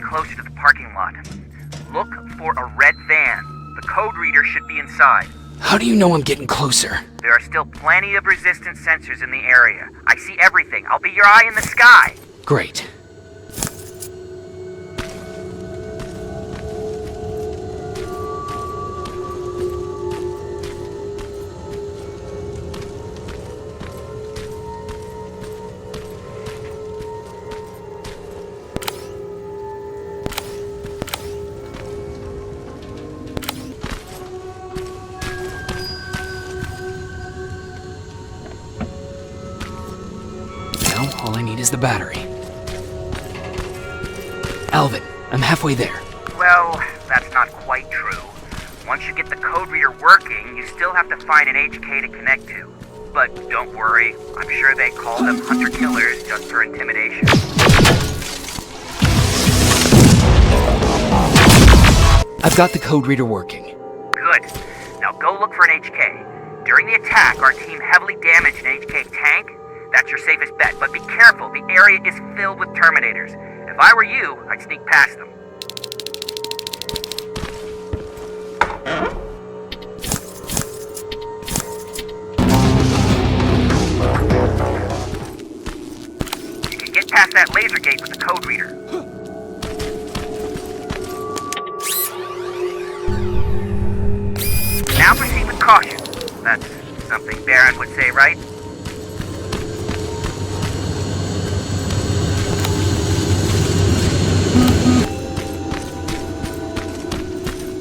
Closer to the parking lot. Look for a red van. The code reader should be inside. How do you know I'm getting closer? There are still plenty of resistance sensors in the area. I see everything. I'll be your eye in the sky. Great. All I need is the battery. Alvin, I'm halfway there. Well, that's not quite true. Once you get the code reader working, you still have to find an HK to connect to. But don't worry, I'm sure they call them hunter-killers just for intimidation. I've got the code reader working. Good. Now go look for an HK. During the attack, our team heavily damaged an HK tank. That's your safest bet, but be careful. The area is filled with Terminators. If I were you, I'd sneak past them. You can get past that laser gate with the code reader. Now proceed with caution. That's something Baron would say, right?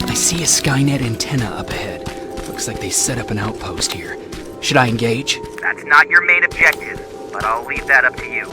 I see a Skynet antenna up ahead. Looks like they set up an outpost here. Should I engage? That's not your main objective, but I'll leave that up to you.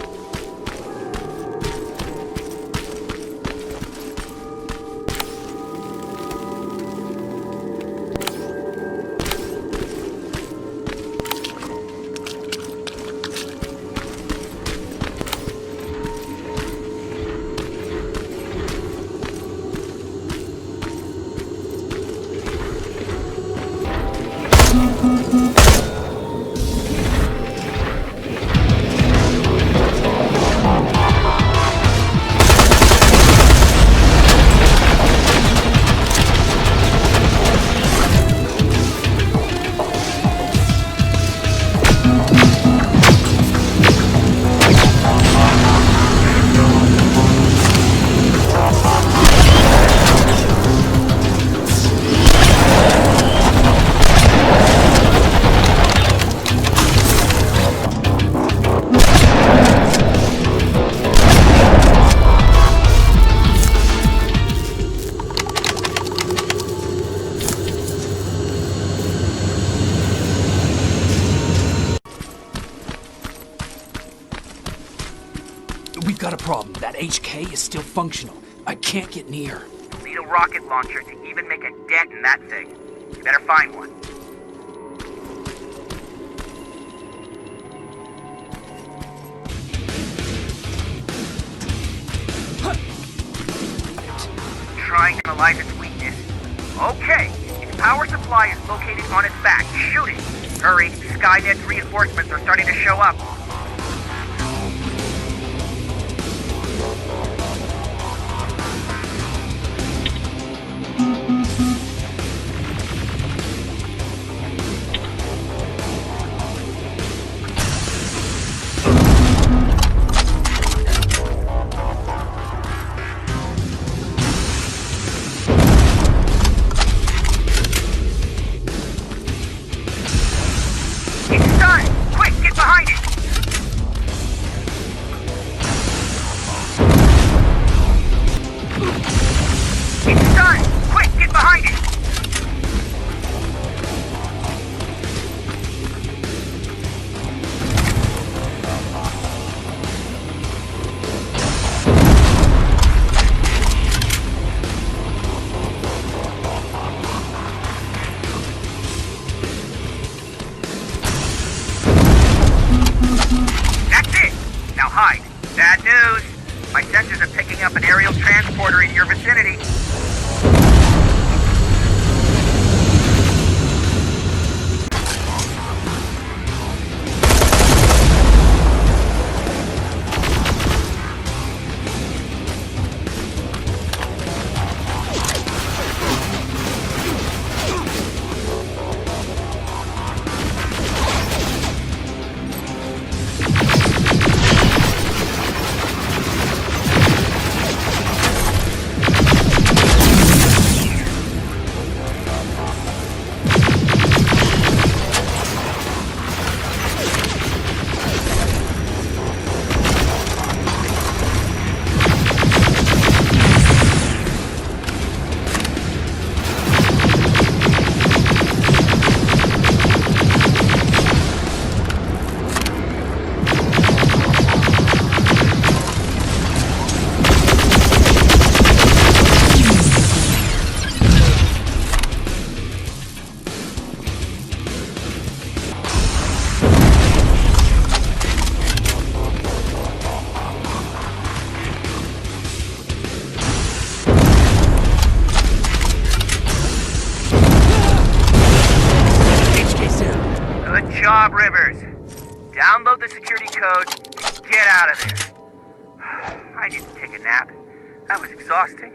problem. That HK is still functional. I can't get near. You'll need a rocket launcher to even make a dent in that thing. You better find one. Trying to analyze its weakness. Okay, its power supply is located on its back. Shoot it! Hurry, Skynet's reinforcements are starting to show up. Bad news. My sensors are picking up an aerial transporter in your vicinity. Good job, Rivers. Download the security code and get out of there. I didn't take a nap. That was exhausting.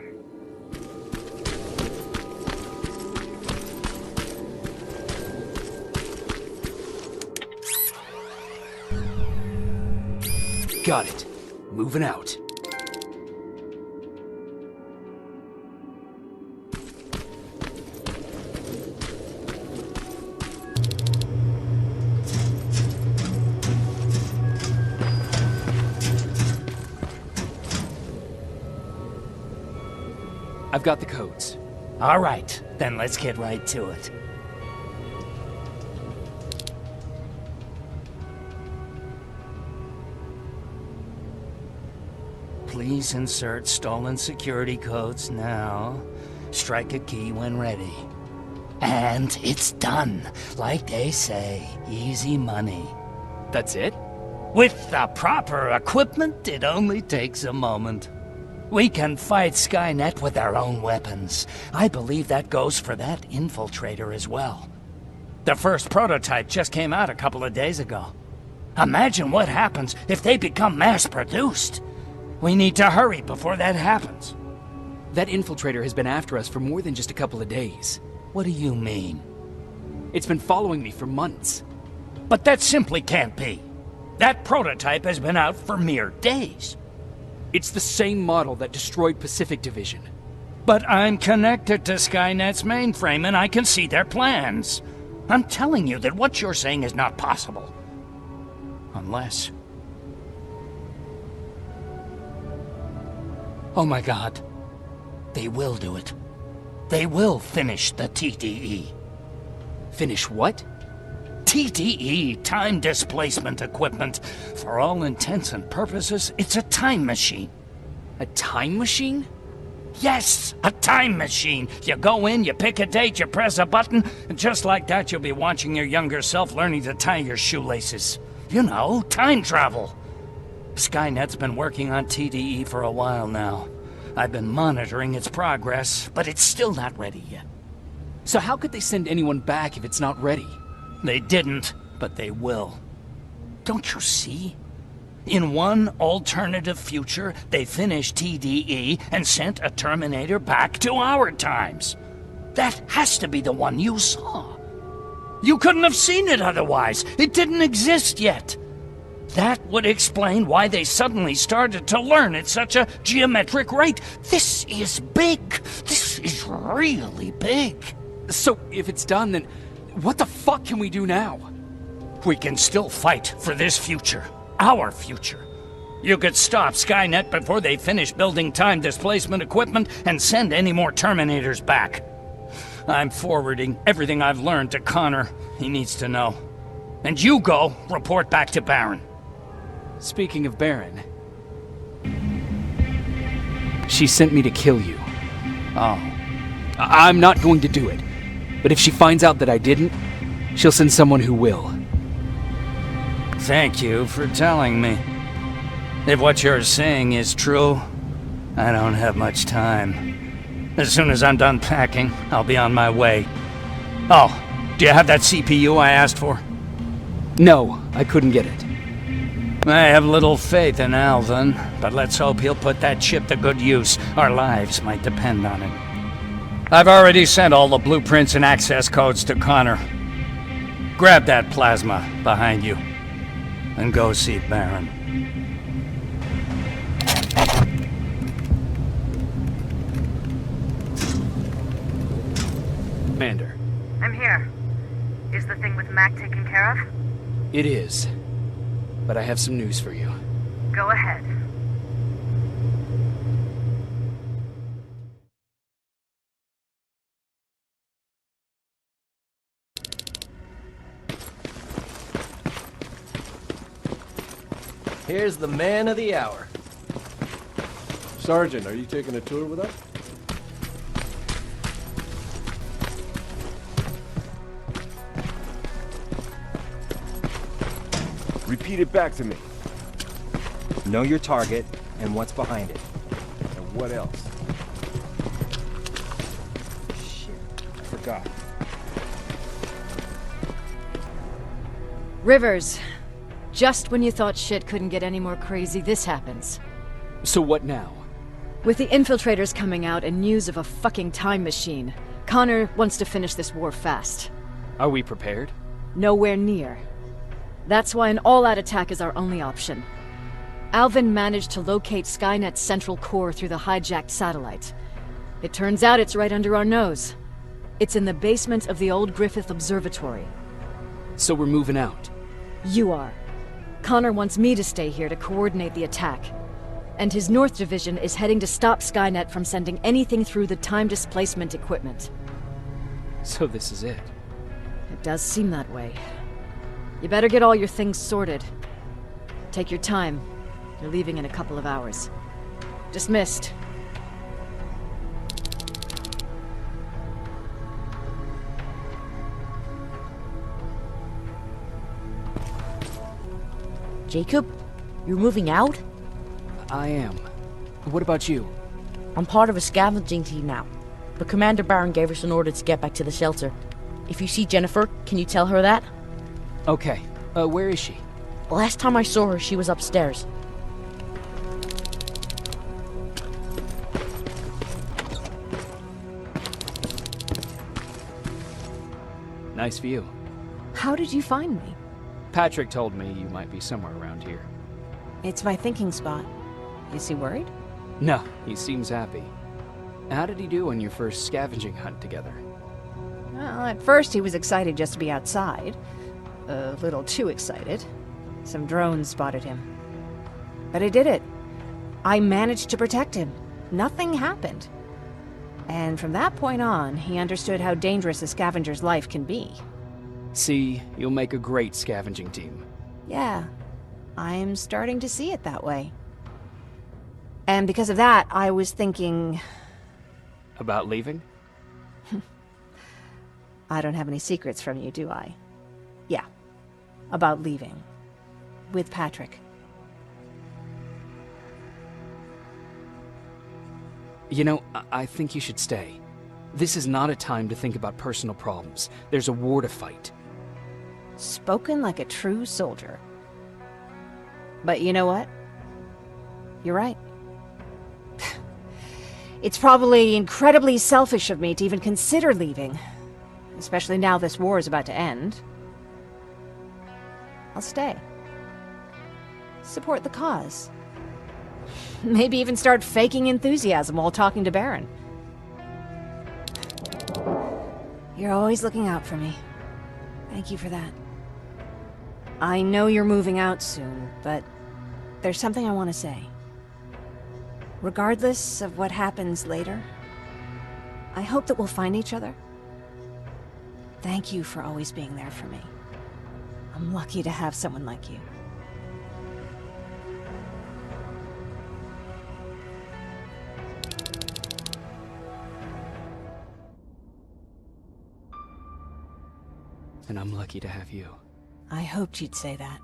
Got it. Moving out. I've got the codes. All right, then let's get right to it. Please insert stolen security codes now. Strike a key when ready. And it's done. Like they say, easy money. That's it? With the proper equipment, it only takes a moment. We can fight Skynet with our own weapons. I believe that goes for that infiltrator as well. The first prototype just came out a couple of days ago. Imagine what happens if they become mass-produced. We need to hurry before that happens. That infiltrator has been after us for more than just a couple of days. What do you mean? It's been following me for months. But that simply can't be. That prototype has been out for mere days. It's the same model that destroyed Pacific Division. But I'm connected to Skynet's mainframe and I can see their plans. I'm telling you that what you're saying is not possible. Unless... Oh my God. They will do it. They will finish the TDE. Finish what? TDE, time displacement equipment. For all intents and purposes, it's a time machine. A time machine? Yes, a time machine. You go in, you pick a date, you press a button, and just like that you'll be watching your younger self learning to tie your shoelaces. You know, time travel. Skynet's been working on TDE for a while now. I've been monitoring its progress, but it's still not ready yet. So how could they send anyone back if it's not ready? They didn't, but they will. Don't you see? In one alternative future, they finished TDE and sent a Terminator back to our times. That has to be the one you saw. You couldn't have seen it otherwise. It didn't exist yet. That would explain why they suddenly started to learn at such a geometric rate. This is big. This is really big. So, if it's done, then what the fuck can we do now? We can still fight for this future. Our future. You could stop Skynet before they finish building time displacement equipment and send any more Terminators back. I'm forwarding everything I've learned to Connor. He needs to know. And you go report back to Baron. Speaking of Baron, she sent me to kill you. Oh. I'm not going to do it. But if she finds out that I didn't, she'll send someone who will. Thank you for telling me. If what you're saying is true, I don't have much time. As soon as I'm done packing, I'll be on my way. Oh, do you have that CPU I asked for? No, I couldn't get it. I have little faith in Alvin, but let's hope he'll put that chip to good use. Our lives might depend on it. I've already sent all the blueprints and access codes to Connor. Grab that plasma behind you, and go see Baron. Commander. I'm here. Is the thing with Mac taken care of? It is. But I have some news for you. Go ahead. Here's the man of the hour. Sergeant, are you taking a tour with us? Repeat it back to me. Know your target and what's behind it. And what else? Shit, I forgot. Rivers, just when you thought shit couldn't get any more crazy, this happens. So what now? With the infiltrators coming out and news of a fucking time machine, Connor wants to finish this war fast. Are we prepared? Nowhere near. That's why an all-out attack is our only option. Alvin managed to locate Skynet's central core through the hijacked satellite. It turns out it's right under our nose. It's in the basement of the old Griffith Observatory. So we're moving out? You are. Connor wants me to stay here to coordinate the attack. And his North Division is heading to stop Skynet from sending anything through the time displacement equipment. So this is it? It does seem that way. You better get all your things sorted. Take your time. You're leaving in a couple of hours. Dismissed. Jacob, you're moving out? I am. What about you? I'm part of a scavenging team now, but Commander Baron gave us an order to get back to the shelter. If you see Jennifer, can you tell her that? Okay. Where is she? Last time I saw her, she was upstairs. Nice view. How did you find me? Patrick told me you might be somewhere around here. It's my thinking spot. Is he worried? No, he seems happy. How did he do on your first scavenging hunt together? Well, at first he was excited just to be outside. A little too excited. Some drones spotted him. But I did it. I managed to protect him. Nothing happened. And from that point on, he understood how dangerous a scavenger's life can be. See, you'll make a great scavenging team. Yeah, I'm starting to see it that way. And because of that, I was thinking... About leaving? I don't have any secrets from you, do I? Yeah, about leaving. With Patrick. You know, I think you should stay. This is not a time to think about personal problems. There's a war to fight. Spoken like a true soldier. But you know what? You're right. It's probably incredibly selfish of me to even consider leaving. Especially now this war is about to end. I'll stay. Support the cause. Maybe even start faking enthusiasm while talking to Baron. You're always looking out for me. Thank you for that. I know you're moving out soon, but there's something I want to say. Regardless of what happens later, I hope that we'll find each other. Thank you for always being there for me. I'm lucky to have someone like you. And I'm lucky to have you. I hoped you'd say that.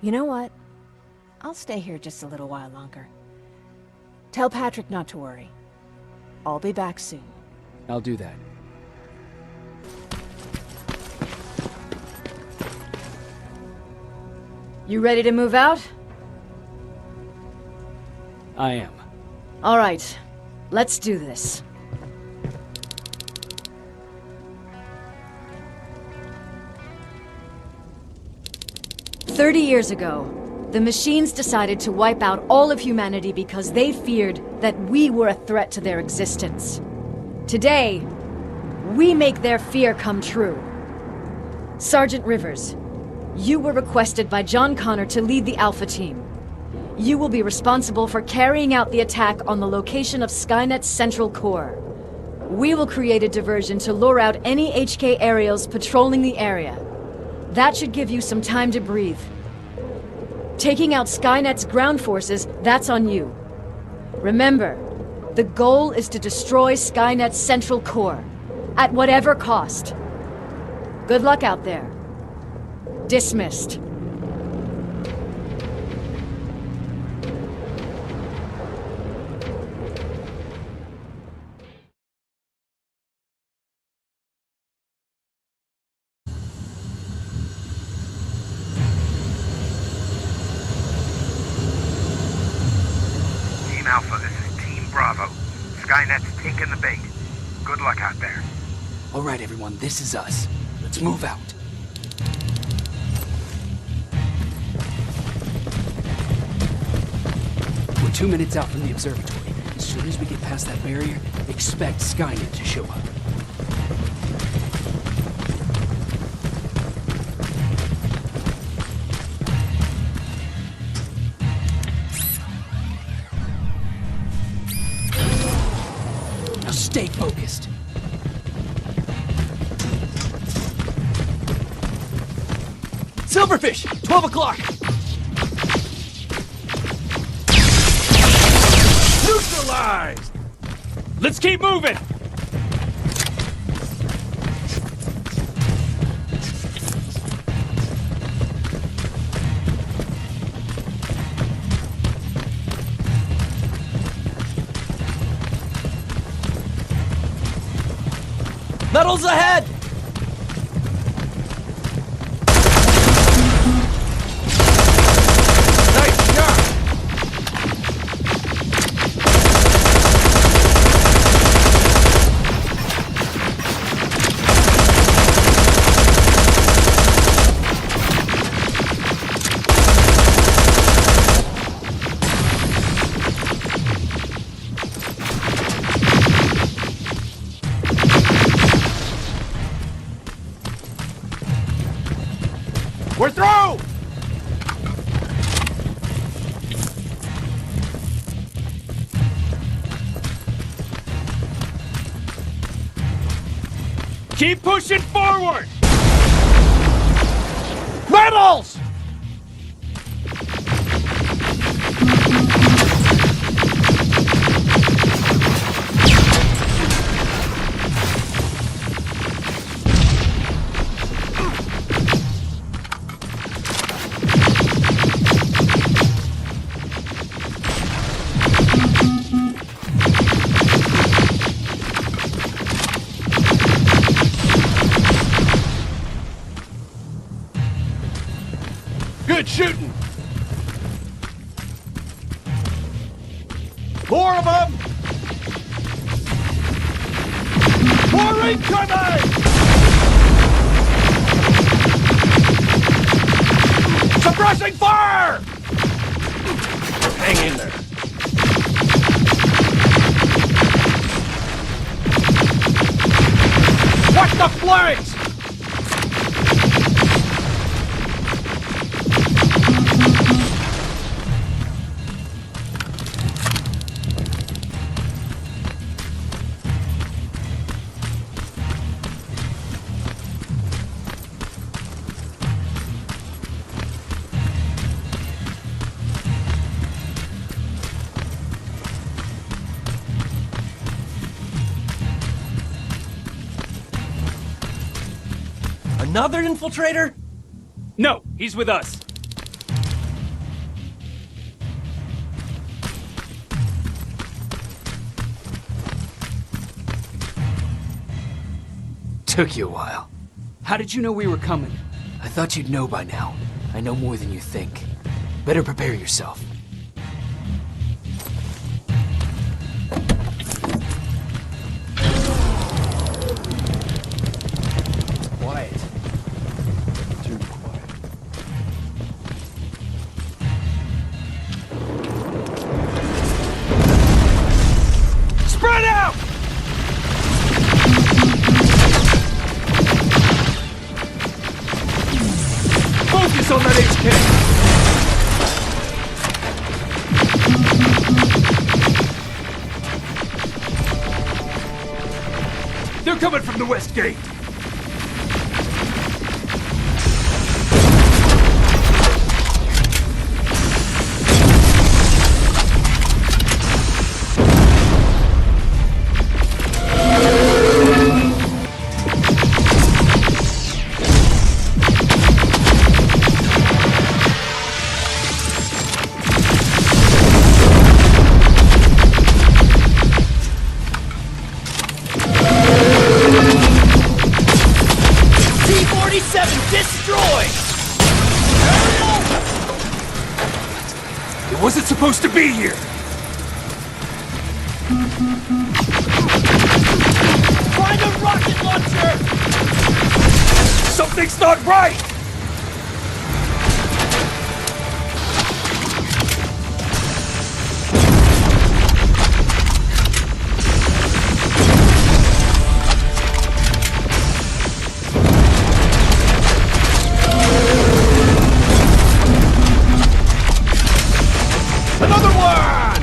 You know what? I'll stay here just a little while longer. Tell Patrick not to worry. I'll be back soon. I'll do that. You ready to move out? I am. All right, let's do this. "30 years ago, the machines decided to wipe out all of humanity because they feared that we were a threat to their existence. Today, we make their fear come true. Sergeant Rivers, you were requested by John Connor to lead the Alpha Team. You will be responsible for carrying out the attack on the location of Skynet's central core. We will create a diversion to lure out any HK aerials patrolling the area. That should give you some time to breathe. Taking out Skynet's ground forces, that's on you. Remember, the goal is to destroy Skynet's central core, at whatever cost. Good luck out there. Dismissed." Team Alpha, this is Team Bravo. Skynet's taking the bait. Good luck out there. All right, everyone, this is us. Let's move out. We're 2 minutes out from the observatory. As soon as we get past that barrier, expect Skynet to show up. focused. Silverfish! 12 o'clock! Neutralized! Let's keep moving! Metals ahead! Nice shot! We're through! Keep pushing forward! Metals! Good shooting! More of them! More incoming! Suppressing fire! Hang in there. Watch the flanks! Another infiltrator? No, he's with us. Took you a while. How did you know we were coming? I thought you'd know by now. I know more than you think. Better prepare yourself. Quiet. Too quiet. Spread out! Focus on that HK! They're coming from the west gate! Wasn't supposed to be here! Find a rocket launcher! Something's not right! Another one!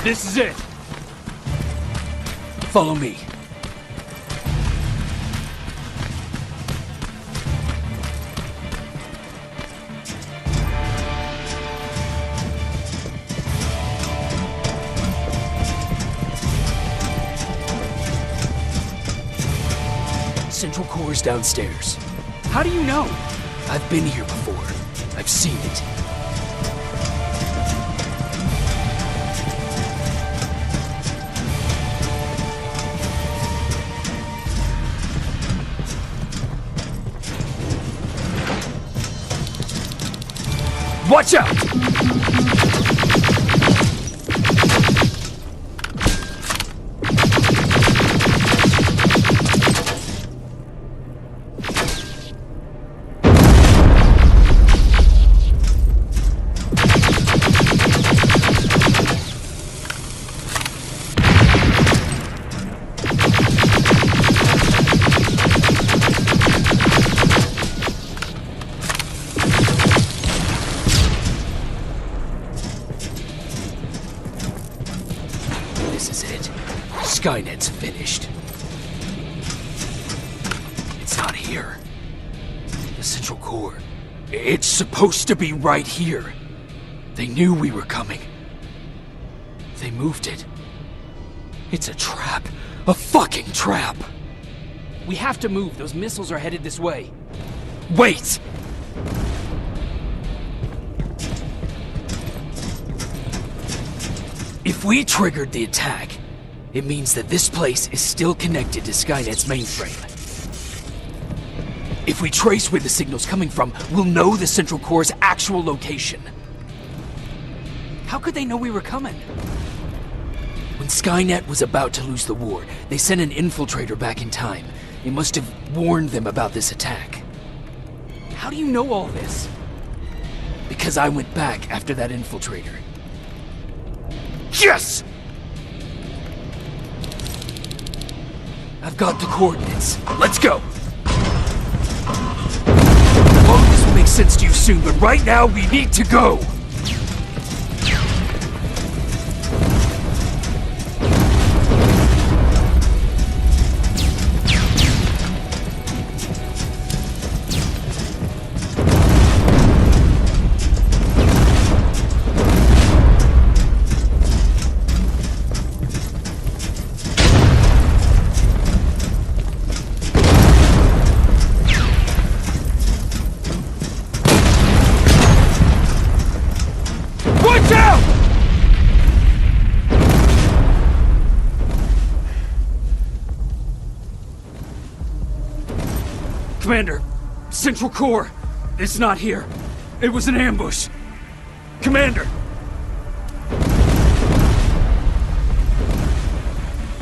This is it. Follow me. Central Core's downstairs. How do you know? I've been here before. I've seen it. Watch out! This is it. Skynet's finished. It's not here. The Central Core. It's supposed to be right here. They knew we were coming. They moved it. It's a trap. A fucking trap! We have to move. Those missiles are headed this way. Wait! If we triggered the attack, it means that this place is still connected to Skynet's mainframe. If we trace where the signal's coming from, we'll know the Central Core's actual location. How could they know we were coming? When Skynet was about to lose the war, they sent an infiltrator back in time. It must have warned them about this attack. How do you know all this? Because I went back after that infiltrator. Yes! I've got the coordinates. Let's go! All of this will make sense to you soon, but right now we need to go! Commander, Central Core, it's not here. It was an ambush. Commander!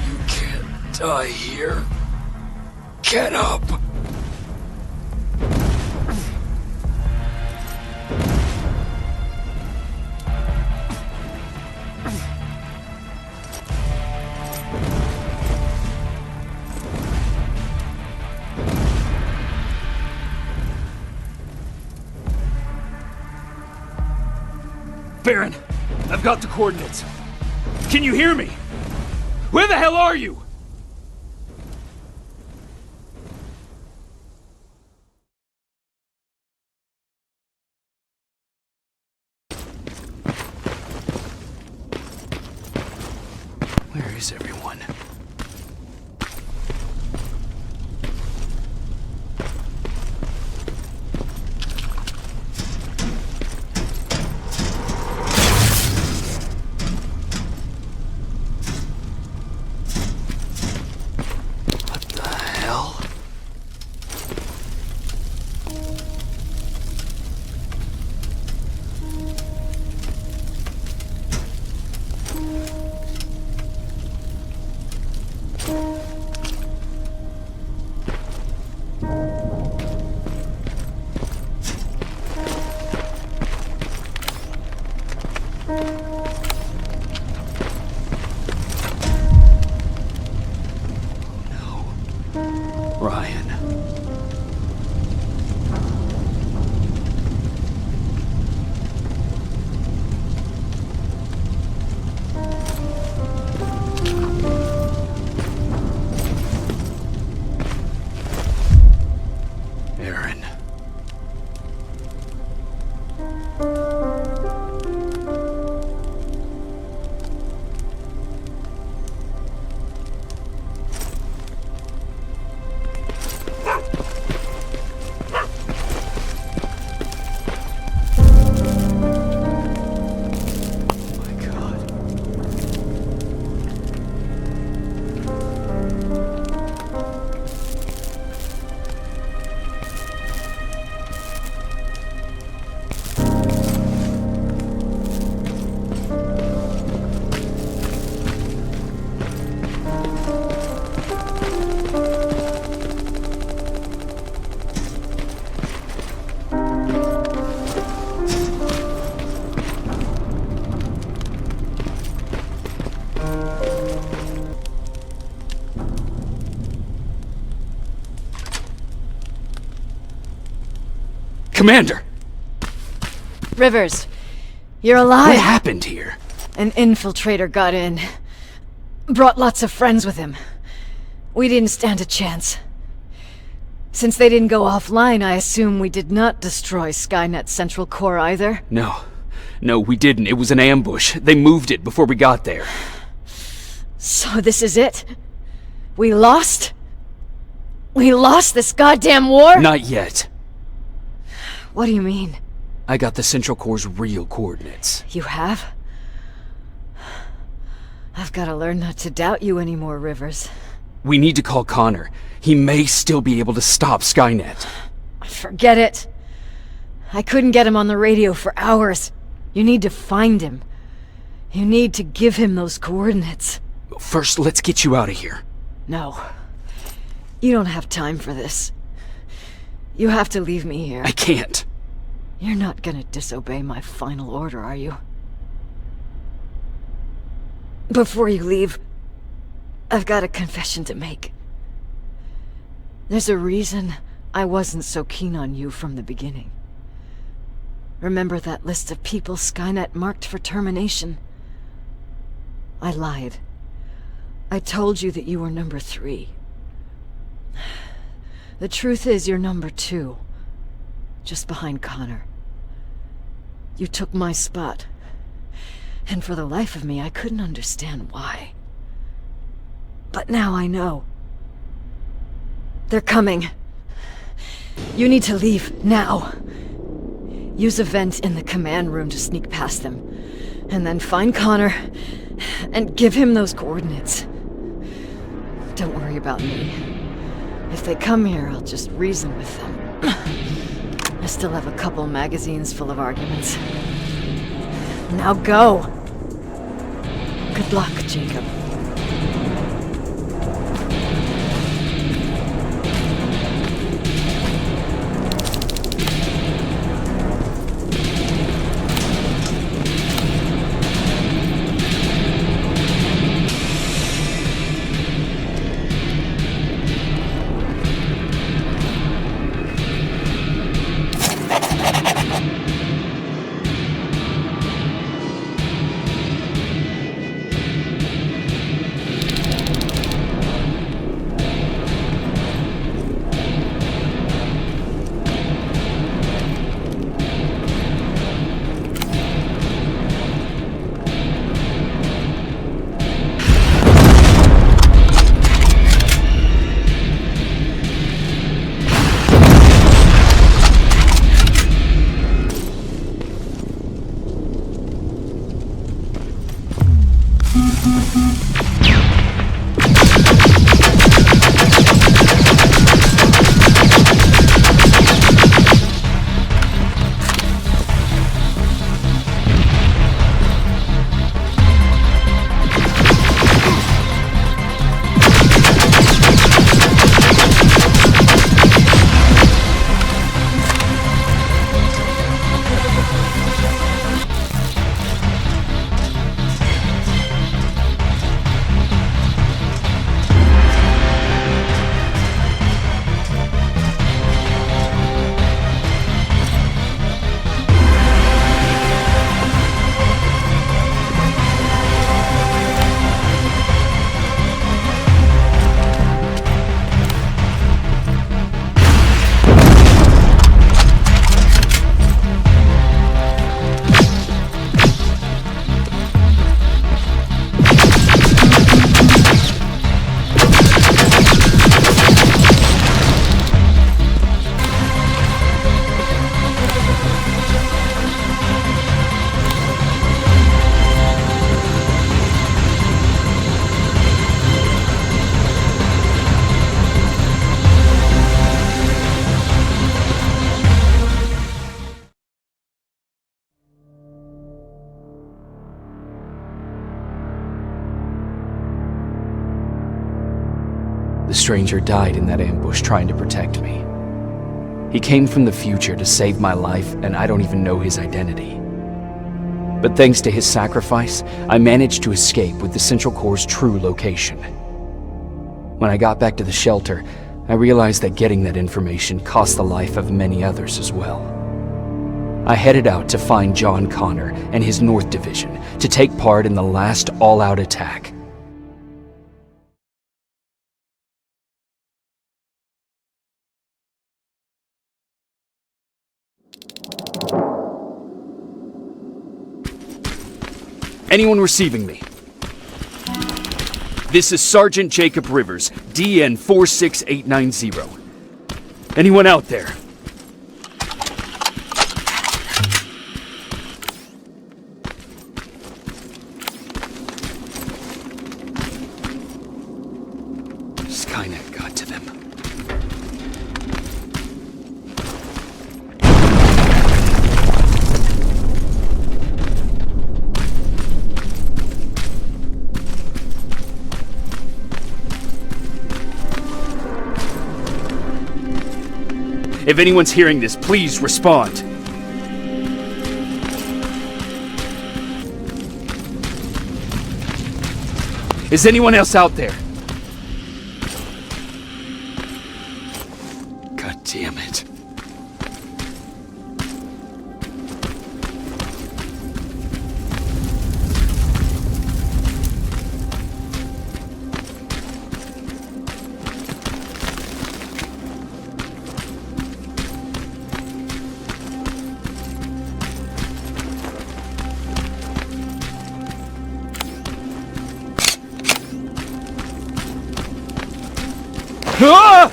You can't die here. Get up! Baron, I've got the coordinates. Can you hear me? Where the hell are you? Where is everyone? Ryan. Commander! Rivers, you're alive. What happened here? An infiltrator got in. Brought lots of friends with him. We didn't stand a chance. Since they didn't go offline, I assume we did not destroy Skynet's central core either? No, we didn't. It was an ambush. They moved it before we got there. So this is it? We lost? We lost this goddamn war? Not yet. What do you mean? I got the Central Core's real coordinates. You have? I've got to learn not to doubt you anymore, Rivers. We need to call Connor. He may still be able to stop Skynet. Forget it. I couldn't get him on the radio for hours. You need to find him. You need to give him those coordinates. First, let's get you out of here. No. You don't have time for this. You have to leave me here. I can't. You're not gonna disobey my final order, are you? Before you leave, I've got a confession to make. There's a reason I wasn't so keen on you from the beginning. Remember that list of people Skynet marked for termination? I lied. I told you that you were number 3. The truth is you're number 2, just behind Connor. You took my spot, and for the life of me, I couldn't understand why. But now I know. They're coming. You need to leave, now. Use a vent in the command room to sneak past them, and then find Connor, and give him those coordinates. Don't worry about me. If they come here, I'll just reason with them. I still have a couple magazines full of arguments. Now go! Good luck, Jacob. The stranger died in that ambush trying to protect me. He came from the future to save my life, and I don't even know his identity. But thanks to his sacrifice, I managed to escape with the Central Core's true location. When I got back to the shelter, I realized that getting that information cost the life of many others as well. I headed out to find John Connor and his North Division to take part in the last all-out attack. Anyone receiving me? This is Sergeant Jacob Rivers, DN 46890. Anyone out there? Skynet got to them. If anyone's hearing this, please respond. Is anyone else out there? God damn it. Ah!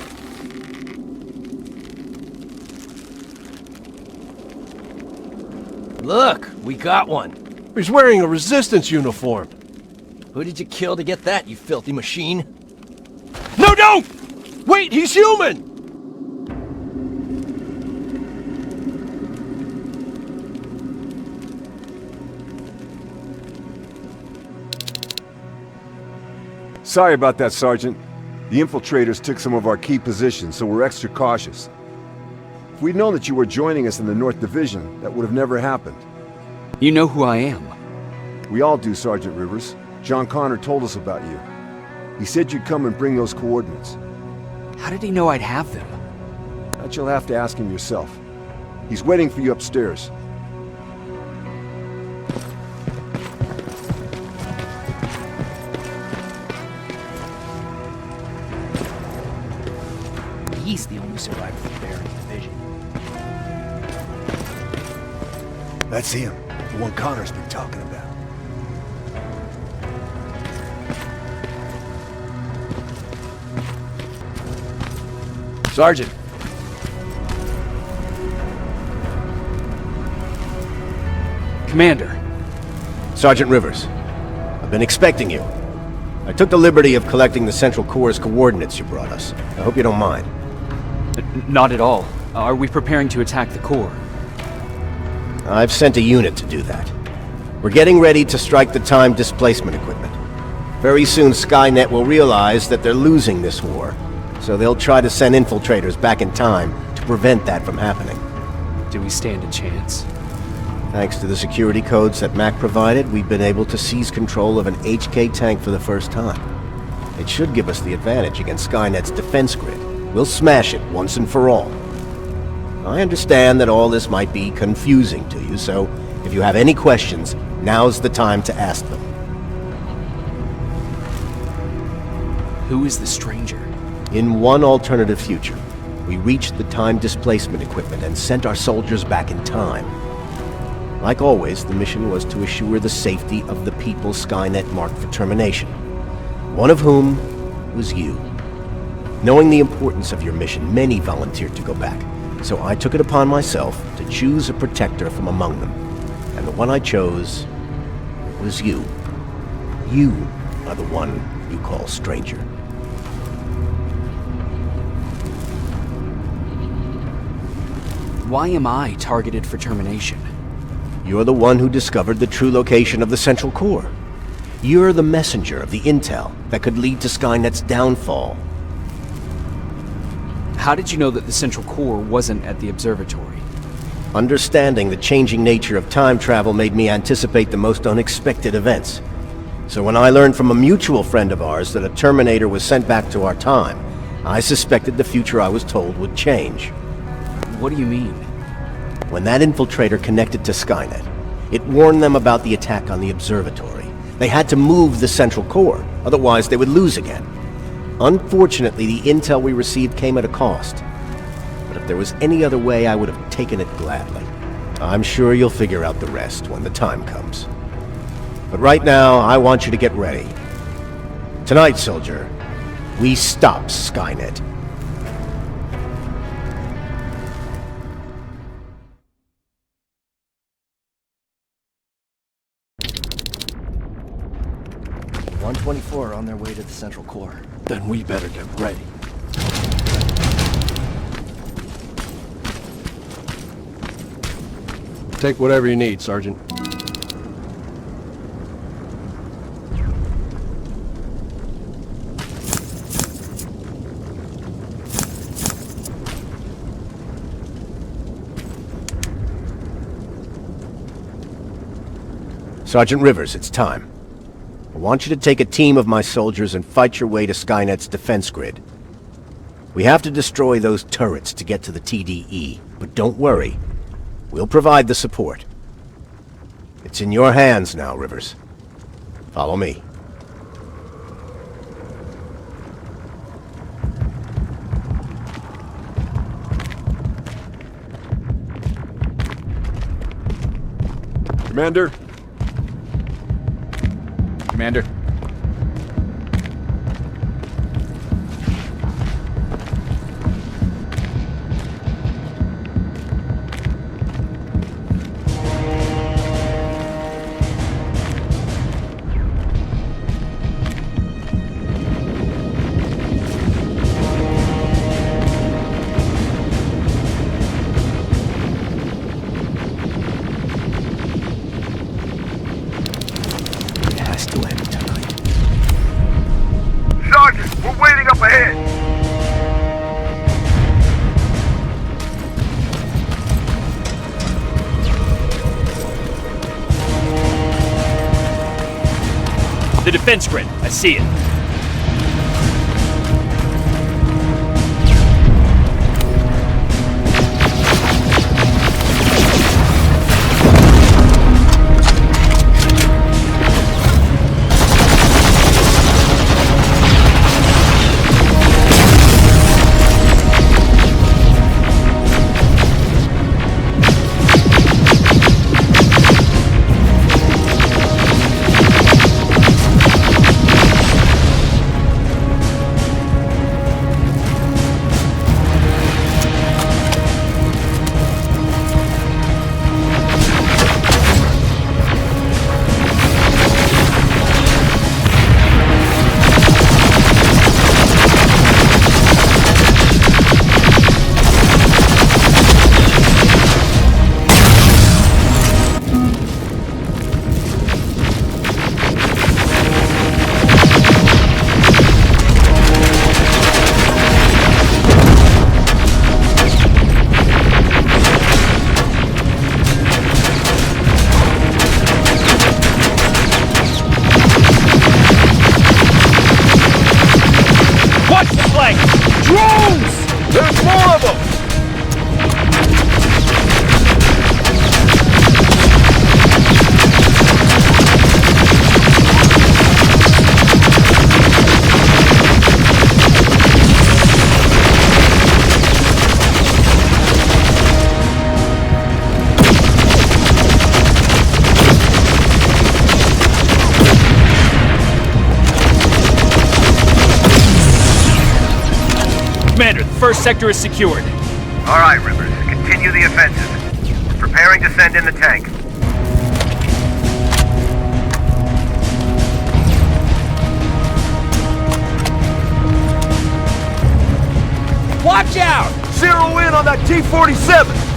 Look, we got one. He's wearing a resistance uniform. Who did you kill to get that, you filthy machine? No, don't! Wait, he's human! Sorry about that, Sergeant. The infiltrators took some of our key positions, so we're extra cautious. If we'd known that you were joining us in the North Division, that would have never happened. You know who I am. We all do, Sergeant Rivers. John Connor told us about you. He said you'd come and bring those coordinates. How did he know I'd have them? That you'll have to ask him yourself. He's waiting for you upstairs. He's the only survivor from Baron's division. That's him, the one Connor's been talking about. Sergeant. Commander. Sergeant Rivers. I've been expecting you. I took the liberty of collecting the Central Core's coordinates you brought us. I hope you don't mind. Not at all. Are we preparing to attack the core? I've sent a unit to do that. We're getting ready to strike the time displacement equipment. Very soon Skynet will realize that they're losing this war, so they'll try to send infiltrators back in time to prevent that from happening. Do we stand a chance? Thanks to the security codes that Mac provided, we've been able to seize control of an HK tank for the first time. It should give us the advantage against Skynet's defense grid. We'll smash it once and for all. I understand that all this might be confusing to you, so if you have any questions, now's the time to ask them. Who is the stranger? In one alternative future, we reached the time displacement equipment and sent our soldiers back in time. Like always, the mission was to assure the safety of the people Skynet marked for termination. One of whom was you. Knowing the importance of your mission, many volunteered to go back, so I took it upon myself to choose a protector from among them. And the one I chose was you. You are the one you call stranger. Why am I targeted for termination? You're the one who discovered the true location of the Central Core. You're the messenger of the intel that could lead to Skynet's downfall. How did you know that the Central Core wasn't at the observatory? Understanding the changing nature of time travel made me anticipate the most unexpected events. So when I learned from a mutual friend of ours that a Terminator was sent back to our time, I suspected the future I was told would change. What do you mean? When that infiltrator connected to Skynet, it warned them about the attack on the observatory. They had to move the central core, otherwise they would lose again. Unfortunately, the intel we received came at a cost. But if there was any other way, I would have taken it gladly. I'm sure you'll figure out the rest when the time comes. But right now, I want you to get ready. Tonight, soldier, we stop Skynet. $124 on their way to the central core. Then we better get ready. Take whatever you need, Sergeant. Sergeant Rivers, it's time. I want you to take a team of my soldiers and fight your way to Skynet's defense grid. We have to destroy those turrets to get to the TDE, but don't worry. We'll provide the support. It's in your hands now, Rivers. Follow me. Commander? Commander. Sergeant, we're waiting up ahead. The defense grid. I see it. Drones! There's more of them! Commander, the first sector is secured. All right, Rivers. Continue the offensive. We're preparing to send in the tank. Watch out! Zero in on that T-47!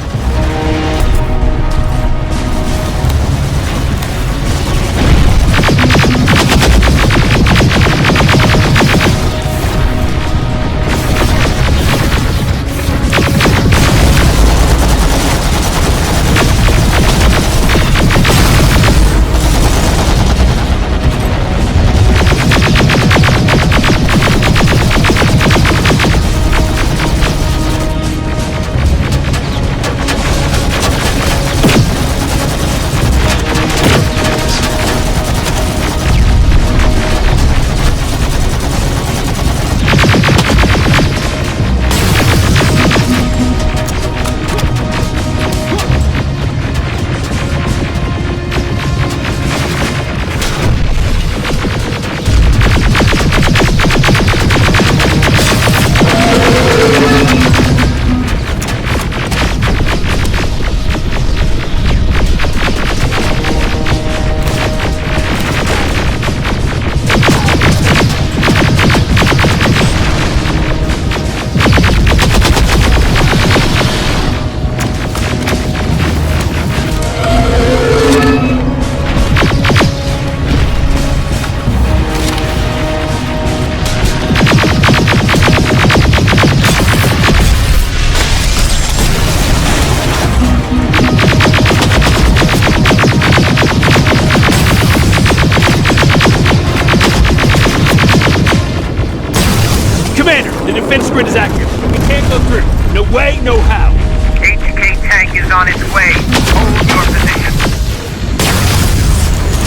is accurate. We can't go through. No way, no how. HK tank is on its way. Hold your position.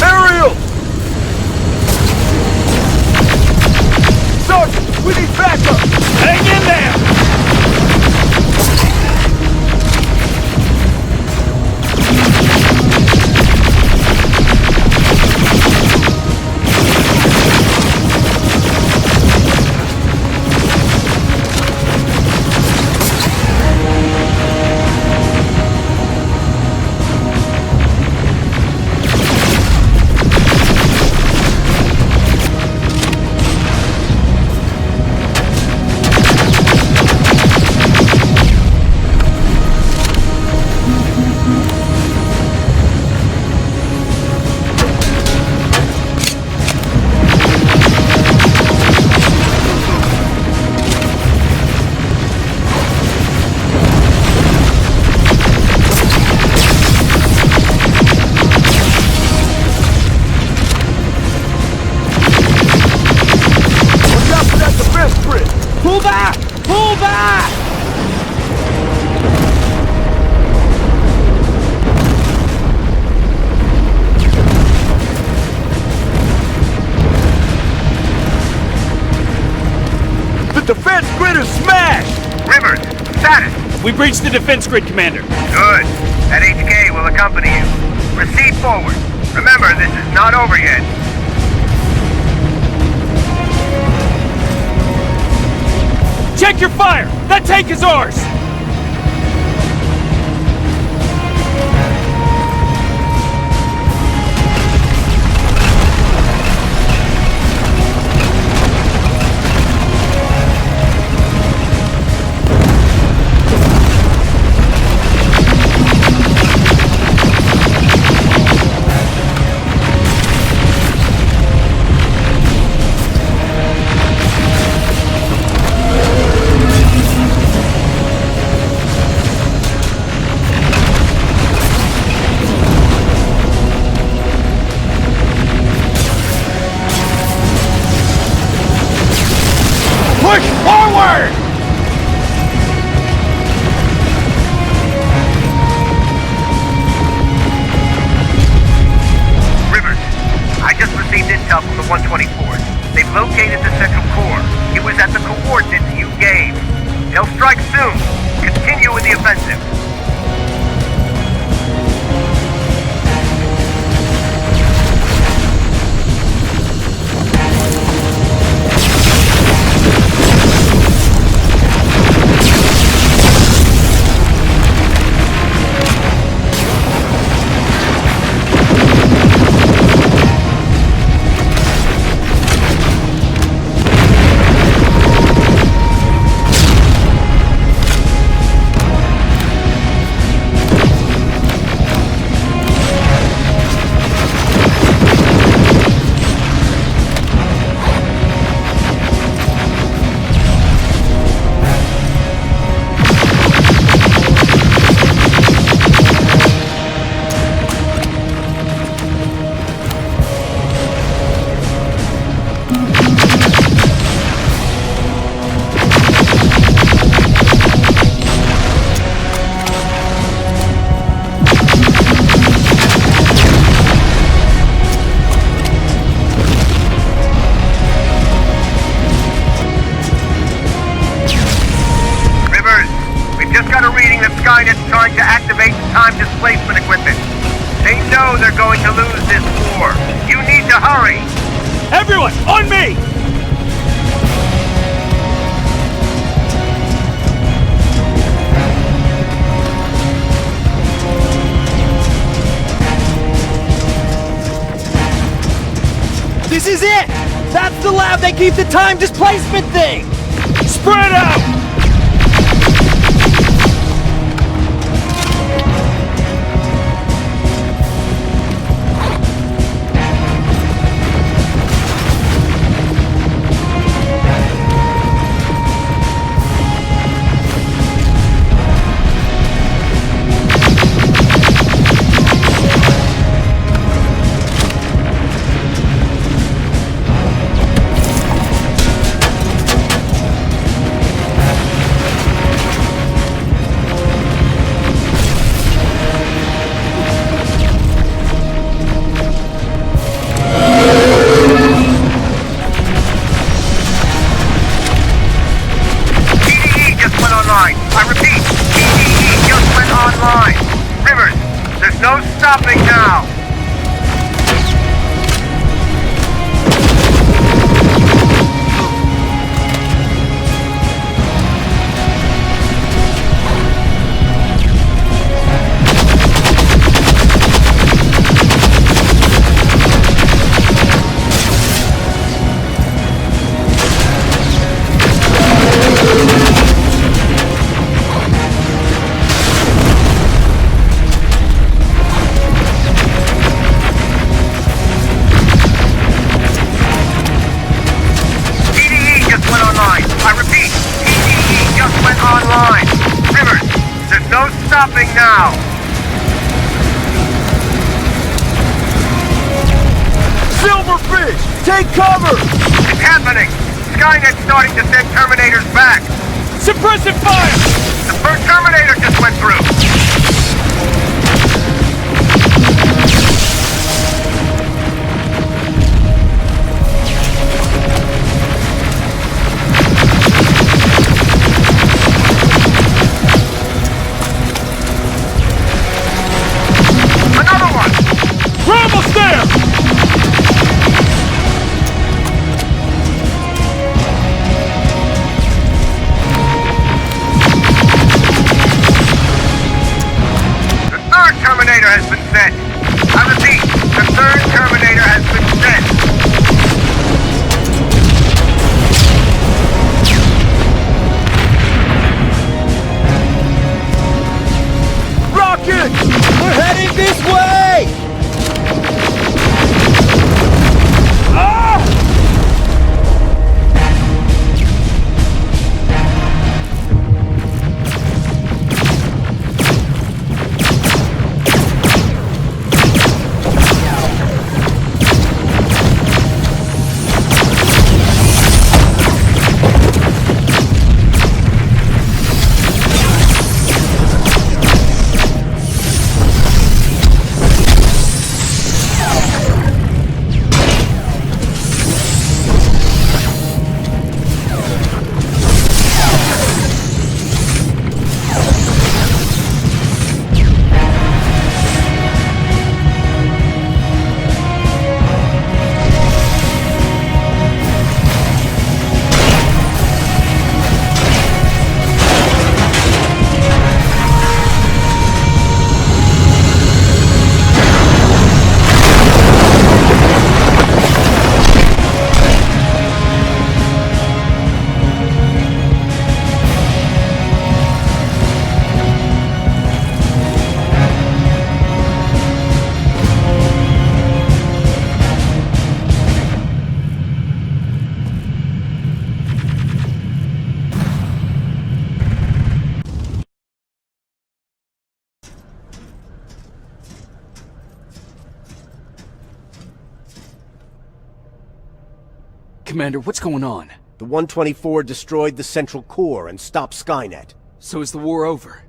Aerial! Sergeant, we need backup! Hang in there! Pull back! Pull back! The defense grid is smashed! Rivers, status! We breached the defense grid, Commander. Good. That HK will accompany you. Proceed forward. Remember, this is not over yet. Check your fire! That tank is ours! Push forward! Rivers, I just received intel from the 124th. They've located the central core. It was at the coordinates you gave. They'll strike soon. Continue with the offensive. Skynet's trying to activate the time displacement equipment. They know they're going to lose this war. You need to hurry! Everyone, on me! This is it! That's the lab they keep the time displacement thing! Spread out! online. I repeat, PDE just went online. Rivers, there's no stopping now. Stopping now! Silverfish! Take cover! It's happening! Skynet's starting to send Terminators back! Suppressive fire! The first Terminator just went through! Has been sent. I repeat, the third Terminator has been sent. Rocket! We're heading this way! Commander, what's going on? The 124 destroyed the central core and stopped Skynet. So is the war over?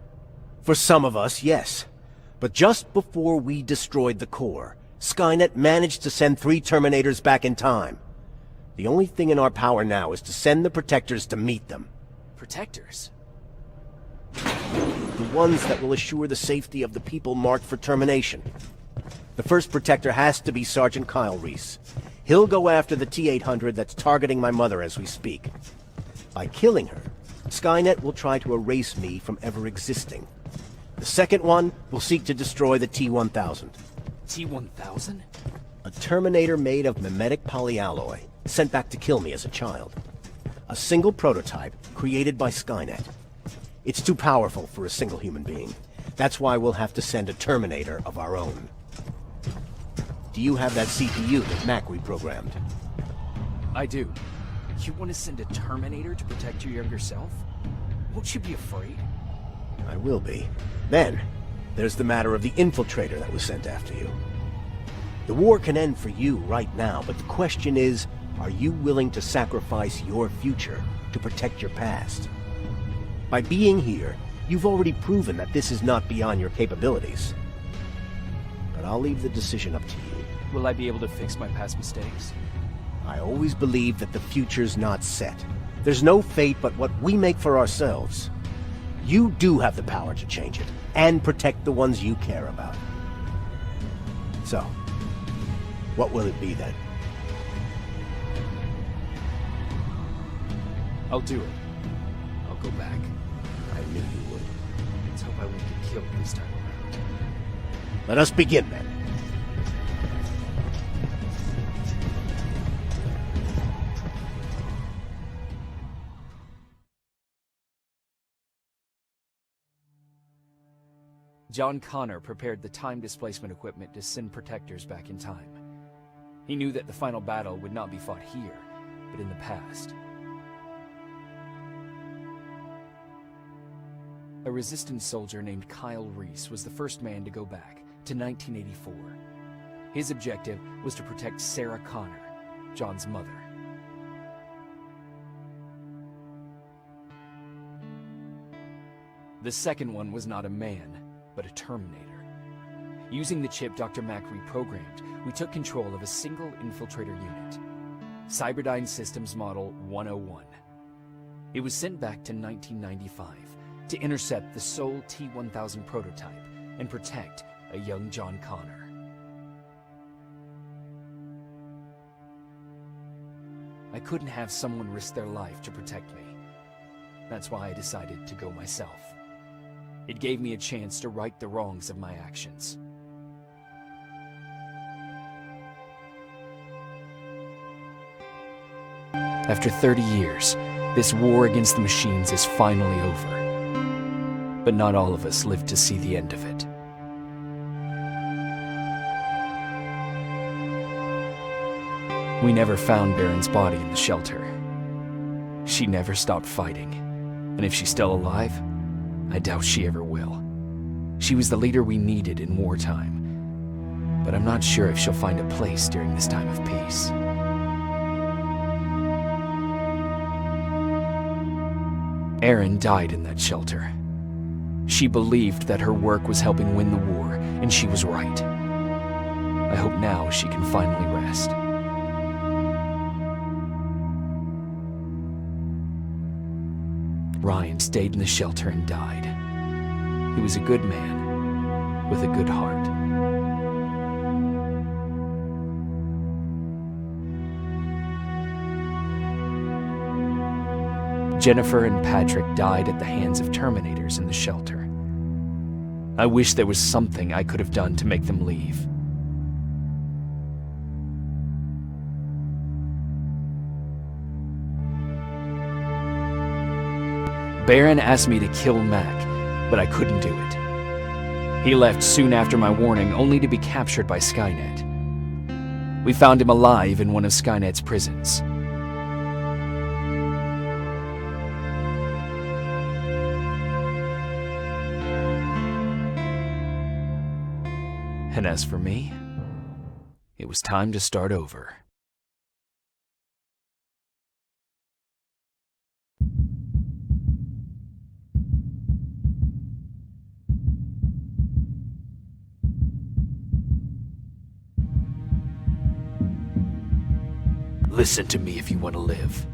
For some of us, yes. But just before we destroyed the core, Skynet managed to send 3 Terminators back in time. The only thing in our power now is to send the Protectors to meet them. Protectors? The ones that will assure the safety of the people marked for termination. The first Protector has to be Sergeant Kyle Reese. He'll go after the T-800 that's targeting my mother as we speak. By killing her, Skynet will try to erase me from ever existing. The second one will seek to destroy the T-1000. T-1000? A Terminator made of mimetic polyalloy, sent back to kill me as a child. A single prototype created by Skynet. It's too powerful for a single human being. That's why we'll have to send a Terminator of our own. Do you have that CPU that Mac reprogrammed? I do. You want to send a Terminator to protect your younger self? Won't you be afraid? I will be. Then, there's the matter of the infiltrator that was sent after you. The war can end for you right now, but the question is, are you willing to sacrifice your future to protect your past? By being here, you've already proven that this is not beyond your capabilities. But I'll leave the decision up to you. Will I be able to fix my past mistakes? I always believe that the future's not set. There's no fate but what we make for ourselves. You do have the power to change it, and protect the ones you care about. So, what will it be then? I'll do it. I'll go back. I knew you would. Let's hope I won't get killed this time around. Let us begin then. John Connor prepared the time displacement equipment to send protectors back in time. He knew that the final battle would not be fought here, but in the past. A resistance soldier named Kyle Reese was the first man to go back to 1984. His objective was to protect Sarah Connor, John's mother. The second one was not a man, but a Terminator. Using the chip Dr. Mack reprogrammed, we took control of a single infiltrator unit, Cyberdyne Systems Model 101. It was sent back to 1995 to intercept the sole T-1000 prototype and protect a young John Connor. I couldn't have someone risk their life to protect me. That's why I decided to go myself. It gave me a chance to right the wrongs of my actions. After 30 years, this war against the machines is finally over. But not all of us lived to see the end of it. We never found Baron's body in the shelter. She never stopped fighting, and if she's still alive, I doubt she ever will. She was the leader we needed in wartime, but I'm not sure if she'll find a place during this time of peace. Erin died in that shelter. She believed that her work was helping win the war, and she was right. I hope now she can finally rest. Ryan stayed in the shelter and died. He was a good man with a good heart. Jennifer and Patrick died at the hands of Terminators in the shelter. I wish there was something I could have done to make them leave. Baron asked me to kill Mac, but I couldn't do it. He left soon after my warning, only to be captured by Skynet. We found him alive in one of Skynet's prisons. And as for me, it was time to start over. Listen to me if you want to live.